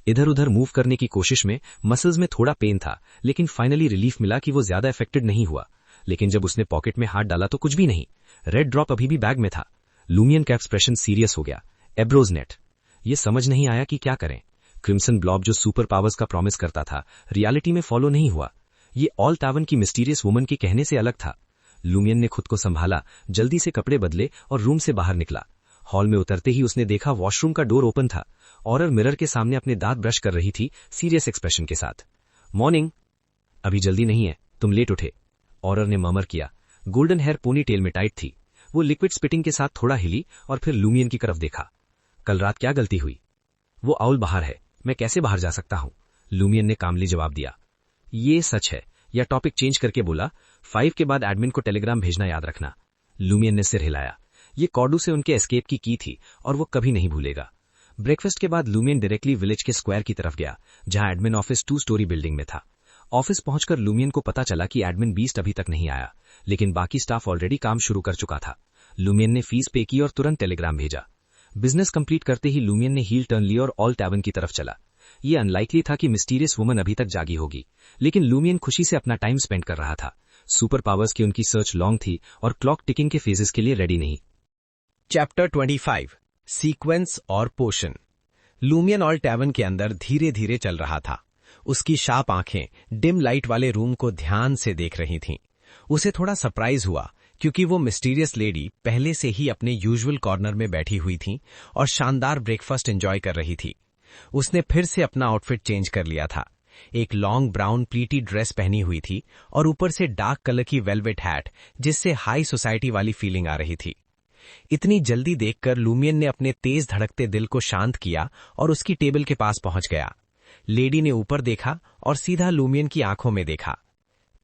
C: इधर उधर मूव करने की कोशिश में मसल्स में थोड़ा पेन था, लेकिन फाइनली रिलीफ मिला कि वो ज्यादा इफेक्टेड नहीं हुआ। लेकिन जब उसने पॉकेट में हाथ डाला तो कुछ भी नहीं। रेड ड्रॉप अभी भी बैग में था। लूमियन का एक्सप्रेशन सीरियस हो गया। एब्रोज नेट। ये समझ नहीं आया कि क्या करें। क्रिम्सन ब्लॉब जो सुपर पावर्स का प्रॉमिस करता था, रियलिटी में फॉलो नहीं हुआ। ये ऑल टावन की मिस्टीरियस वुमन के कहने से अलग था। लूमियन ने खुद को संभाला, जल्दी से कपड़े बदले और रूम से बाहर निकला। हॉल में उतरते ही उसने देखा वॉशरूम का डोर ओपन था। ऑरर मिरर के सामने अपने दांत ब्रश कर रही थी, सीरियस एक्सप्रेशन के साथ। मॉर्निंग। अभी जल्दी नहीं है, तुम लेट उठे, ऑरर ने मर्मर किया। गोल्डन हेयर पोनी टेल में टाइट थी। वो लिक्विड स्पिटिंग के साथ थोड़ा हिली और फिर लूमियन की तरफ देखा। कल रात क्या गलती हुई? वो आउल बाहर है, मैं कैसे बाहर जा सकता हूं? लूमियन ने कामली जवाब दिया। ये सच है, या टॉपिक चेंज करके बोला, 5 के बाद एडमिन को टेलीग्राम भेजना याद रखना। लूमियन ने सिर हिलाया। ये कॉर्डू से उनके एस्केप की थी और वो कभी नहीं भूलेगा। ब्रेकफास्ट के बाद लूमियन डायरेक्टली विलेज के स्क्वायर की तरफ गया, जहां एडमिन ऑफिस 2 स्टोरी बिल्डिंग में था। ऑफिस पहुंचकर लूमियन को पता चला कि एडमिन बीस्ट अभी तक नहीं आया, लेकिन बाकी स्टाफ ऑलरेडी काम शुरू कर चुका था। लूमियन ने फीस पे की और तुरंत टेलीग्राम भेजा। बिजनेस कंप्लीट करते ही लूमियन ने हील टर्न ली और ऑल टैवन की तरफ चला। ये अनलाइकली था कि मिस्टीरियस वुमन अभी तक जागी होगी, लेकिन लूमियन खुशी से अपना टाइम स्पेंड कर रहा था।
D: सुपर पावर्स की उनकी सर्च लॉन्ग थी और क्लॉक टिकिंग के फेजेस के लिए रेडी नहीं।
A: चैप्टर 25 सीक्वेंस और पोशन। लूमियन और टैवन के अंदर धीरे धीरे चल रहा था। उसकी शार्प आंखें डिम लाइट वाले रूम को ध्यान से देख रही थीं। उसे थोड़ा सरप्राइज हुआ क्योंकि वो मिस्टीरियस लेडी पहले से ही अपने यूजुअल कॉर्नर में बैठी हुई थी और शानदार ब्रेकफास्ट एंजॉय कर रही थी। उसने फिर से अपना आउटफिट चेंज कर लिया था। एक लॉन्ग ब्राउन प्लीटी ड्रेस पहनी हुई थी और ऊपर से डार्क कलर की वेलवेट हैट, जिससे हाई सोसाइटी वाली फीलिंग आ रही थी। इतनी जल्दी देखकर लूमियन ने अपने तेज धड़कते दिल को शांत किया और उसकी टेबल के पास पहुंच गया। लेडी ने ऊपर देखा और सीधा लूमियन की आंखों में देखा।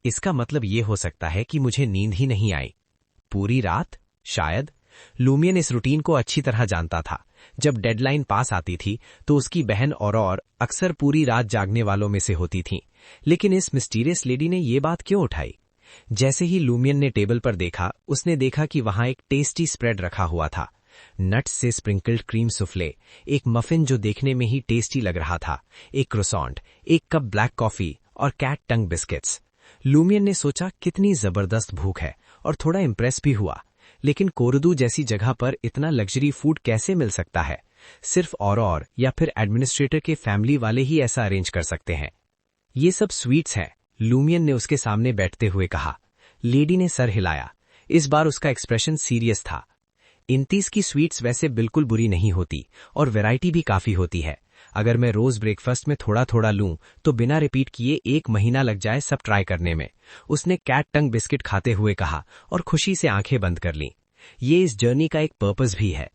A: इसका मतलब ये हो सकता है कि मुझे नींद ही नहीं आई पूरी रात, शायद। लूमियन इस रूटीन को अच्छी तरह जानता था। जब डेडलाइन पास आती थी तो उसकी बहन और अक्सर पूरी रात जागने वालों में से होती थीं। लेकिन इस मिस्टीरियस लेडी ने ये बात क्यों उठाई? जैसे ही लूमियन ने टेबल पर देखा, उसने देखा कि वहां एक टेस्टी स्प्रेड रखा हुआ था। नट्स से स्प्रिंकल्ड क्रीम सुफ्ले, एक मफिन जो देखने में ही टेस्टी लग रहा था, एक क्रोसॉन्ट, एक कप ब्लैक कॉफी और कैट टंग बिस्किट्स। लूमियन ने सोचा कितनी जबरदस्त भूख है और थोड़ा इम्प्रेस भी हुआ। लेकिन कोरदू जैसी जगह पर इतना लग्जरी फूड कैसे मिल सकता है? सिर्फ और या फिर एडमिनिस्ट्रेटर के फैमिली वाले ही ऐसा अरेंज कर सकते हैं। ये सब स्वीट्स हैं, लूमियन ने उसके सामने बैठते हुए कहा। लेडी ने सर हिलाया। इस बार उसका एक्सप्रेशन सीरियस था। 29 की स्वीट्स वैसे बिल्कुल बुरी नहीं होती और वैरायटी भी काफी होती है। अगर मैं रोज ब्रेकफास्ट में थोड़ा थोड़ा लूं तो बिना रिपीट किए 1 महीना लग जाए सब ट्राई करने में, उसने कैट टंग बिस्किट खाते हुए कहा और खुशी से आंखें बंद कर लीं। ये इस जर्नी का एक पर्पस भी है।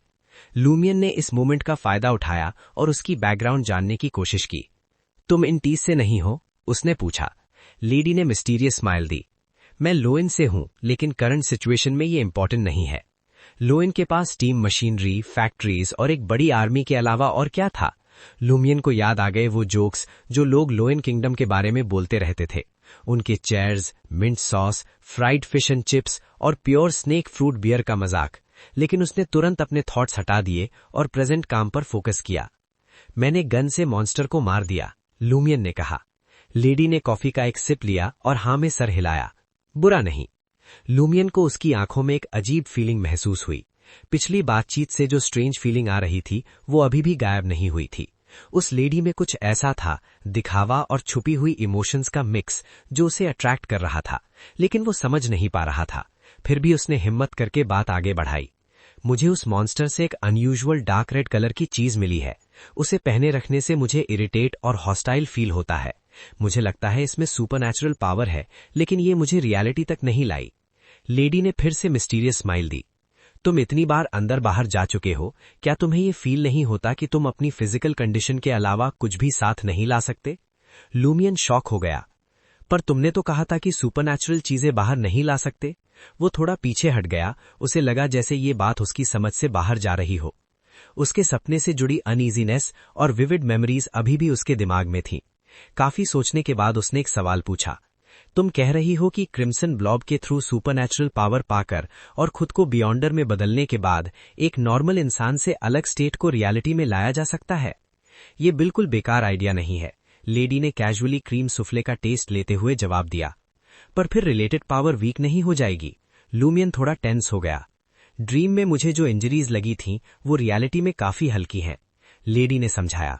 A: लूमियन ने इस मोमेंट का फायदा उठाया और उसकी बैकग्राउंड जानने की कोशिश की। तुम इन 30 से नहीं हो? उसने पूछा। लेडी ने मिस्टीरियस स्माइल दी। मैं लोइन से हूं, लेकिन करंट सिचुएशन में ये इंपॉर्टेंट नहीं है। लोइन के पास स्टीम मशीनरी, फैक्ट्रीज और एक बड़ी आर्मी के अलावा और क्या था? लूमियन को याद आ गए वो जोक्स जो लोग लोइन किंगडम के बारे में बोलते रहते थे। उनके cheers, mint sauce, fried fish and chips और प्योर स्नेक फ्रूट बियर का मजाक। लेकिन उसने तुरंत अपने थॉट्स हटा दिए और प्रेजेंट काम पर फोकस किया। मैंने गन से मॉन्स्टर को मार दिया, लूमियन ने कहा। लेडी ने कॉफी का एक सिप लिया और हाँ में सर हिलाया। बुरा नहीं। लूमियन को उसकी आंखों में एक अजीब फीलिंग महसूस हुई। पिछली बातचीत से जो स्ट्रेंज फीलिंग आ रही थी वो अभी भी गायब नहीं हुई थी। उस लेडी में कुछ ऐसा था, दिखावा और छुपी हुई इमोशंस का मिक्स, जो उसे अट्रैक्ट कर रहा था, लेकिन वो समझ नहीं पा रहा था। फिर भी उसने हिम्मत करके बात आगे बढ़ाई। मुझे उस मॉन्स्टर से एक अनयूजुअल डार्क रेड कलर की चीज मिली है। उसे पहने रखने से मुझे इरिटेट और हॉस्टाइल फील होता है। मुझे लगता है इसमें सुपरनैचुरल पावर है, लेकिन ये मुझे रियलिटी तक नहीं लाई। लेडी ने फिर से मिस्टीरियस स्माइल दी। तुम इतनी बार अंदर बाहर जा चुके हो, क्या तुम्हें ये फील नहीं होता कि तुम अपनी फिजिकल कंडीशन के अलावा कुछ भी साथ नहीं ला सकते? लूमियन शॉक हो गया। पर तुमने तो कहा था कि सुपरनैचुरल चीजें बाहर नहीं ला सकते। वो थोड़ा पीछे हट गया। उसे लगा जैसे ये बात उसकी समझ से बाहर जा रही हो। उसके सपने से जुड़ी अनईजीनेस और विविड मेमोरीज अभी भी उसके दिमाग में थी। काफी सोचने के बाद उसने एक सवाल पूछा। तुम कह रही हो कि क्रिम्सन ब्लॉब के थ्रू सुपरनैचुरल पावर पाकर और खुद को बियॉन्डर में बदलने के बाद एक नॉर्मल इंसान से अलग स्टेट को रियलिटी में लाया जा सकता है? ये बिल्कुल बेकार आइडिया नहीं है, लेडी ने कैजुअली क्रीम सुफ्ले का टेस्ट लेते हुए जवाब दिया। पर फिर रिलेटेड पावर वीक नहीं हो जाएगी? लूमियन थोड़ा टेंस हो गया। ड्रीम में मुझे जो इंजरीज लगी थीं वो रियलिटी में काफी हल्की हैं, लेडी ने समझाया।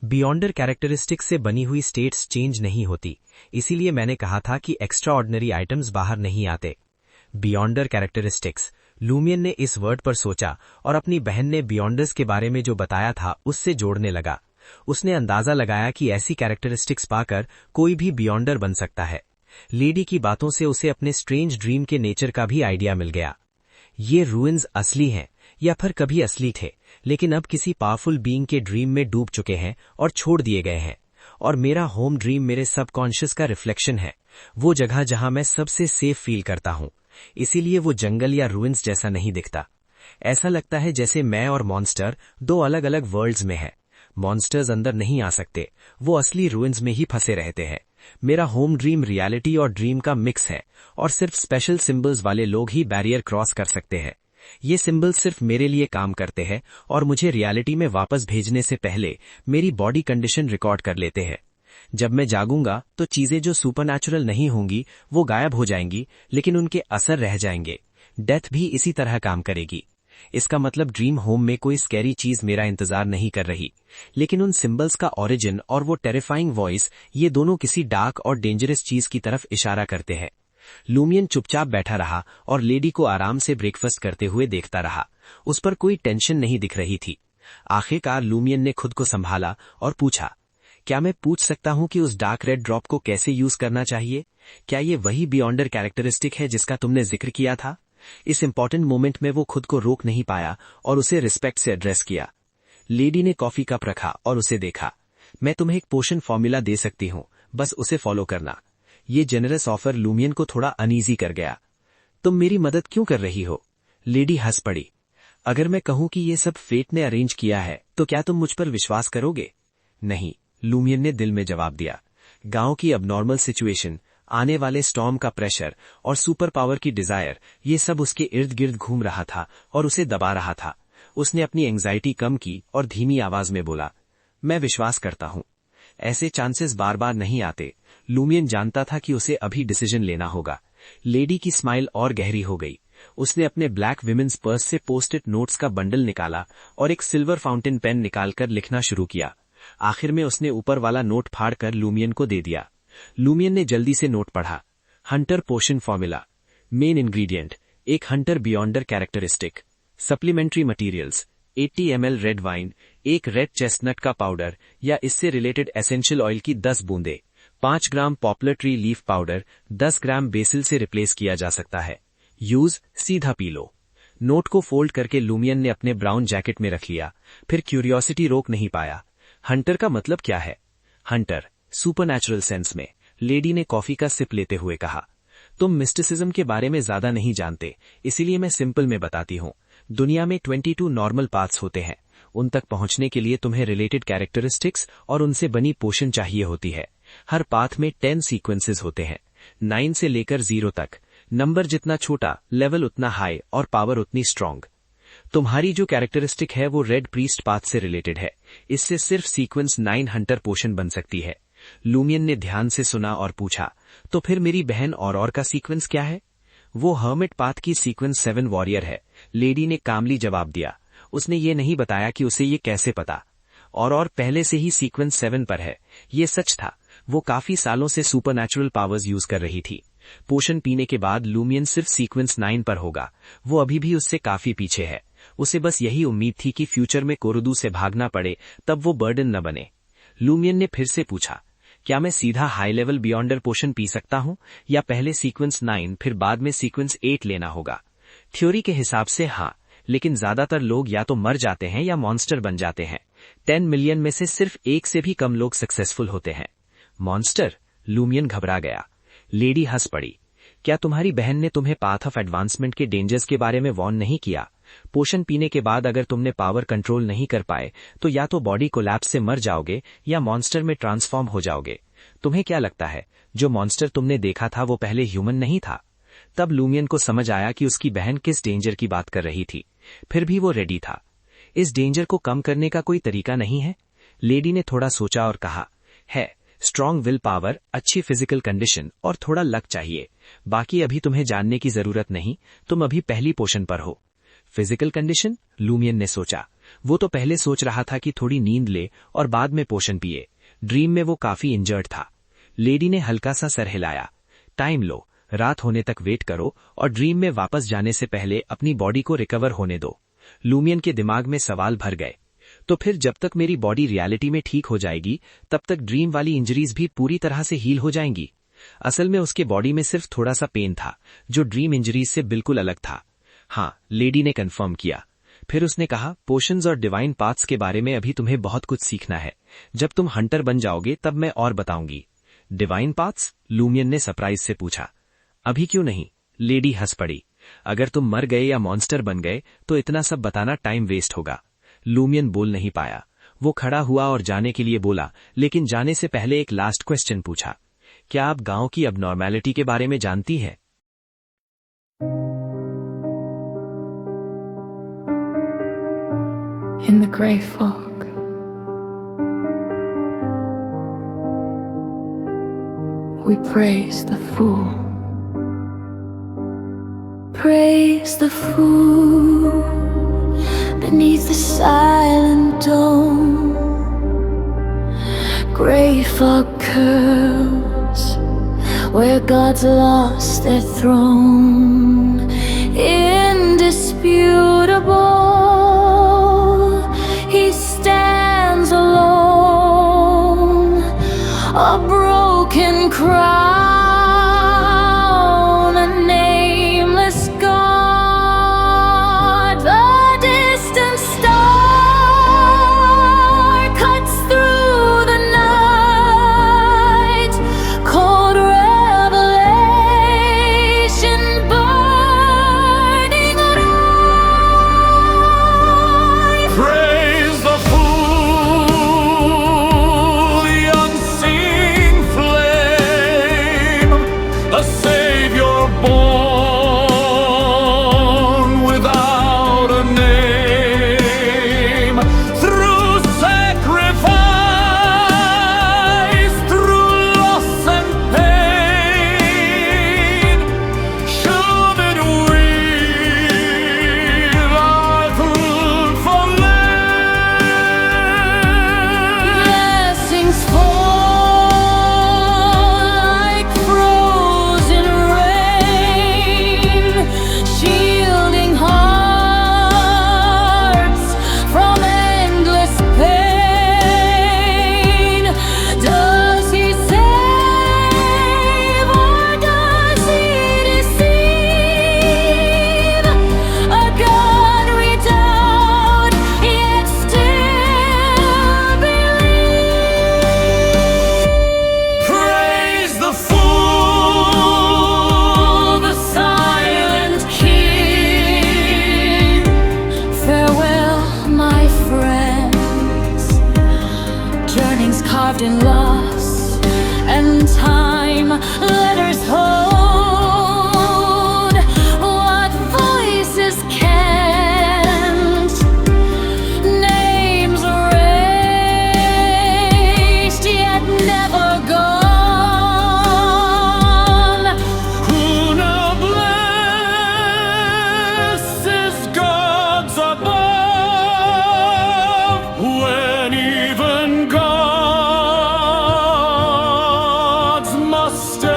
A: बियॉन्डर कैरेक्टरिस्टिक्स से बनी हुई स्टेट्स चेंज नहीं होती, इसीलिए मैंने कहा था कि एक्स्ट्रा ऑर्डिनरी आइटम्स बाहर नहीं आते। बियॉन्डर कैरेक्टरिस्टिक्स, लूमियन ने इस वर्ड पर सोचा और अपनी बहन ने बियॉन्डर्स के बारे में जो बताया था उससे जोड़ने लगा। उसने अंदाजा लगाया कि ऐसी कैरेक्टरिस्टिक्स पाकर कोई भी बियॉन्डर बन सकता है। लेडी की बातों से उसे अपने स्ट्रेंज ड्रीम के नेचर का भी आइडिया मिल गया। ये रूइंस असली हैं या फिर कभी असली थे, लेकिन अब किसी पावरफुल बीइंग के ड्रीम में डूब चुके हैं और छोड़ दिए गए हैं। और मेरा होम ड्रीम मेरे सबकॉन्शियस का रिफ्लेक्शन है, वो जगह जहां मैं सबसे सेफ फील करता हूं। इसीलिए वो जंगल या रूइंस जैसा नहीं दिखता। ऐसा लगता है जैसे मैं और मॉन्स्टर 2 अलग अलग वर्ल्ड्स में हैं। मॉन्स्टर्स अंदर नहीं आ सकते, वो असली रूइंस में ही फंसे रहते हैं। मेरा होम ड्रीम रियलिटी और ड्रीम का मिक्स है और सिर्फ स्पेशल सिंबल्स वाले लोग ही बैरियर क्रॉस कर सकते हैं। ये सिंबल्स सिर्फ मेरे लिए काम करते हैं और मुझे रियलिटी में वापस भेजने से पहले मेरी बॉडी कंडीशन रिकॉर्ड कर लेते हैं।
C: जब मैं जागूंगा तो चीजें जो सुपरनैचुरल नहीं होंगी वो गायब हो जाएंगी, लेकिन उनके असर रह जाएंगे। डेथ भी इसी तरह काम करेगी। इसका मतलब ड्रीम होम में कोई स्कैरी चीज मेरा इंतजार नहीं कर रही, लेकिन उन सिंबल्स का ओरिजिन और वो टेरिफाइंग वॉइस, ये दोनों किसी डार्क और डेंजरस चीज की तरफ इशारा करते हैं। लूमियन चुपचाप बैठा रहा और लेडी को आराम से ब्रेकफास्ट करते हुए देखता रहा। उस पर कोई टेंशन नहीं दिख रही थी। आखिरकार लूमियन ने खुद को संभाला और पूछा, क्या मैं पूछ सकता हूं कि उस डार्क रेड ड्रॉप को कैसे यूज करना चाहिए? क्या ये वही बियॉन्डर कैरेक्टरिस्टिक है जिसका तुमने जिक्र किया था? इस इंपॉर्टेंट मोमेंट में वो खुद को रोक नहीं पाया और उसे रिस्पेक्ट से एड्रेस किया। लेडी ने कॉफी कप रखा और उसे देखा। मैं तुम्हें एक पोशन फॉर्मूला दे सकती हूं, बस उसे फॉलो करना। ये जेनरस ऑफर लूमियन को थोड़ा अनईजी कर गया। तुम मेरी मदद क्यों कर रही हो? लेडी हंस पड़ी। अगर मैं कहूं कि ये सब फेट ने अरेंज किया है तो क्या तुम मुझ पर विश्वास करोगे? नहीं, लूमियन ने दिल में जवाब दिया। गांव की अबनॉर्मल सिचुएशन, आने वाले स्टॉर्म का प्रेशर और सुपर पावर की डिजायर, ये सब उसके इर्द गिर्द घूम रहा था और उसे दबा रहा था। उसने अपनी एंग्जाइटी कम की और धीमी आवाज में बोला, मैं विश्वास करता हूं। ऐसे चांसेस बार बार नहीं आते। लूमियन जानता था कि उसे अभी डिसीजन लेना होगा। लेडी की स्माइल और गहरी हो गई। उसने अपने ब्लैक विमेन्स पर्स से पोस्ट इट नोट्स का बंडल निकाला और एक सिल्वर फाउंटेन पेन निकालकर लिखना शुरू किया। आखिर में उसने ऊपर वाला नोट फाड़कर लूमियन को दे दिया। लूमियन ने जल्दी से नोट पढ़ा। हंटर पोशन फॉर्मूला। मेन इंग्रेडिएंट, एक Hunter बियॉन्डर characteristic. Supplementary materials, 80 ml red wine, एक रेड चेस्टनट का पाउडर या इससे रिलेटेड एसेंशियल ऑयल की 10 बूंदे, 5 ग्राम पॉपुलर ट्री लीफ पाउडर, 10 ग्राम बेसिल से रिप्लेस किया जा सकता है। यूज, सीधा पी लो। नोट को फोल्ड करके लूमियन ने अपने ब्राउन जैकेट में रख लिया। फिर क्यूरियोसिटी रोक नहीं पाया। हंटर का मतलब क्या है? हंटर, सुपरनैचुरल सेंस में, लेडी ने कॉफी का सिप लेते हुए कहा। तुम मिस्टिसिज्म के बारे में ज्यादा नहीं जानते, इसीलिए मैं सिंपल में बताती हूँ। दुनिया में 22 नॉर्मल पाथ्स होते हैं। उन तक पहुंचने के लिए तुम्हें रिलेटेड कैरेक्टरिस्टिक्स और उनसे बनी पोशन चाहिए होती है। हर पाथ में 10 सीक्वेंसेस होते हैं, 9 से लेकर 0 तक। नंबर जितना छोटा, लेवल उतना हाई और पावर उतनी स्ट्रांग। तुम्हारी जो कैरेक्टरिस्टिक है वो रेड प्रीस्ट पाथ से रिलेटेड है। इससे सिर्फ सीक्वेंस 9 हंटर पोशन बन सकती है। लूमियन ने ध्यान से सुना और पूछा, तो फिर मेरी बहन और का सीक्वेंस क्या है? वो हर्मिट पाथ की सीक्वेंस 7 वॉरियर है। लेडी ने कामली जवाब दिया। उसने ये नहीं बताया कि उसे ये कैसे पता। और पहले से ही सीक्वेंस 7 पर है। ये सच था। वो काफी सालों से सुपरनैचुरल पावर्स यूज कर रही थी। पोशन पीने के बाद लूमियन सिर्फ सीक्वेंस 9 पर होगा। वो अभी भी उससे काफी पीछे है। उसे बस यही उम्मीद थी कि फ्यूचर में कोरोदू से भागना पड़े तब वो बर्डन न बने। लूमियन ने फिर से पूछा, क्या मैं सीधा हाई लेवल बियॉन्डर पोशन पी सकता हूं या पहले सीक्वेंस 9 फिर बाद में सीक्वेंस 8 लेना होगा? थ्योरी के हिसाब से हाँ, लेकिन ज्यादातर लोग या तो मर जाते हैं या मॉन्स्टर बन जाते हैं। 10 मिलियन में से सिर्फ 1 से भी कम लोग सक्सेसफुल होते हैं। मॉन्स्टर? लूमियन घबरा गया। लेडी हंस पड़ी। क्या तुम्हारी बहन ने तुम्हें पाथ ऑफ एडवांसमेंट के डेंजर्स के बारे में वॉर्न नहीं किया? पोशन पीने के बाद अगर तुमने पावर कंट्रोल नहीं कर पाए तो या तो बॉडी कोलैप्स से मर जाओगे या मॉन्स्टर में ट्रांसफॉर्म हो जाओगे। तुम्हें क्या लगता है जो मॉन्स्टर तुमने देखा था वो पहले ह्यूमन नहीं था? तब लूमियन को समझ आया कि उसकी बहन किस डेंजर की बात कर रही थी। फिर भी वो रेडी था। इस डेंजर को कम करने का कोई तरीका नहीं है? लेडी ने थोड़ा सोचा और कहा, है। स्ट्रॉन्ग विल पावर, अच्छी फिजिकल कंडीशन और थोड़ा लक चाहिए। बाकी अभी तुम्हें जानने की जरूरत नहीं। तुम अभी पहली पोशन पर हो। Physical condition? लूमियन ने सोचा। वो तो पहले सोच रहा था कि थोड़ी नींद ले और बाद में पोशन पिए। ड्रीम में वो काफी इंजर्ड था। लेडी ने हल्का सा सर हिलाया। टाइम लो, रात होने तक वेट करो और ड्रीम में वापस जाने से पहले अपनी बॉडी को रिकवर होने दो। लूमियन के दिमाग में सवाल भर गए। तो फिर जब तक मेरी बॉडी रियलिटी में ठीक हो जाएगी तब तक ड्रीम वाली इंजरीज भी पूरी तरह से हील हो जाएंगी? असल में उसके बॉडी में सिर्फ थोड़ा सा पेन था जो ड्रीम इंजरीज से बिल्कुल अलग था। हाँ, लेडी ने कंफर्म किया। फिर उसने कहा, पोशंस और डिवाइन पाथ्स के बारे में अभी तुम्हें बहुत कुछ सीखना है। जब तुम हंटर बन जाओगे तब मैं और बताऊंगी। Divine paths? लूमियन ने सरप्राइज से पूछा। अभी क्यों नहीं? लेडी हंस पड़ी। अगर तुम मर गए या मॉन्स्टर बन गए तो इतना सब बताना टाइम वेस्ट होगा। लूमियन बोल नहीं पाया। वो खड़ा हुआ और जाने के लिए बोला, लेकिन जाने से पहले एक लास्ट क्वेश्चन पूछा। क्या आप गांव की अबनॉर्मैलिटी के बारे में जानती है?
E: In the grey fog, we praise the fool. Praise the fool beneath the silent dome. Gray fog curls where gods lost their throne. Indisputable, he stands alone, a broken crown, a nameless god. The distant star cuts through the night, cold revelation burning alive.
F: Praise the fool, the unseen flame, a savior born without a name. Through sacrifice, through loss and pain, human weave our food for
E: Blessings fall like frozen rain, shielding hearts from endless pain. Does he save or does he deceive? A God we doubt, yet still believe.
F: Praise the fool,
E: The silent king. Farewell, my friends. Journeys carved in loss and time. Letters hold what voices can't. Names erased, yet never gone.
F: who now blesses gods above, when even gods must stand.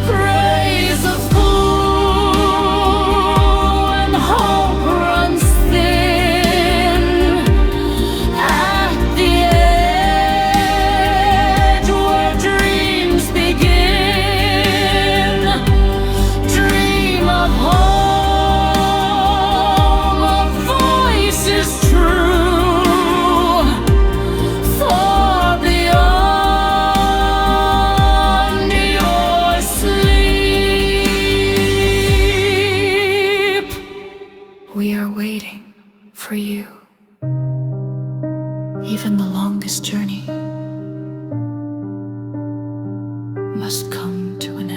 E: Praise the fool when hope runs thin. At the edge where dreams begin. Dream of home, a voice is true. Far beyond your sleep. We are waiting for you. Even the longest journey must come to an end.